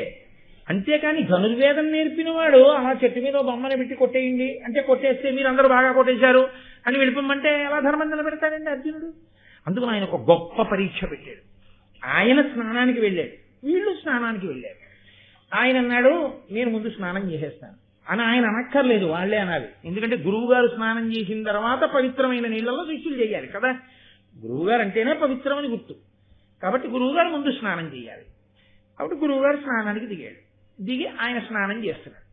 అంతేకాని ధనుర్వేదం నేర్పిన వాడు అలా చెట్టు మీద బొమ్మని పెట్టి కొట్టేయండి అంటే కొట్టేస్తే మీరు అందరూ బాగా కొట్టేశారు అని వెళ్ళిపోమంటే ఎలా ధర్మం నిలబెడతాడండి అర్జునుడు. అందుకు ఆయన ఒక గొప్ప పరీక్ష పెట్టాడు. ఆయన స్నానానికి వెళ్ళాడు, వీళ్ళు స్నానానికి వెళ్ళారు. ఆయన అన్నాడు నేను ముందు స్నానం చేసేస్తాను అని. ఆయన అనక్కర్లేదు, వాళ్లే అనాలి. ఎందుకంటే గురువు గారు స్నానం చేసిన తర్వాత పవిత్రమైన నీళ్లలో శిష్యులు చేయాలి కదా. గురువు గారు అంటేనే పవిత్రమని గుర్తు. కాబట్టి గురువు గారు ముందు స్నానం చేయాలి. కాబట్టి గురువు గారు స్నానానికి దిగి ఆయన స్నానం చేస్తున్నాడు.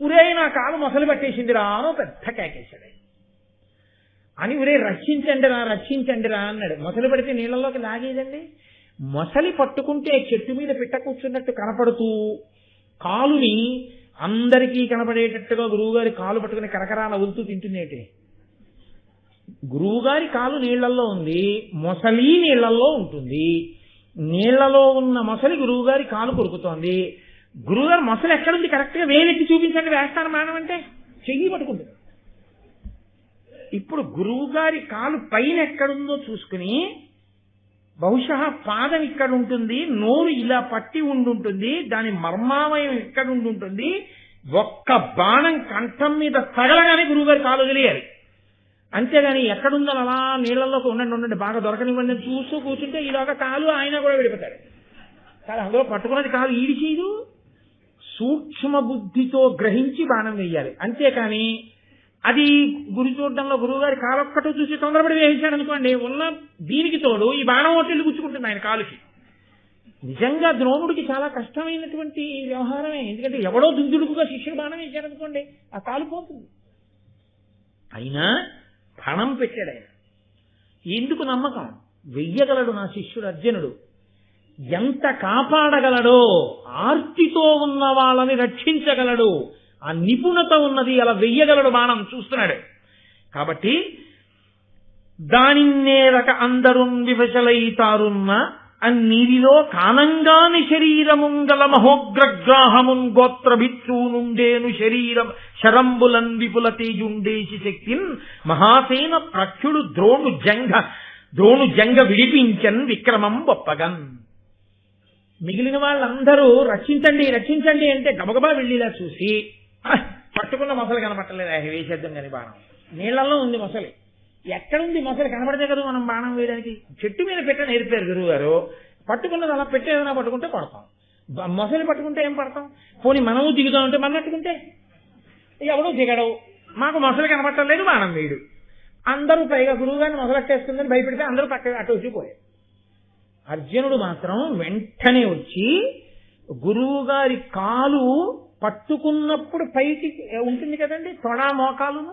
ఉరే నా కాలు మొసలు పట్టేసిందిరా అని పెద్ద కేకేశాడు. అని ఉరే రక్షించండిరా అన్నాడు. మొసలు పడితే నీళ్లలోకి లాగేదండి. మొసలి పట్టుకుంటే చెట్టు మీద పిట్ట కూర్చున్నట్టు కనపడుతూ కాలుని అందరికీ కనపడేటట్టుగా గురువుగారి కాలు పట్టుకుని కరకరాల వదులుతూ తింటున్నేటి. గురువుగారి కాలు నీళ్లలో ఉంది, మొసలి నీళ్లలో ఉంటుంది. నీళ్లలో ఉన్న మొసలి గురువుగారి కాలు కొరుకుతోంది. గురువుగారు మొసలి ఎక్కడుంది కరెక్ట్ గా వేలెత్తి చూపించండి వేస్తాను మానం అంటే చెయ్యి పట్టుకుంటుంది. ఇప్పుడు గురువుగారి కాలు పైన ఎక్కడుందో చూసుకుని బహుశా పాదం ఇక్కడ ఉంటుంది, నోరు ఇలా పట్టి ఉండుంటుంది, దాని మర్మావయం ఇక్కడ ఉండుంటుంది. ఒక్క బాణం కంఠం మీద తగలగానే గురువుగారి కాలు వదిలేయాలి. అంతేగాని ఎక్కడుందని అలా నీళ్లలోకి ఉండండి బాగా దొరకనివ్వండి చూస్తూ కూర్చుంటే ఈలోగా కాలు ఆయన కూడా విడిపోతాడు. కానీ అందులో పట్టుకున్నది కాలు ఈడి చేయదు. సూక్ష్మ బుద్ధితో గ్రహించి బాణం వేయాలి. అంతేకాని అది గురి చూడడంలో గురువుగారి కాలొక్కటో చూసి తొందరపడి వేయించాడు అనుకోండి, ఉన్న దీనికి తోడు ఈ బాణం ఒట్టెళ్ళు గుచ్చుకుంటుంది ఆయన కాలుకి. నిజంగా ద్రోణుడికి చాలా కష్టమైనటువంటి వ్యవహారమే. ఎందుకంటే ఎవడో దుందుడుకుగా శిష్యుడు బాణం వేశాడు అనుకోండి ఆ కాలు పోతుంది. అయినా పణం పెట్టాడు ఆయన. ఎందుకు నమ్మకం? వెయ్యగలడు నా శిష్యుడు అర్జునుడు. ఎంత కాపాడగలడో, ఆర్తితో ఉన్న వాళ్ళని రక్షించగలడు, ఆ నిపుణత ఉన్నది, అలా వెయ్యగలడు బాణం చూస్తున్నాడు. కాబట్టి దానిన్నేరక అందరున్ వివశలైతారున్న అన్నిరిలో కానంగాని శరీరముంగల మహోగ్రగ్రాహమున్ గోత్రభిత్సూనుండేను శరీరం శరంబులన్ విపుల తేజుండేసి శక్తిన్ మహాసేన ప్రఖ్యుడు ద్రోణు జంగ విడిపించన్ విక్రమం ఒప్పగన్. మిగిలిన వాళ్ళందరూ రక్షించండి అంటే గబగబా వెళ్ళిలా చూసి పట్టుకున్న మొసలు కనపట్టలేదు, వేసేద్దాం కానీ బాణం. నీళ్లలో ఉంది మొసలి. ఎక్కడుంది మొసలి కనపడితే కదా మనం బాణం వేయడానికి. చెట్టు మీద పెట్ట నేర్పారు గురువు గారు. పట్టుకున్నది అలా పెట్టేదైనా పట్టుకుంటే పడతాం, మొసలి పట్టుకుంటే ఏం పడతాం. పోనీ మనము దిగుదామంటే మన పట్టుకుంటే ఎవడో దిగడవు. మాకు మొసలి కనపట్టలేదు, బాణం వేయడు. అందరూ పైగా గురువు గారిని మొసలెట్టేస్తుందని భయపెడితే అందరూ పక్క అటు వచ్చిపోయారు. అర్జునుడు మాత్రం వెంటనే వచ్చి గురువు గారి కాలు పట్టుకున్నప్పుడు పైకి ఉంటుంది కదండి తొడా మోకాలును,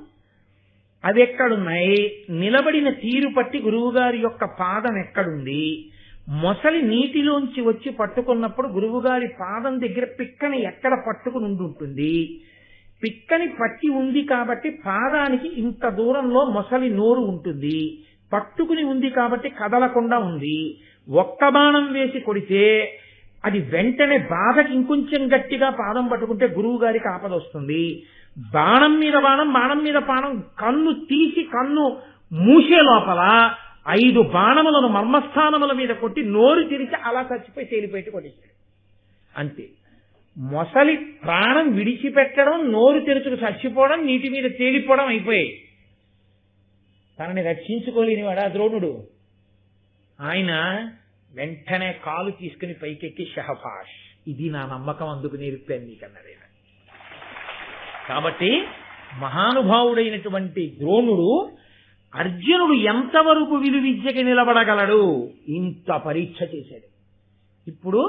అవి ఎక్కడున్నాయి, నిలబడిన తీరు పట్టి గురువుగారి యొక్క పాదం ఎక్కడుంది, మొసలి నీటిలోంచి వచ్చి పట్టుకున్నప్పుడు గురువుగారి పాదం దగ్గర పిక్కని ఎక్కడ పట్టుకుని ఉంటుంది, పిక్కని పట్టి ఉంది కాబట్టి పాదానికి ఇంత దూరంలో మొసలి నోరు ఉంటుంది, పట్టుకుని ఉంది కాబట్టి కదలకుండా ఉంది. ఒక్క బాణం వేసి కొడితే అది వెంటనే బాధకి ఇంకొంచెం గట్టిగా పాదం పట్టుకుంటే గురువు గారికి ఆపద వస్తుంది. బాణం మీద బాణం, బాణం మీద బాణం, కన్ను తీసి కన్ను మూసే లోపల 5 బాణములను మర్మస్థానముల మీద కొట్టి నోరు తెరిచి అలా చచ్చిపోయి తేలిపోయి కొట్టేశాడు. అంతే. మొసలి ప్రాణం విడిచిపెట్టడం, నోరు తెరుచుకు చచ్చిపోవడం, నీటి మీద తేలిపోవడం అయిపోయాయి. తనని రక్షించుకోలేని వాడా ద్రోణుడు. ఆయన వెంటనే కాలు తీసుకుని పైకెక్కి షహఫాష్, ఇది నా నమ్మకం అందుకు నేర్పాను నీకన్నది. కాబట్టి మహానుభావుడైనటువంటి ద్రోణుడు అర్జునుడు ఎంతవరకు విలువిద్యకి నిలబడగలడు ఇంత పరీక్ష చేశాడు. ఇప్పుడు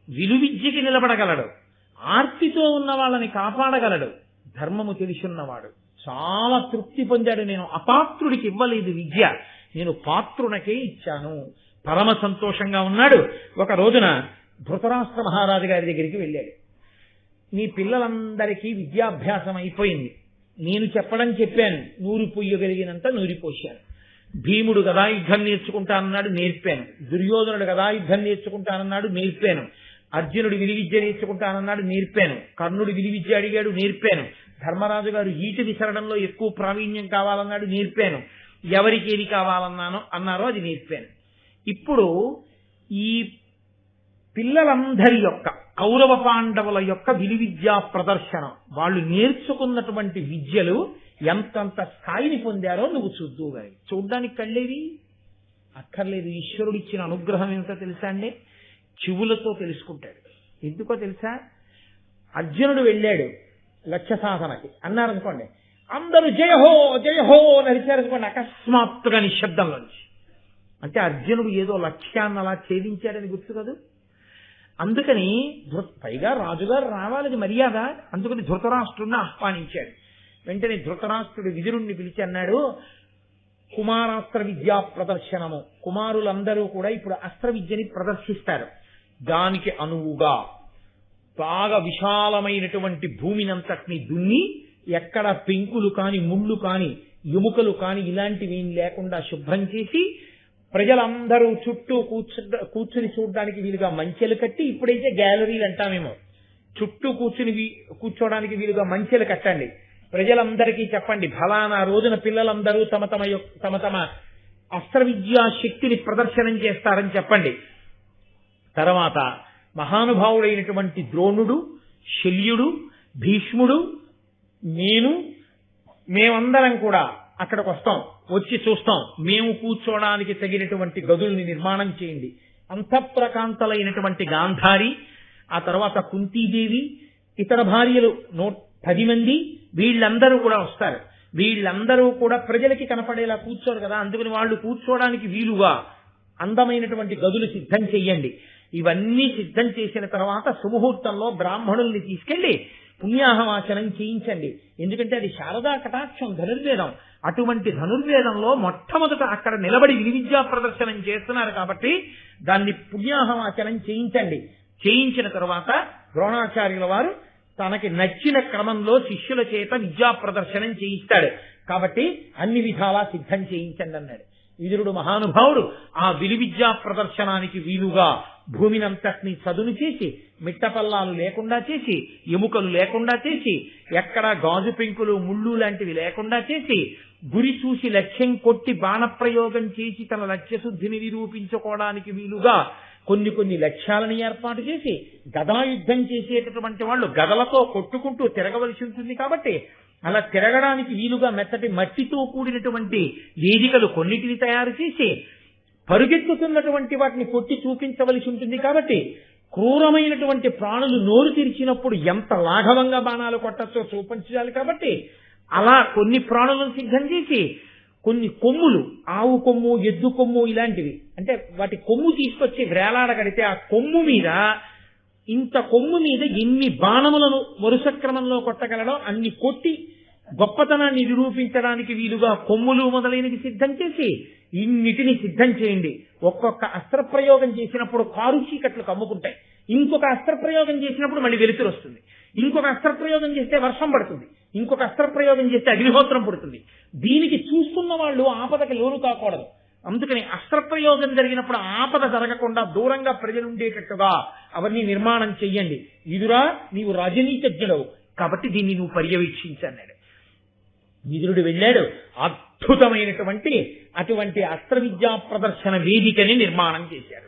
విలువిద్యకి నిలబడగలడు, ఆర్తితో ఉన్న వాళ్ళని కాపాడగలడు ధర్మము తెలిసున్నవాడు. చాలా తృప్తి పొందాడు. నేను అపాత్రుడికి ఇవ్వలేదు విద్య, నేను పాత్రునకే ఇచ్చాను. పరమ సంతోషంగా ఉన్నాడు. ఒక రోజున ధృతరాష్ట్ర మహారాజు గారి దగ్గరికి వెళ్ళాడు. నీ పిల్లలందరికీ విద్యాభ్యాసం అయిపోయింది, నేను చెప్పాను, నూరి పొయ్యగలిగినంత నూరిపోశాను. భీముడు గదాయుద్ధం నేర్చుకుంటానన్నాడు, నేర్పాను. దుర్యోధనుడు గదాయుద్ధం నేర్చుకుంటానన్నాడు, నేర్పాను. అర్జునుడు విలువిద్య నేర్చుకుంటానన్నాడు, నేర్పాను. కర్ణుడు విలువిద్య అడిగాడు, నేర్పాను. ధర్మరాజు గారు ఈట విసరడంలో ఎక్కువ ప్రావీణ్యం కావాలన్నాడు, నేర్పాను. ఎవరికి ఏది అన్నారో అది నేర్పాను. ఇప్పుడు ఈ పిల్లలందరి యొక్క కౌరవ పాండవుల యొక్క విలువిద్యా ప్రదర్శనం, వాళ్ళు నేర్చుకున్నటువంటి విద్యలు ఎంతంత స్థాయిని పొందారో నువ్వు చూద్దుగాని. చూడ్డానికి కళ్ళేవి అక్కర్లేదు. ఈశ్వరుడు ఇచ్చిన అనుగ్రహం ఏమిటో తెలుసా అండి? చెవులతో తెలుసుకుంటాడు. ఎందుకో తెలుసా? అర్జునుడు వెళ్ళాడు లక్ష్య సాధనకి అన్నారనుకోండి, అందరూ జయహో జయహో నరిచారనుకోండి, అకస్మాత్తుగా నిశ్శబ్దంలోంచి. అంటే అర్జునుడు ఏదో లక్ష్యాన్ని అలా ఛేదించాడని గుర్తు కదా. అందుకని పైగా రాజుగారు రావాలని మర్యాద, అందుకని ధృతరాష్ట్రుడిని ఆహ్వానించాడు. వెంటనే ధృతరాష్ట్రుడు విదురుణ్ణి పిలిచి అన్నాడు, కుమారాస్త్ర విద్యా ప్రదర్శనము, కుమారులందరూ కూడా ఇప్పుడు అస్త్ర విద్యని ప్రదర్శిస్తారు. దానికి అనువుగా బాగా విశాలమైనటువంటి భూమినంతటిని దున్ని ఎక్కడ పెంకులు కాని ముళ్ళు కాని ఎముకలు కాని ఇలాంటివి లేకుండా శుభ్రం చేసి ప్రజలందరూ చుట్టూ కూర్చుని చూడడానికి వీలుగా మంచెలు కట్టి, ఇప్పుడైతే గ్యాలరీలు అంటామేమో, చుట్టూ కూర్చోడానికి వీలుగా మంచెలు కట్టండి. ప్రజలందరికీ చెప్పండి, ఫలానా రోజున పిల్లలందరూ తమ తమ అస్త్ర విద్యా శక్తిని ప్రదర్శనం చేస్తారని చెప్పండి. తర్వాత మహానుభావుడైనటువంటి ద్రోణుడు, శల్యుడు, భీష్ముడు, మేమందరం కూడా అక్కడికి వస్తాం, వచ్చి చూస్తాం. మేము కూర్చోడానికి తగినటువంటి గదుల్ని నిర్మాణం చేయండి. అంతఃప్రకాంతలైనటువంటి గాంధారి, ఆ తర్వాత కుంతీదేవి, ఇతర భార్యలు 10 మంది, వీళ్ళందరూ కూడా వస్తారు. వీళ్ళందరూ కూడా ప్రజలకి కనపడేలా కూర్చోరు కదా, అందుకని వాళ్ళు కూర్చోడానికి వీలుగా అందమైనటువంటి గదులు సిద్ధం చెయ్యండి. ఇవన్నీ సిద్ధం చేసిన తర్వాత సుముహూర్తంలో బ్రాహ్మణుల్ని తీసుకెళ్లి పుణ్యాహవాచనం చేయించండి. ఎందుకంటే అది శారదా కటాక్షం, ధనుర్వేదం. అటువంటి ధనుర్వేదంలో మొట్టమొదట అక్కడ నిలబడి విలువిద్యా ప్రదర్శనం చేస్తున్నారు కాబట్టి దాన్ని పుణ్యాహవాచనం చేయించండి. చేయించిన తర్వాత ద్రోణాచార్యుల వారు తనకి నచ్చిన క్రమంలో శిష్యుల చేత విద్యా ప్రదర్శనం చేయిస్తాడు. కాబట్టి అన్ని విధాలా సిద్ధం చేయించండి అన్నాడు. విదురుడు మహానుభావుడు ఆ విలువిద్యా ప్రదర్శనానికి వీలుగా భూమినంతటిని చదును చేసి, మిట్టపల్లాలు లేకుండా చేసి, ఎముకలు లేకుండా చేసి, ఎక్కడా గాజు పెంకులు ముళ్ళు లాంటివి లేకుండా చేసి, గురి చూసి లక్ష్యం కొట్టి బాణప్రయోగం చేసి తన లక్ష్యశుద్ధిని నిరూపించుకోవడానికి వీలుగా కొన్ని లక్ష్యాలను ఏర్పాటు చేసి, గదాయుద్ధం చేసేటటువంటి వాళ్ళు గదలతో కొట్టుకుంటూ తిరగవలసి ఉంటుంది కాబట్టి అలా తిరగడానికి వీలుగా మెత్తటి మట్టితో కూడినటువంటి వేదికలు కొన్నిటిని తయారు చేసి, పరుగెత్తుతున్నటువంటి వాటిని కొట్టి చూపించవలసి ఉంటుంది కాబట్టి క్రూరమైనటువంటి ప్రాణులు నోరు తెరిచినప్పుడు ఎంత లాఘవంగా బాణాలు కొట్టచ్చో చూపించాలి కాబట్టి అలా కొన్ని ప్రాణులను సిద్ధం చేసి, కొన్ని కొమ్ములు, ఆవు కొమ్ము, ఎద్దు కొమ్ము ఇలాంటివి, అంటే వాటి కొమ్ము తీసుకొచ్చి వేలాడగడితే ఆ కొమ్ము మీద, ఇంత కొమ్ము మీద ఎన్ని బాణములను వరుస క్రమంలో కొట్టగలడో అన్ని కొట్టి గొప్పతనాన్ని నిరూపించడానికి వీలుగా కొమ్ములు మొదలైనవి సిద్ధం చేసి ఇన్నిటిని సిద్ధం చేయండి. ఒక్కొక్క అస్త్రప్రయోగం చేసినప్పుడు కారు చీకట్లు కమ్ముకుంటాయి, ఇంకొక అస్త్రప్రయోగం చేసినప్పుడు మళ్ళీ వెలుతురు వస్తుంది, ఇంకొక అస్త్రప్రయోగం చేస్తే వర్షం పడుతుంది, ఇంకొక అస్త్రప్రయోగం చేస్తే అగ్నిహోత్రం పుడుతుంది. దీనికి చూస్తున్న వాళ్ళు ఆపదకి లోను కాకూడదు. అందుకని అస్త్రప్రయోగం జరిగినప్పుడు ఆపద జరగకుండా దూరంగా ప్రజలుండేటట్టుగా అవన్నీ నిర్మాణం చెయ్యండి. విదురా, నీవు రాజనీతిజ్ఞుడవు కాబట్టి దీన్ని నువ్వు పర్యవేక్షించన్నాడు. విదురుడు వెళ్ళాడు. అద్భుతమైనటువంటి అటువంటి అస్త్ర విద్యా ప్రదర్శన వేదికని నిర్మాణం చేశారు.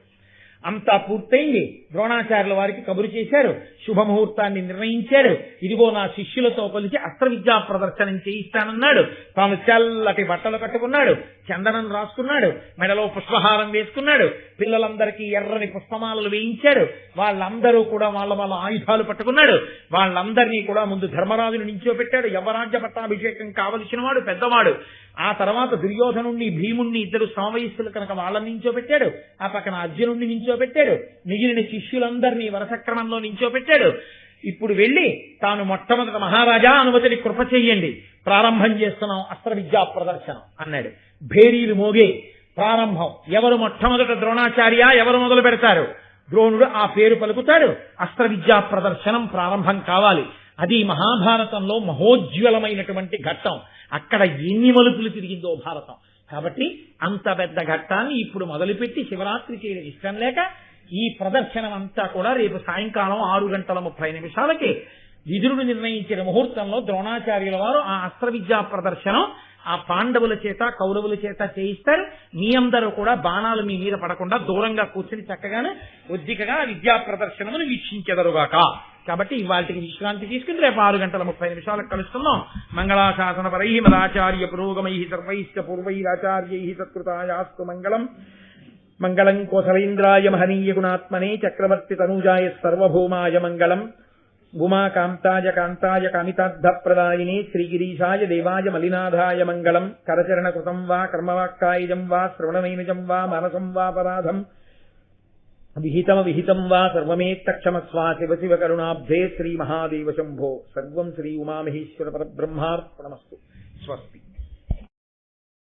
అంతా పూర్తయింది. ద్రోణాచార్యుల వారికి కబురు చేశారు, శుభముహూర్తాన్ని నిర్ణయించాడు. ఇదిగో నా శిష్యులతో కలిసి అస్త్ర విద్యా ప్రదర్శనం చేయిస్తానన్నాడు. తాను చల్లటి బట్టలు కట్టుకున్నాడు, చందనం రాసుకున్నాడు, మెడలో పుష్పహారం వేసుకున్నాడు. పిల్లలందరికీ ఎర్రని పుష్పమాలలు వేయించాడు. వాళ్ళందరూ కూడా వాళ్ళ ఆయుధాలు పట్టుకున్నాడు. వాళ్ళందరినీ కూడా ముందు ధర్మరాజును నించోబెట్టాడు. యవరాజ్య పట్టాభిషేకం కావలసిన వాడు పెద్దవాడు. ఆ తర్వాత దుర్యోధనుణ్ణి, భీముణ్ణి, ఇద్దరు సమవయస్సులు కనుక వాళ్ళని నించోబెట్టాడు. ఆ పక్కన అర్జునుణ్ణి నించోబెట్టాడు. మిగిలిన శిష్యులందరినీ వరుస క్రమంలో నించోబెట్టాడు. ఇప్పుడు వెళ్ళి తాను మొట్టమొదట మహారాజా అనుమతిని కృప చెయ్యండి, ప్రారంభం చేస్తున్నాం అస్త్ర విద్యా ప్రదర్శనం అన్నాడు. భేరీలు మోగే ప్రారంభం. ఎవరు మొట్టమొదట ద్రోణాచార్య ఎవరు మొదలు పెడతారు? ద్రోణుడు ఆ పేరు పలుకుతాడు. అస్త్ర విద్యా ప్రదర్శనం ప్రారంభం కావాలి. అది మహాభారతంలో మహోజ్వలమైనటువంటి ఘట్టం. అక్కడ ఎన్ని మలుపులు తిరిగిందో భారతం. కాబట్టి అంత పెద్ద ఘట్టాన్ని ఇప్పుడు మొదలుపెట్టి శివరాత్రి చేయడం ఇష్టం లేక ఈ ప్రదర్శనం అంతా కూడా రేపు సాయంకాలం 6:30 విదురుడు నిర్ణయించిన ముహూర్తంలో ద్రోణాచార్యుల వారు ఆ అస్త్ర విద్యా ప్రదర్శనం ఆ పాండవుల చేత కౌరవుల చేత చేయిస్తారు. మీ అందరూ కూడా బాణాలు మీ మీద పడకుండా దూరంగా కూర్చుని చక్కగానే ఒద్దికగా విద్యా ప్రదర్శనమును వీక్షించెదరుగాక. కాబట్టి ఇవాళకి విశ్రాంతి తీసుకుని రేపు 6:30 కలుస్తున్నాం. మంగళాశాసన పరై మదాచార్య పురోగమై సర్వైశ్చ పూర్వైరాచార్యై సత్కృతాయాస్తు మంగళం. మంగళం కోసలేంద్రాయ మహనీయ గుణాత్మనే చక్రవర్తి తనూజాయ సర్వభౌమాయ మంగళం. ఉమాకాంతాయ కాంతాయ కామితార్థప్రదాయినే శ్రీగిరీశాయ దేవాయ మలినాథాయ మంగళం. కరచరణ కృతం వా కర్మవాక్కాయజం వా శ్రవణనైనజం వా మనసం వా పరాధం విహితం వా సర్వమేత్తక్షమస్వా శివ శివ కరుణాబ్ధే శ్రీ మహాదేవ శంభో. సర్వం శ్రీ ఉమామహేశ్వర పరబ్రహ్మార్పణమస్తు. స్వస్తి.